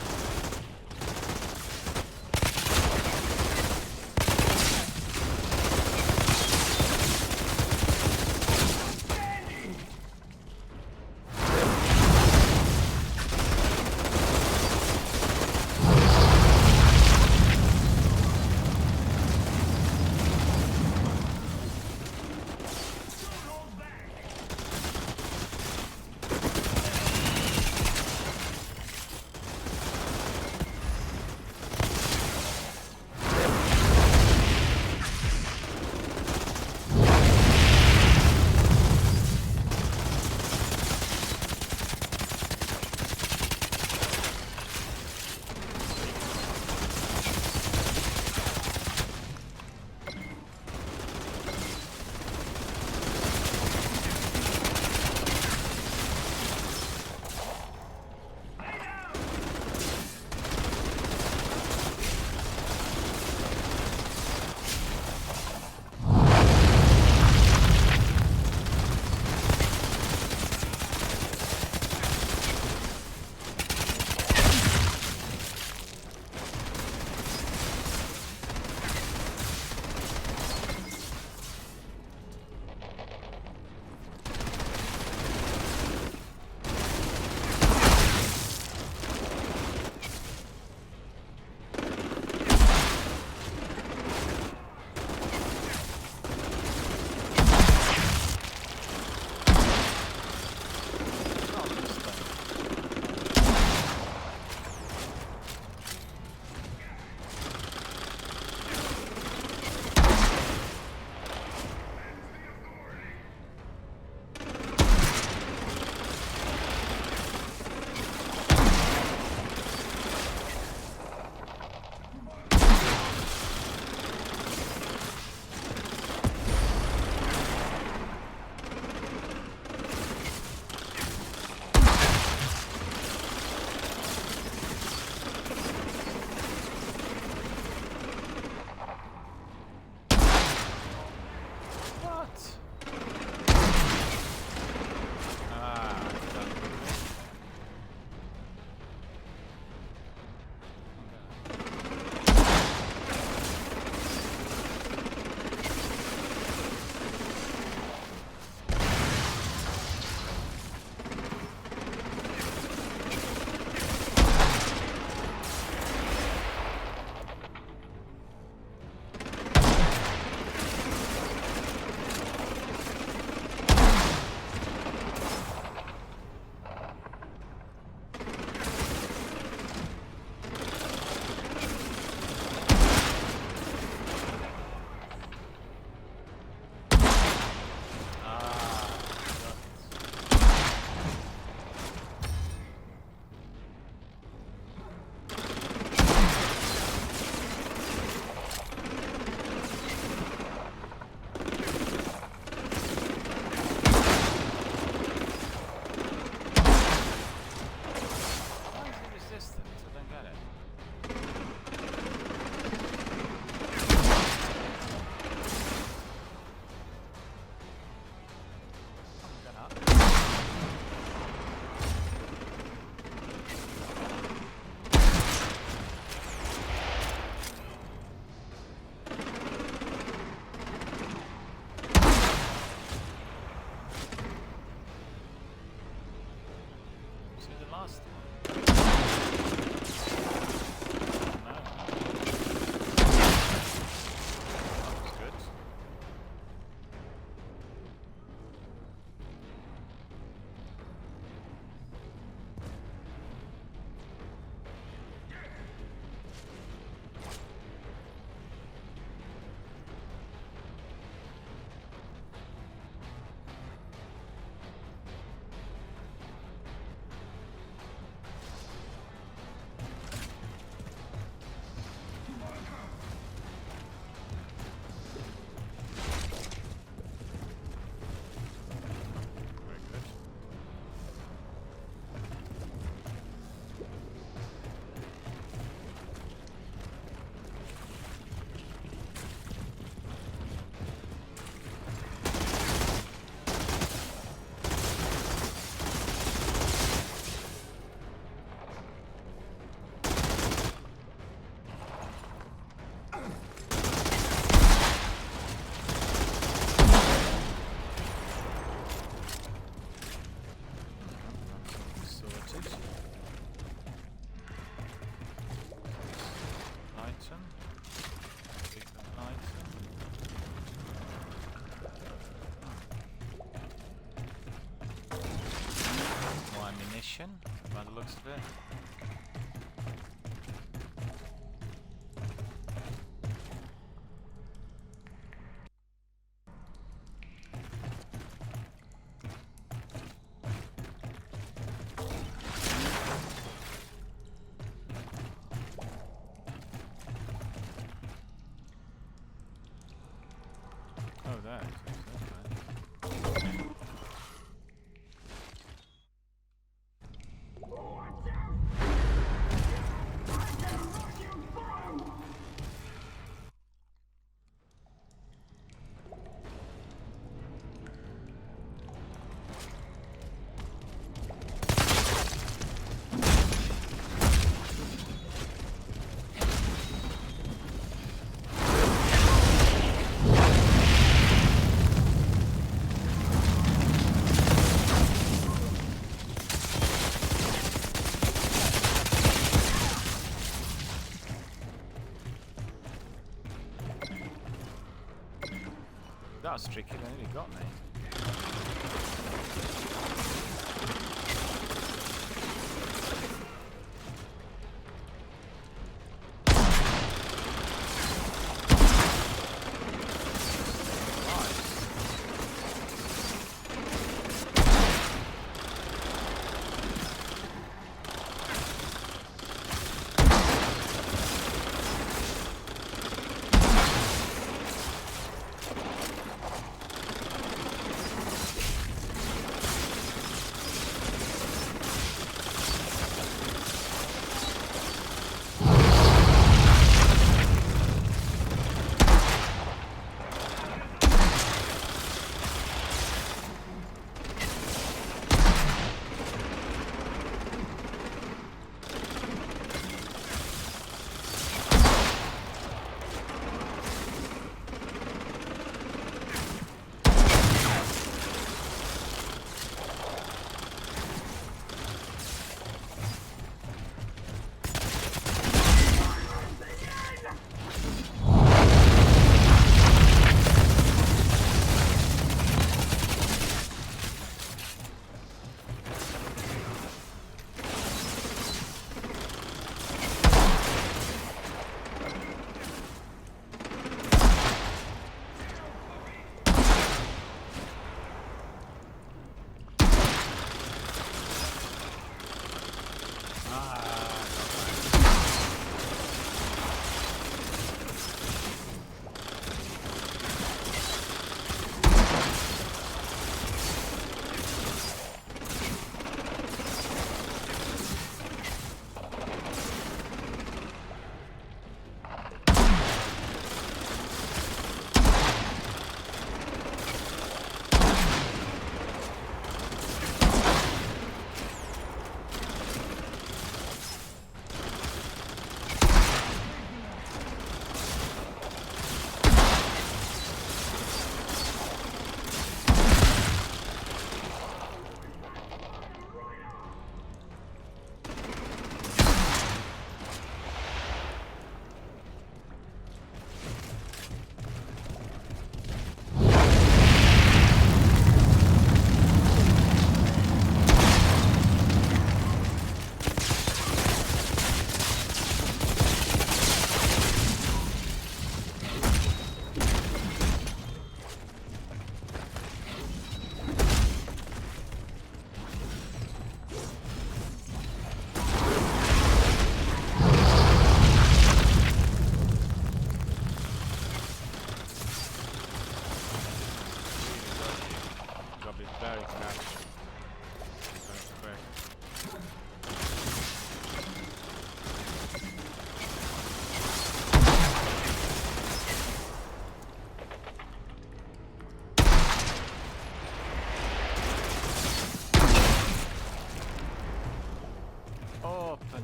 mission, by the looks of it. Oh, there. Okay. That was tricky, they nearly got me.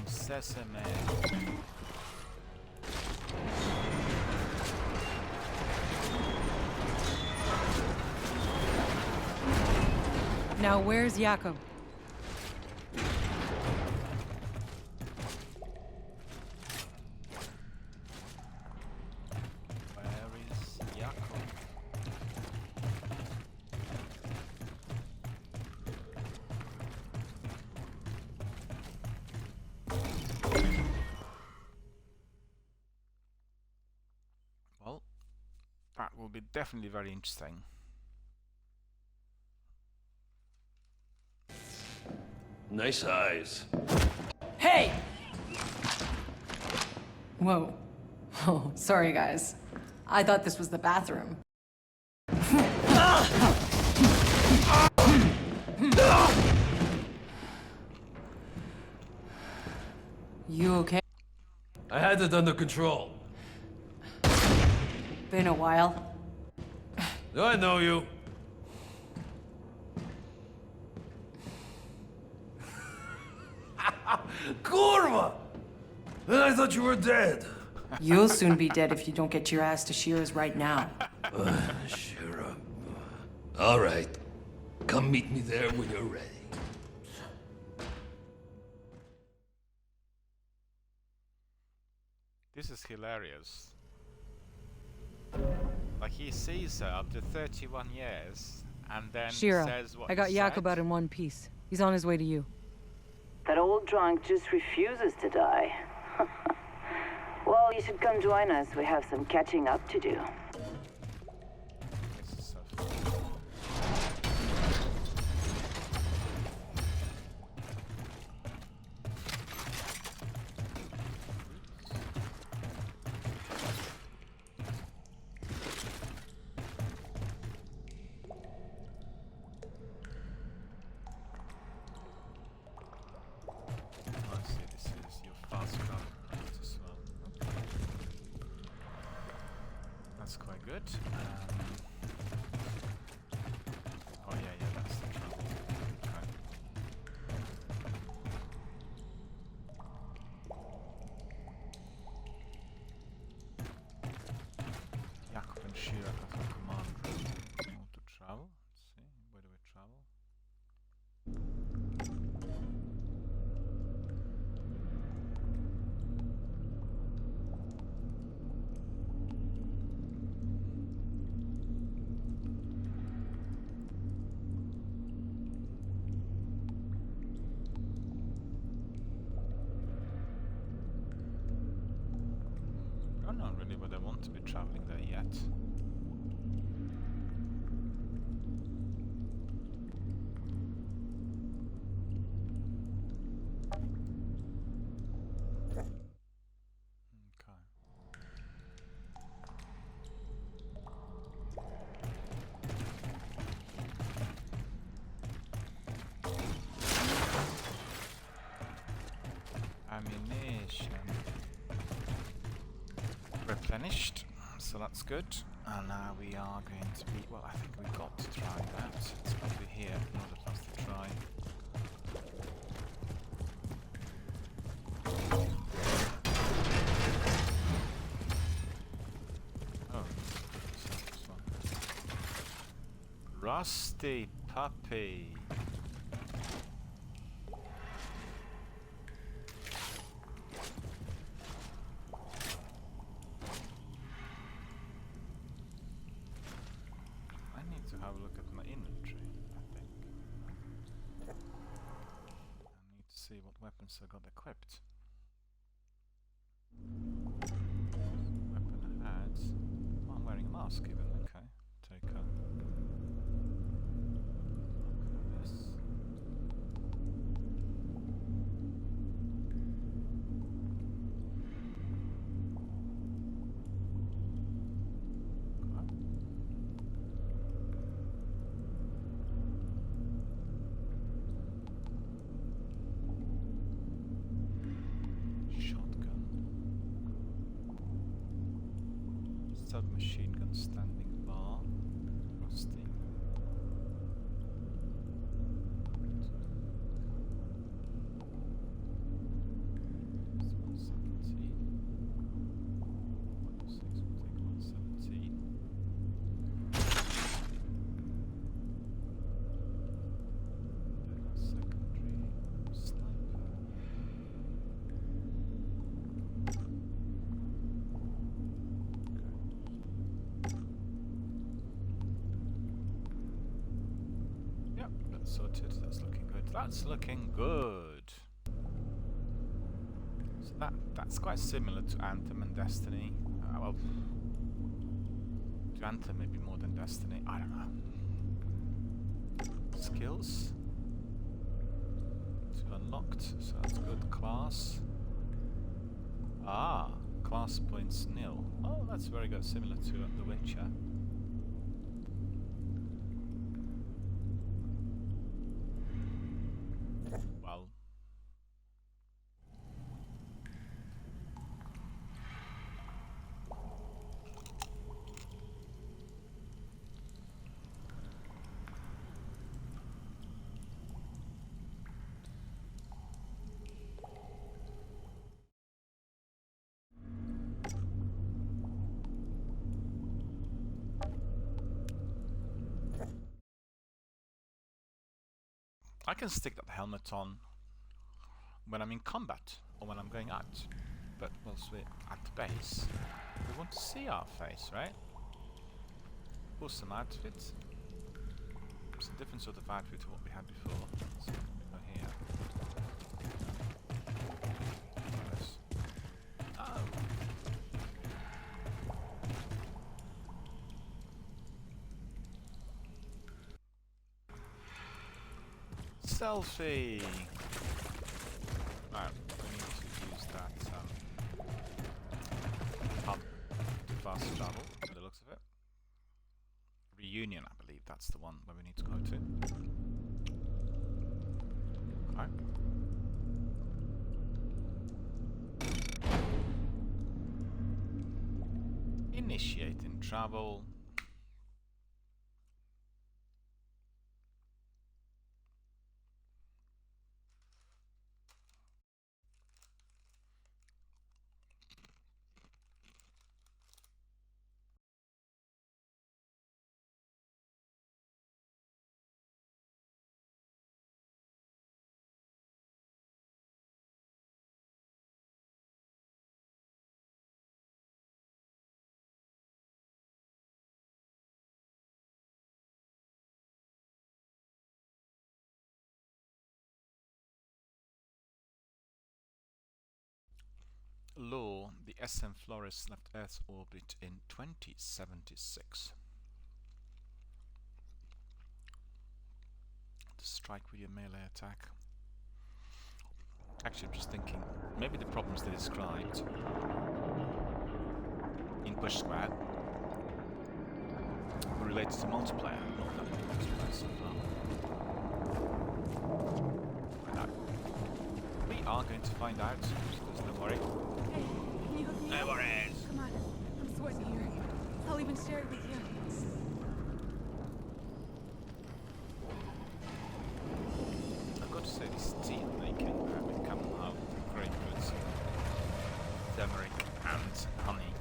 Sesame. Now where's Jakob? That will be definitely very interesting. Nice eyes. Hey! Whoa. Oh, sorry, guys. I thought this was the bathroom. You okay? I had it under control. Been a while. I know you. Kurva! And I thought you were dead. You'll soon be dead if you don't get your ass to Shira's right now. Shira. All right. Come meet me there when you're ready. This is hilarious. Like, he sees her after 31 years and then Shira, says what I got he Jakob said. out in one piece. He's on his way to you. That old drunk just refuses to die. Well, you should come join us. We have some catching up to do. This is so funny. I see, this is your fast travel route as well. Okay. That's quite good. Oh yeah, that's the travel. Okay. Jakob and Shira have a command room. How to travel? Let's see, where do we travel? I'm not really where I want to be traveling there yet. Okay. Ammunition. Replenished, so that's good. And now we are going to be, well, I think we've got to try that. It's probably here in order for us to try. Oh, this one. Rusty puppy. I need to have a look at my inventory, I think. I need to see what weapons I got equipped. Weapon I had. Oh, I'm wearing a mask even, okay. Take a look at this. Shotgun. Submachine gun standing bar. Rusty. This 117. 106 will take 117. Then a secondary sniper. Yep, that's sorted. That's looking good. That's looking good. So that's quite similar to Anthem and Destiny. Well, to To Anthem maybe more than Destiny. I don't know. Skills. 2 unlocked, so that's good. Class. Ah, class points nil. Oh, that's very good. Similar to The Witcher. Well. I can stick that helmet on when I'm in combat or when I'm going out, but whilst we're at the base, we want to see our face, right? Awesome outfit. It's a different sort of outfit to what we had before. So we go here. Oh. Selfie! Right, we need to use that hub to fast travel, by the looks of it. Reunion, I believe that's the one where we need to go to. Okay. Initiating travel. Law, the SM Flores left Earth's orbit in 2076. To strike with your melee attack. Actually, I'm just thinking, maybe the problems they described in Push Square were related to multiplayer, not that multiplayer so far. We are going to find out, so don't worry. Hey, can you hook me up? Come on, I'm sweating here. I'll even share it with you. I've got to say, this tea I'm making with chamomile, grapefruit, turmeric and honey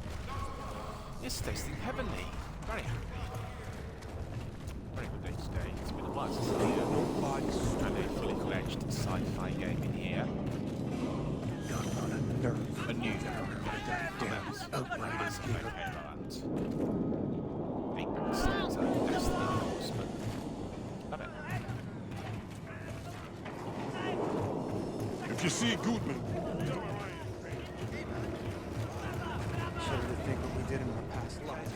is tasting heavenly. Very happy. Very good day today. It's been a while since I've had a fully fledged sci-fi game in here. A new Outriders game. Okay, Valent. Big mistakes and Destiny, of course, but love it. If you see Goodman, Shouldn't think what we did in our past life.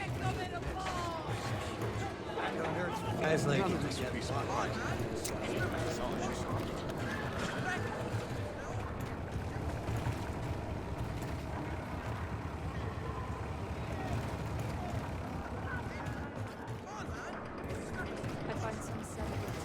Guys like you this piece of art. I find some sedatives.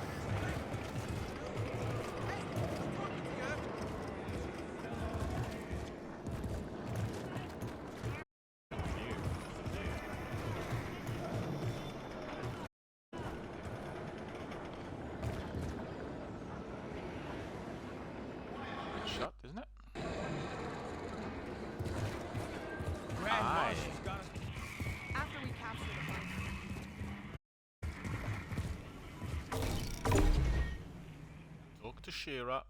Shot, isn't it? Grandma, Aye. she's got us. After we capture the Talk to Shira.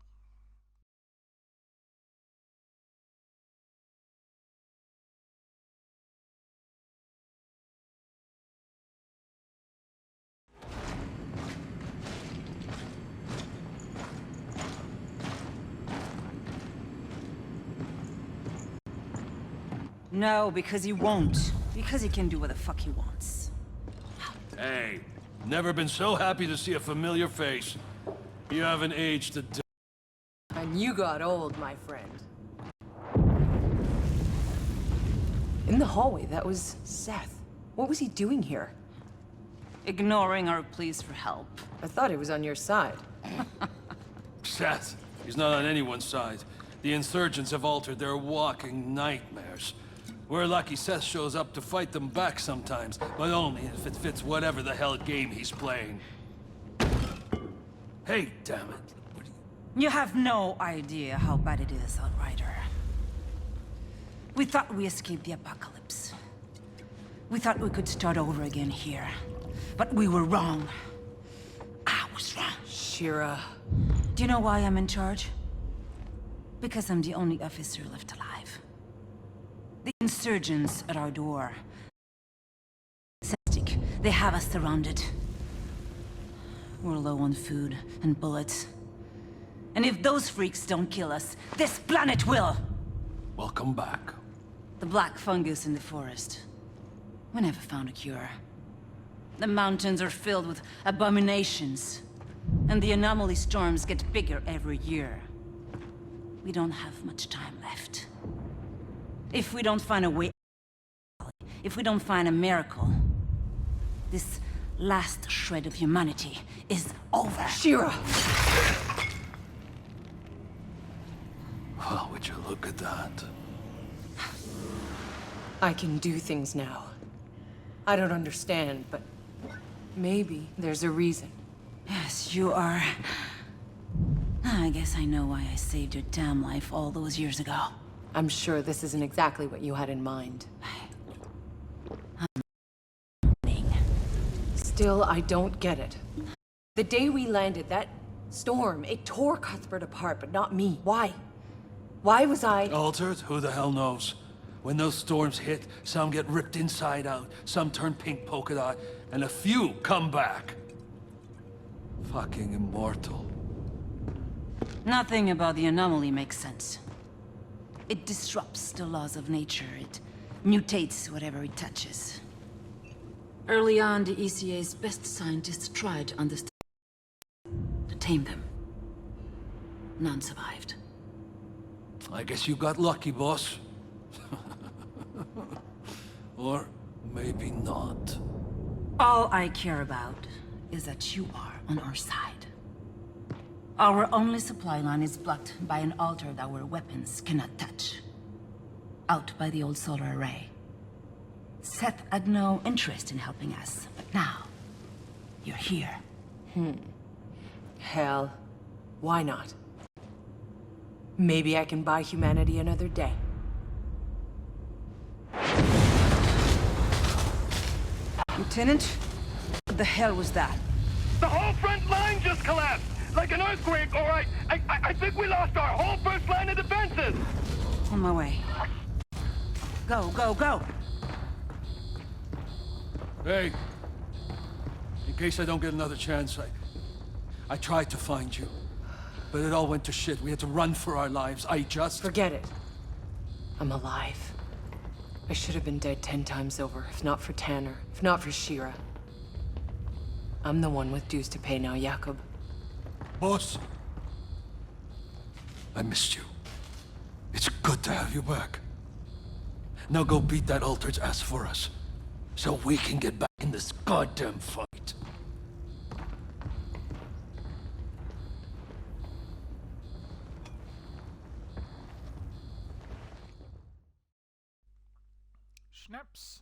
No, because he won't. Because he can do what the fuck he wants. Hey, never been so happy to see a familiar face. You haven't aged a day. And you got old, my friend. In the hallway, that was Seth. What was he doing here? Ignoring our pleas for help. I thought he was on your side. Seth, he's not on anyone's side. The insurgents have altered their walking nightmares. We're lucky Seth shows up to fight them back sometimes, but only if it fits whatever the hell game he's playing. Hey, damn it. You have no idea how bad it is, Outrider. We thought we escaped the apocalypse. We thought we could start over again here. But we were wrong. I was wrong. Shira. Do you know why I'm in charge? Because I'm the only officer left alive. The insurgents at our door. They have us surrounded. We're low on food and bullets. And if those freaks don't kill us, this planet will! Welcome back. The black fungus in the forest. We never found a cure. The mountains are filled with abominations. And the anomaly storms get bigger every year. We don't have much time left. If we don't find a way out, if we don't find a miracle, this last shred of humanity is over. Shira! Well, would you look at that? I can do things now. I don't understand, but maybe there's a reason. Yes, you are. I guess I know why I saved your damn life all those years ago. I'm sure this isn't exactly what you had in mind. Still, I don't get it. The day we landed, that storm, it tore Cuthbert apart, but not me. Why? Why was I... Altered? Who the hell knows? When those storms hit, some get ripped inside out, some turn pink polka dot, and a few come back. Fucking immortal. Nothing about the anomaly makes sense. It disrupts the laws of nature. It mutates whatever it touches. Early on, the ECA's best scientists tried to understand, to tame them. None survived. I guess you got lucky, boss. Or maybe not. All I care about is that you are on our side. Our only supply line is blocked by an altar that our weapons cannot touch. Out by the old solar array. Seth had no interest in helping us, but now, you're here. Hell, why not? Maybe I can buy humanity another day. Lieutenant, what the hell was that? The whole front line just collapsed! Like an earthquake, all right. I think we lost our whole first line of defenses! On my way. Go, go, go! Hey, in case I don't get another chance, I tried to find you. But it all went to shit. We had to run for our lives. Forget it. I'm alive. I should have been dead 10 times over, if not for Tanner, if not for Shira. I'm the one with dues to pay now, Jakob. Boss, I missed you. It's good to have you back. Now go beat that altered's ass for us, so we can get back in this goddamn fight. Schnaps.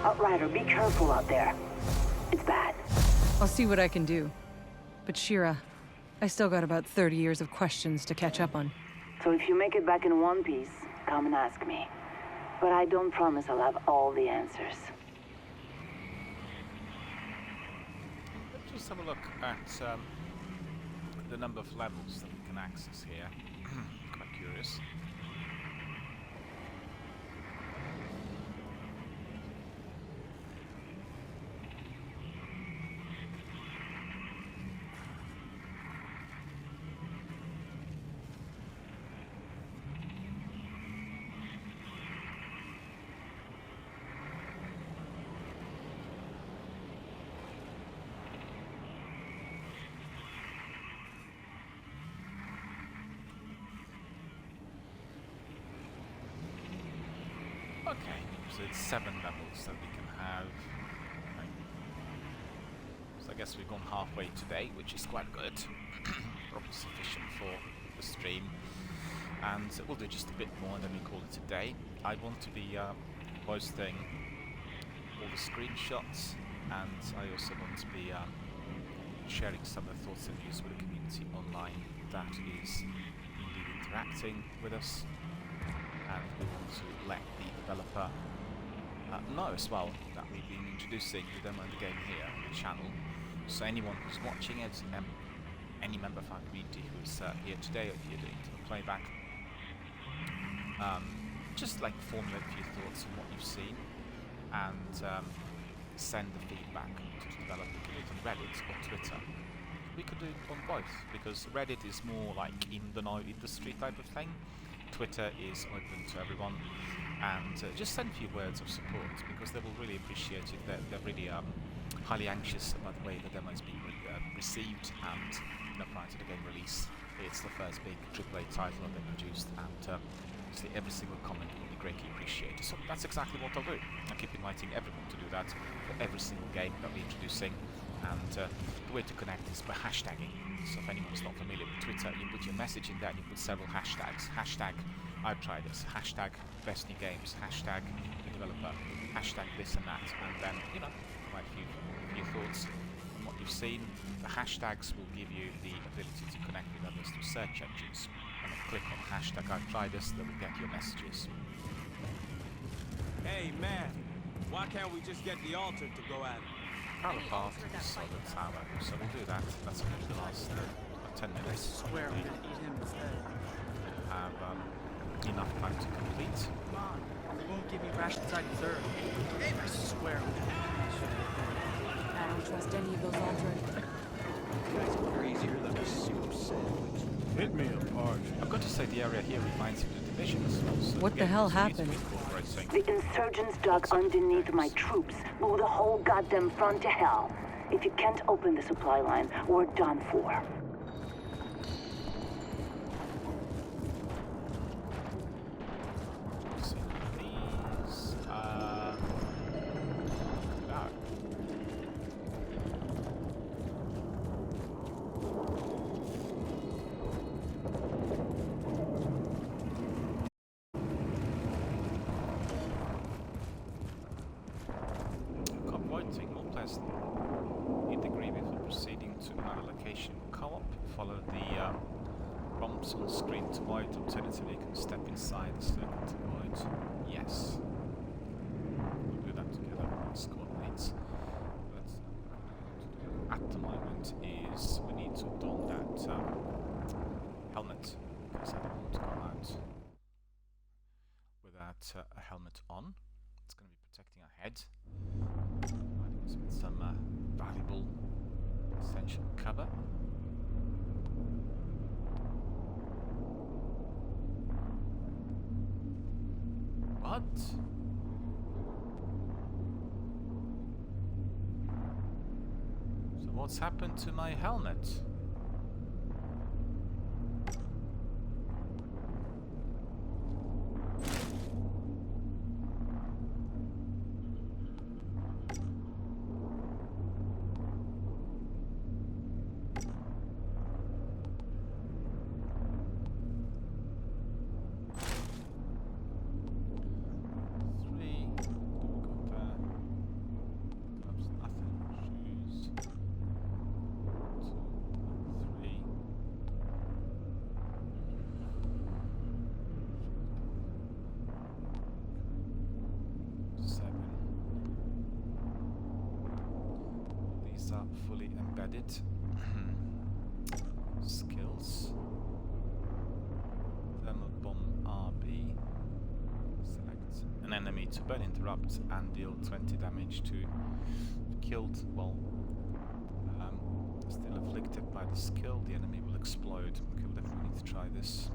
Outrider, be careful out there. It's bad. I'll see what I can do. But Shira, I still got about 30 years of questions to catch up on. So if you make it back in one piece, come and ask me. But I don't promise I'll have all the answers. Let's just have a look at the number of levels that we can access here. Quite curious. Okay, so it's 7 levels that we can have. Right. So I guess we've gone halfway today, which is quite good. Probably sufficient for the stream. And we'll do just a bit more and then we call it a day. I want to be posting all the screenshots, and I also want to be sharing some of the thoughts and views with the community online that is indeed interacting with us. And we want to let the developer know as well that we've been introducing the demo of the game here on the channel. So anyone who's watching it, any member of our community who's here today or here doing the playback, just like formulate a few thoughts on what you've seen and send the feedback to the developer. You can do it on Reddit or Twitter. We could do it on both, because Reddit is more like in the know industry type of thing. Twitter is open to everyone, and just send a few words of support, because they will really appreciate it. They're really highly anxious about the way the demo is being received, and prior to the game release, it's the first big AAA title that they produced, and obviously every single comment will be greatly appreciated. So that's exactly what I'll do. I keep inviting everyone to do that for every single game that we're introducing, and the way to connect is by hashtagging. So if anyone's not familiar with Twitter, you put your message in there and you put several hashtags. Hashtag Outriders, hashtag best new games, hashtag the developer, hashtag this and that, and then, provide a few thoughts on what you've seen. The hashtags will give you the ability to connect with others through search engines. And if you click on hashtag Outriders, they will get your messages. Hey man, why can't we just get the altar to go at it? Power path to the solid tower, so we'll do that. That's going to be the last 10 minutes. I swear I'm gonna eat him instead. Have enough time to complete. Come on, they won't give me rations I deserve. I swear I'm gonna eat him. I don't trust any of those altars. You guys are crazier than a soup sandwich. Hit me apart. I've got to say the area here reminds me of the Division as well. So What the hell happened? The insurgents dug underneath my troops, blew the whole goddamn front to hell. If you can't open the supply line, we're done for. On screen to void. Alternatively, you can step inside the circle to void. Yes. We'll do that together with coordinates. But at the moment is we need to don that helmet, because I don't want to go out without a helmet on. It's going to be protecting our head, providing us with some valuable essential cover. What? So what's happened to my helmet? Fully embedded. Skills. Thermal bomb RB. Select an enemy to burn, interrupt, and deal 20 damage to killed. Well, still afflicted by the skill, the enemy will explode. Okay, we'll definitely need to try this.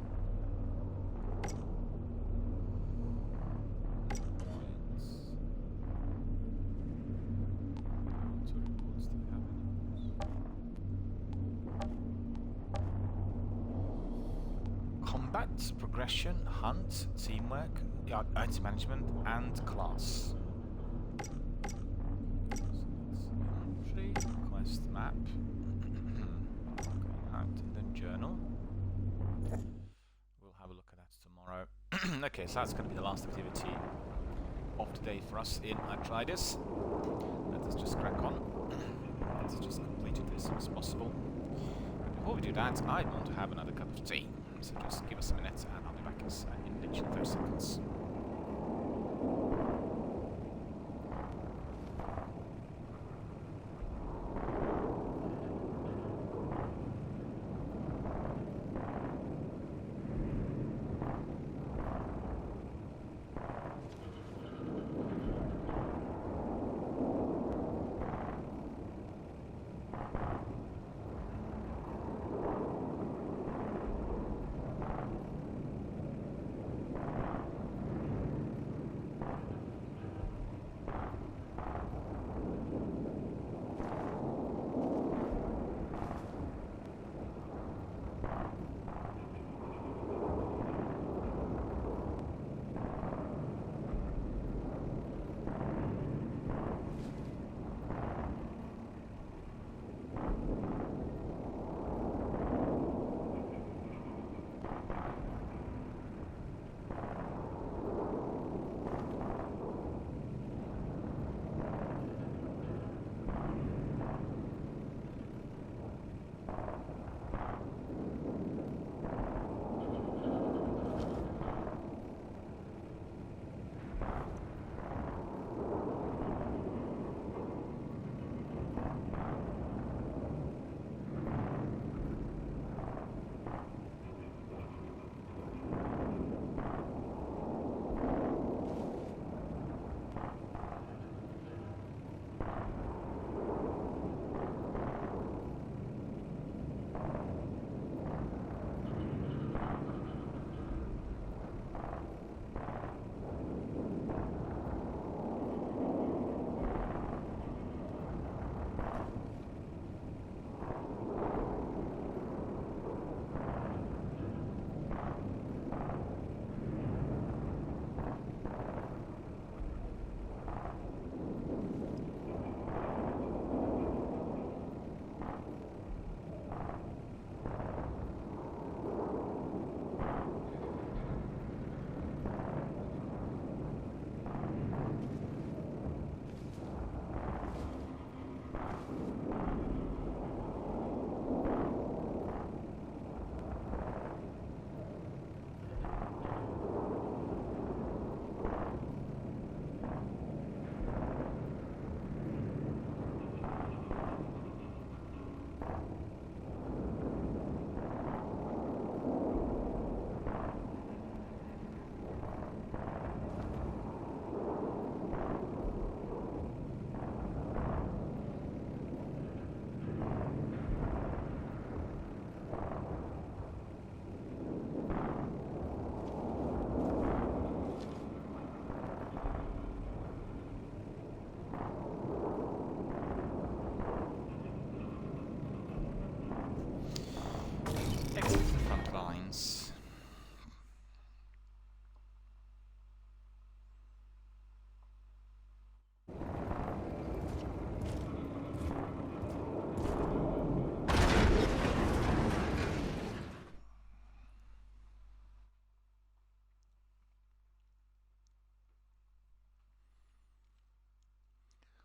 Progression, hunt, teamwork. item management and class. Entry, quest map, out, and then journal. We'll have a look at that tomorrow. Okay, so that's going to be the last activity of today for us in Outriders. Let us just crack on. Let's just complete it as soon as possible. But before we do that, I want to have another cup of tea. So just give us a minute and I'll be back in literally 30 seconds.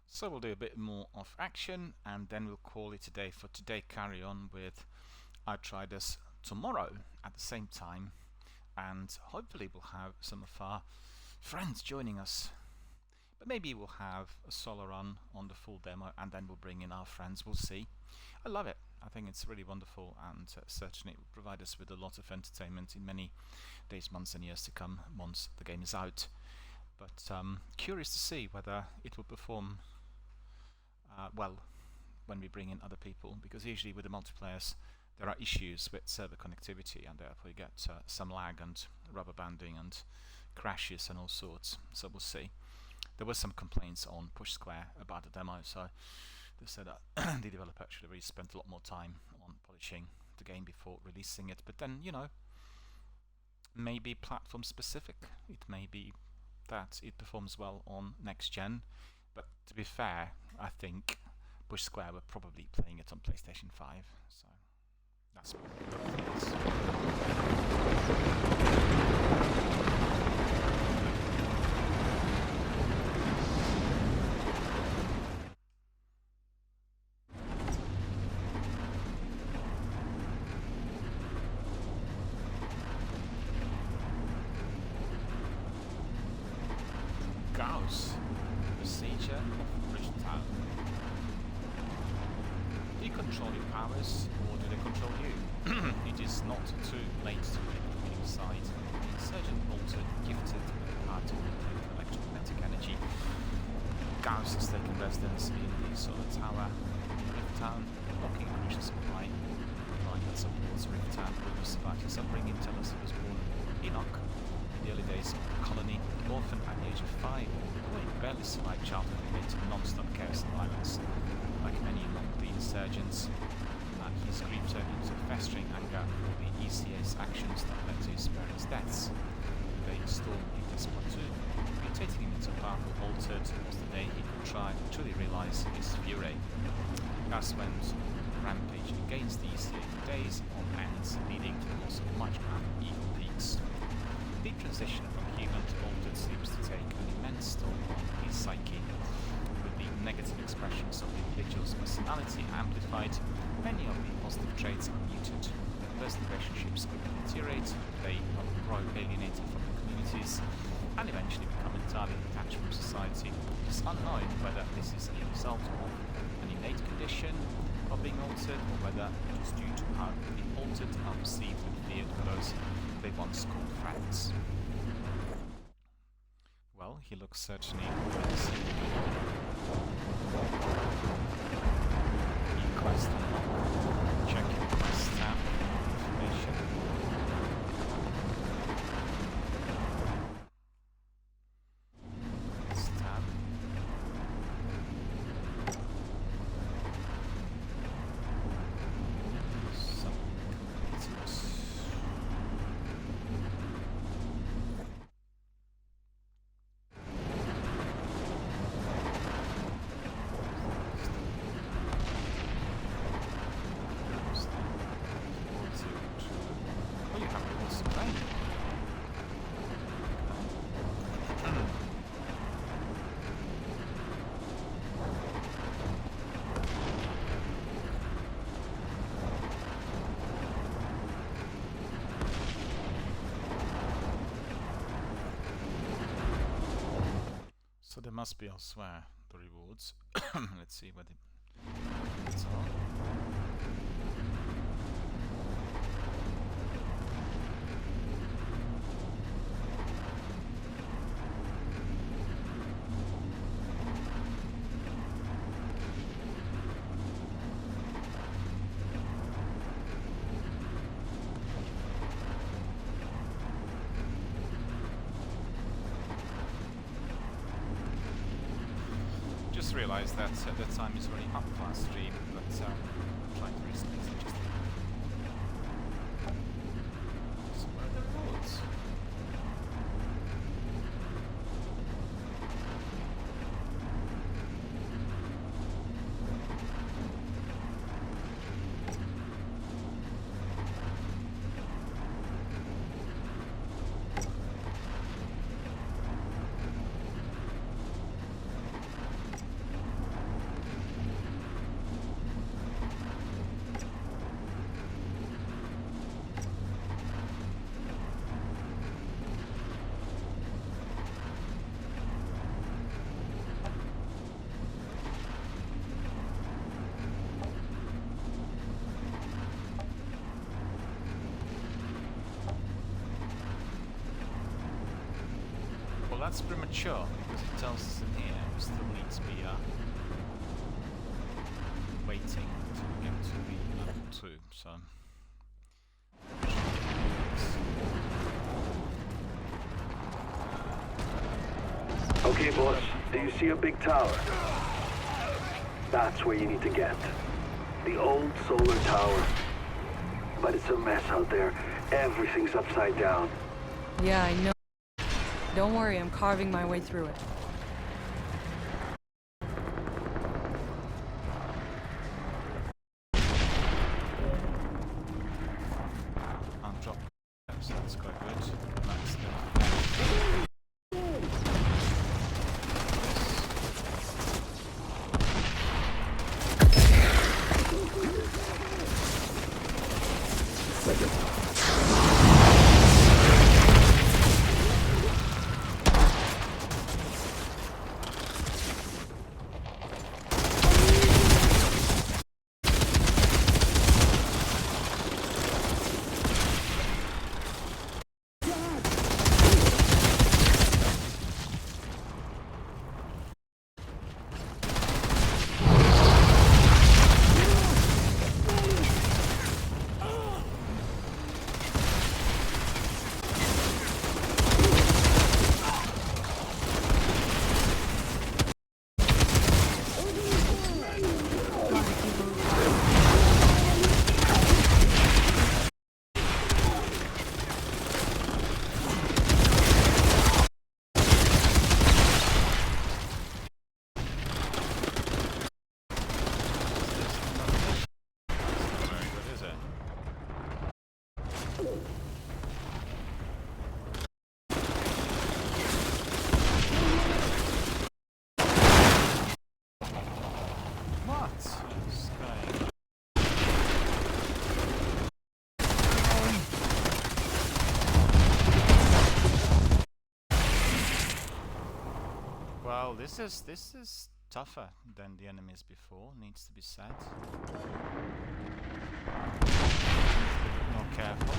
So we'll do a bit more of action and then we'll call it a day for today. Carry on with Outriders tomorrow at the same time, and hopefully we'll have some of our friends joining us. But maybe we'll have a solo run on the full demo and then we'll bring in our friends. We'll see. I love it. I think it's really wonderful, and certainly it will provide us with a lot of entertainment in many days, months and years to come once the game is out. But curious to see whether it will perform well when we bring in other people, because usually with the multiplayers there are issues with server connectivity and therefore you get some lag and rubber banding and crashes and all sorts. So we'll see. There were some complaints on Push Square about the demo, so they said that the developer should have really spent a lot more time on polishing the game before releasing it. But then, you know, may be platform specific. It may be that it performs well on next gen, but to be fair, I think Bush Square were probably playing it on PlayStation 5, so that's probably what it Gauss, Procedure of Bridgetown. Do you control your powers, or do they control you? It is not too late to pick the winning side. An insurgent altered, gifted with the power to manipulate electromagnetic energy. Gauss has taken residence in the solar tower in Rifttown, blocking crucial supply. Line that supports Rifttown. Rumors about his upbringing tell us he was born Enoch. In the early days of the colony, orphaned at the age of 5, the boy barely survived childhood and led to non-stop chaos and violence. Like many among the insurgents, his grief turned into festering anger for the ECA's actions that led to his parents' deaths. The day storm hit his platoon, mutating him into a powerful altered was the day he could truly realize his fury. Gus went rampage against the ECA for days on end, leading to the loss of much ground in Eagle Peaks. The transition from human to altered seems to take an immense toll on his psyche. With the negative expressions of the individual's personality amplified, many of the positive traits are muted. Personal relationships quickly deteriorate, they grow alienated from the communities, and eventually become entirely detached from society. It is unknown whether this is a result of an innate condition of being altered, or whether it is due to how the altered are perceived and feared by those they once called friends. Well, he looks certainly menacing. Quest unlock. Check your quest tab for information. Quest tab. So there must be elsewhere the rewards. Let's see what it's on. Realize that the time is running up fast stream, but I'm trying to restart it just a little bit. So where are the rewards? Well, that's premature, because it tells us in here we still need to be waiting until we get to the level 2, so... Okay, boss. Do you see a big tower? That's where you need to get. The old solar tower. But it's a mess out there. Everything's upside down. Yeah, I know. Don't worry, I'm carving my way through it. I'm dropping. So that's quite good. That's the... Well, this is tougher than the enemies before, needs to be said. More careful.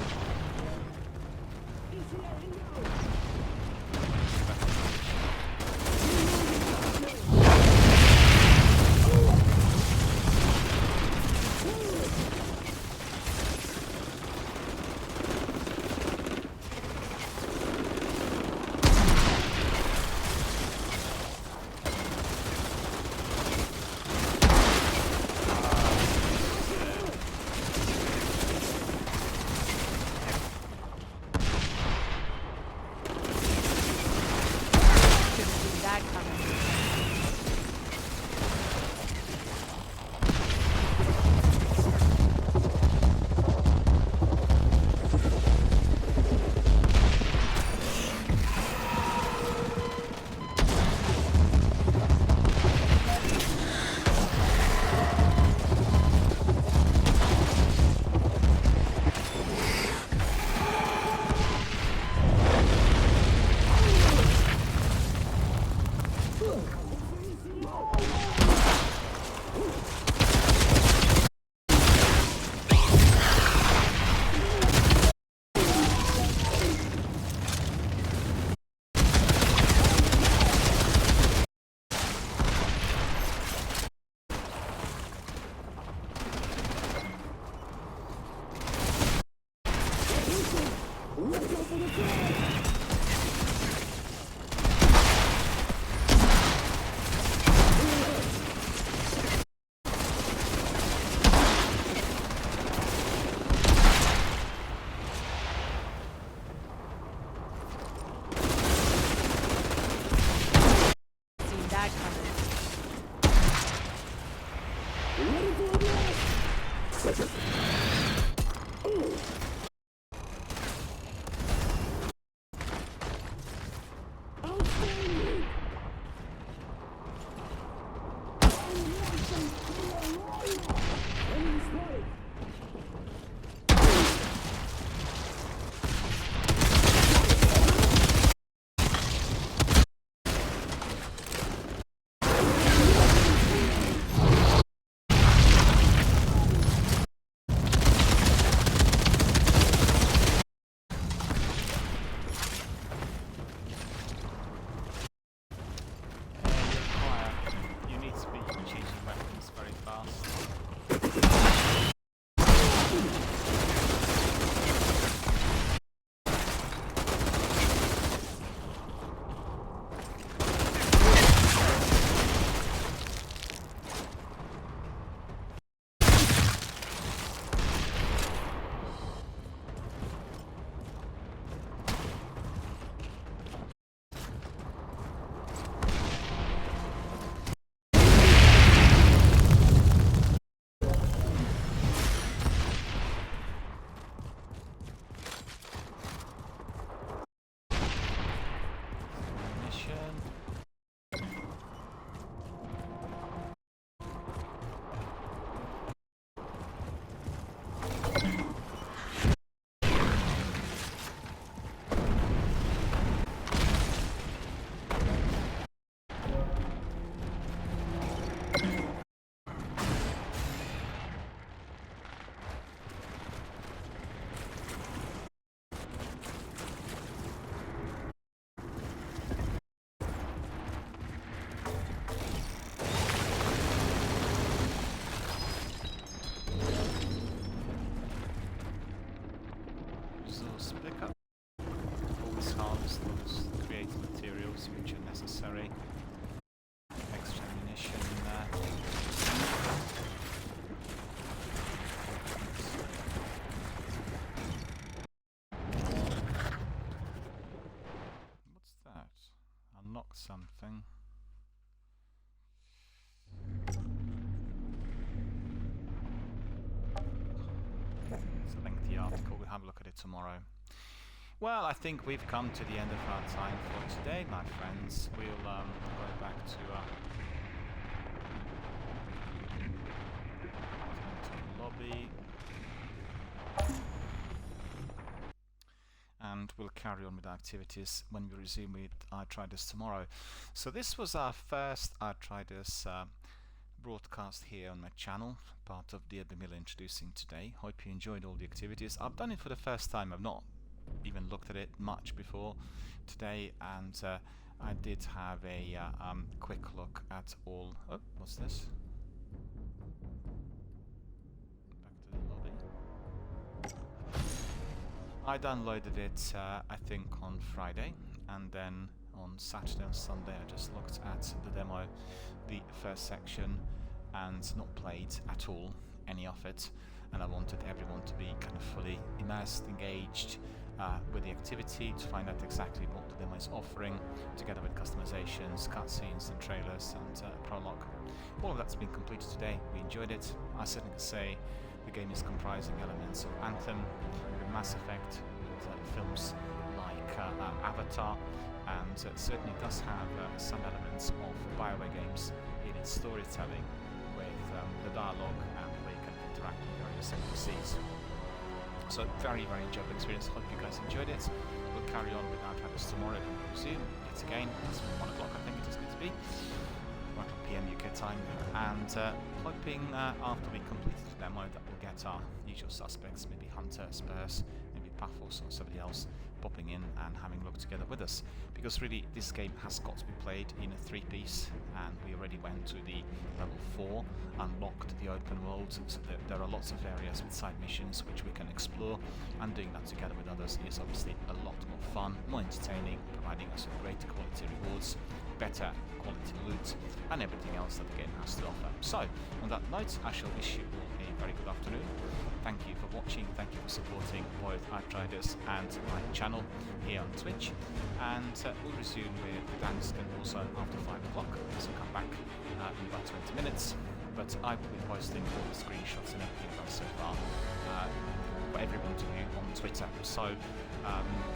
something. It's a lengthy article. We'll have a look at it tomorrow. Well, I think we've come to the end of our time for today, my friends. We'll go back to the lobby. And we'll carry on with our activities when we resume with Outriders tomorrow. So this was our first Outriders broadcast here on my channel, part of DRBMiller introducing today. Hope you enjoyed all the activities. I've done it for the first time. I've not even looked at it much before today, and I did have a quick look at all. Oh, what's this? Back to the lobby. I downloaded it I think on Friday, and then on Saturday and Sunday I just looked at the demo, the first section, and not played at all any of it, and I wanted everyone to be kind of fully immersed, engaged with the activity, to find out exactly what the demo is offering, together with customizations, cutscenes and trailers and prologue. All of that's been completed today. We enjoyed it. I certainly can say the game is comprising elements of Anthem, with Mass Effect, with films like Avatar, and certainly does have some elements of BioWare games in its storytelling, with the dialogue and the way you can interact with various NPCs. So very, very enjoyable experience. Hope you guys enjoyed it. We'll carry on with Outriders tomorrow when we resume. It's again, it's 1 o'clock I think it is going to be. 1 PM UK time, and hoping after we complete the demo that we'll get our usual suspects, maybe Hunter, Spurs, maybe Paphos or somebody else popping in and having a look together with us, because really this game has got to be played in a 3-piece, and we already went to the level 4, unlocked the open world, so there are lots of areas with side missions which we can explore, and doing that together with others is obviously a lot more fun, more entertaining, providing us with great quality rewards, better quality loot, and everything else that the game has to offer. So, on that note, I shall wish you all a very good afternoon. Thank you for watching, thank you for supporting both Outriders and my channel here on Twitch, and we'll resume with Gdansk and also after 5 o'clock, so come back in about 20 minutes, but I will be posting all the screenshots and everything done so far for everyone to view on Twitter. So,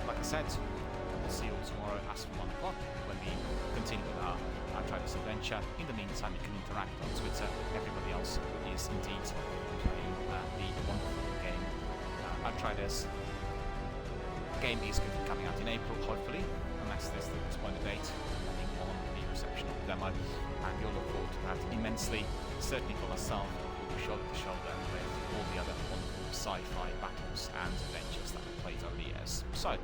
like I said, we'll see you all tomorrow as from 1 o'clock when we continue with our Outriders adventure. In the meantime, you can interact on Twitter with everybody else who is indeed playing the wonderful game Outriders. The game is going to be coming out in April, hopefully, unless there's the spoiler date, depending on the reception of the demo, and we'll look forward to that immensely, certainly for myself, who will shoulder to shoulder with all the other wonderful sci-fi battles and adventures that we've played over the years. So,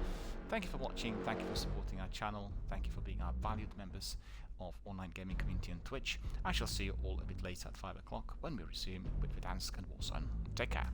thank you for watching, thank you for supporting our channel, thank you for being our valued members of online gaming community on Twitch. I shall see you all a bit later at 5 o'clock when we resume with Verdansk and Warzone. Take care.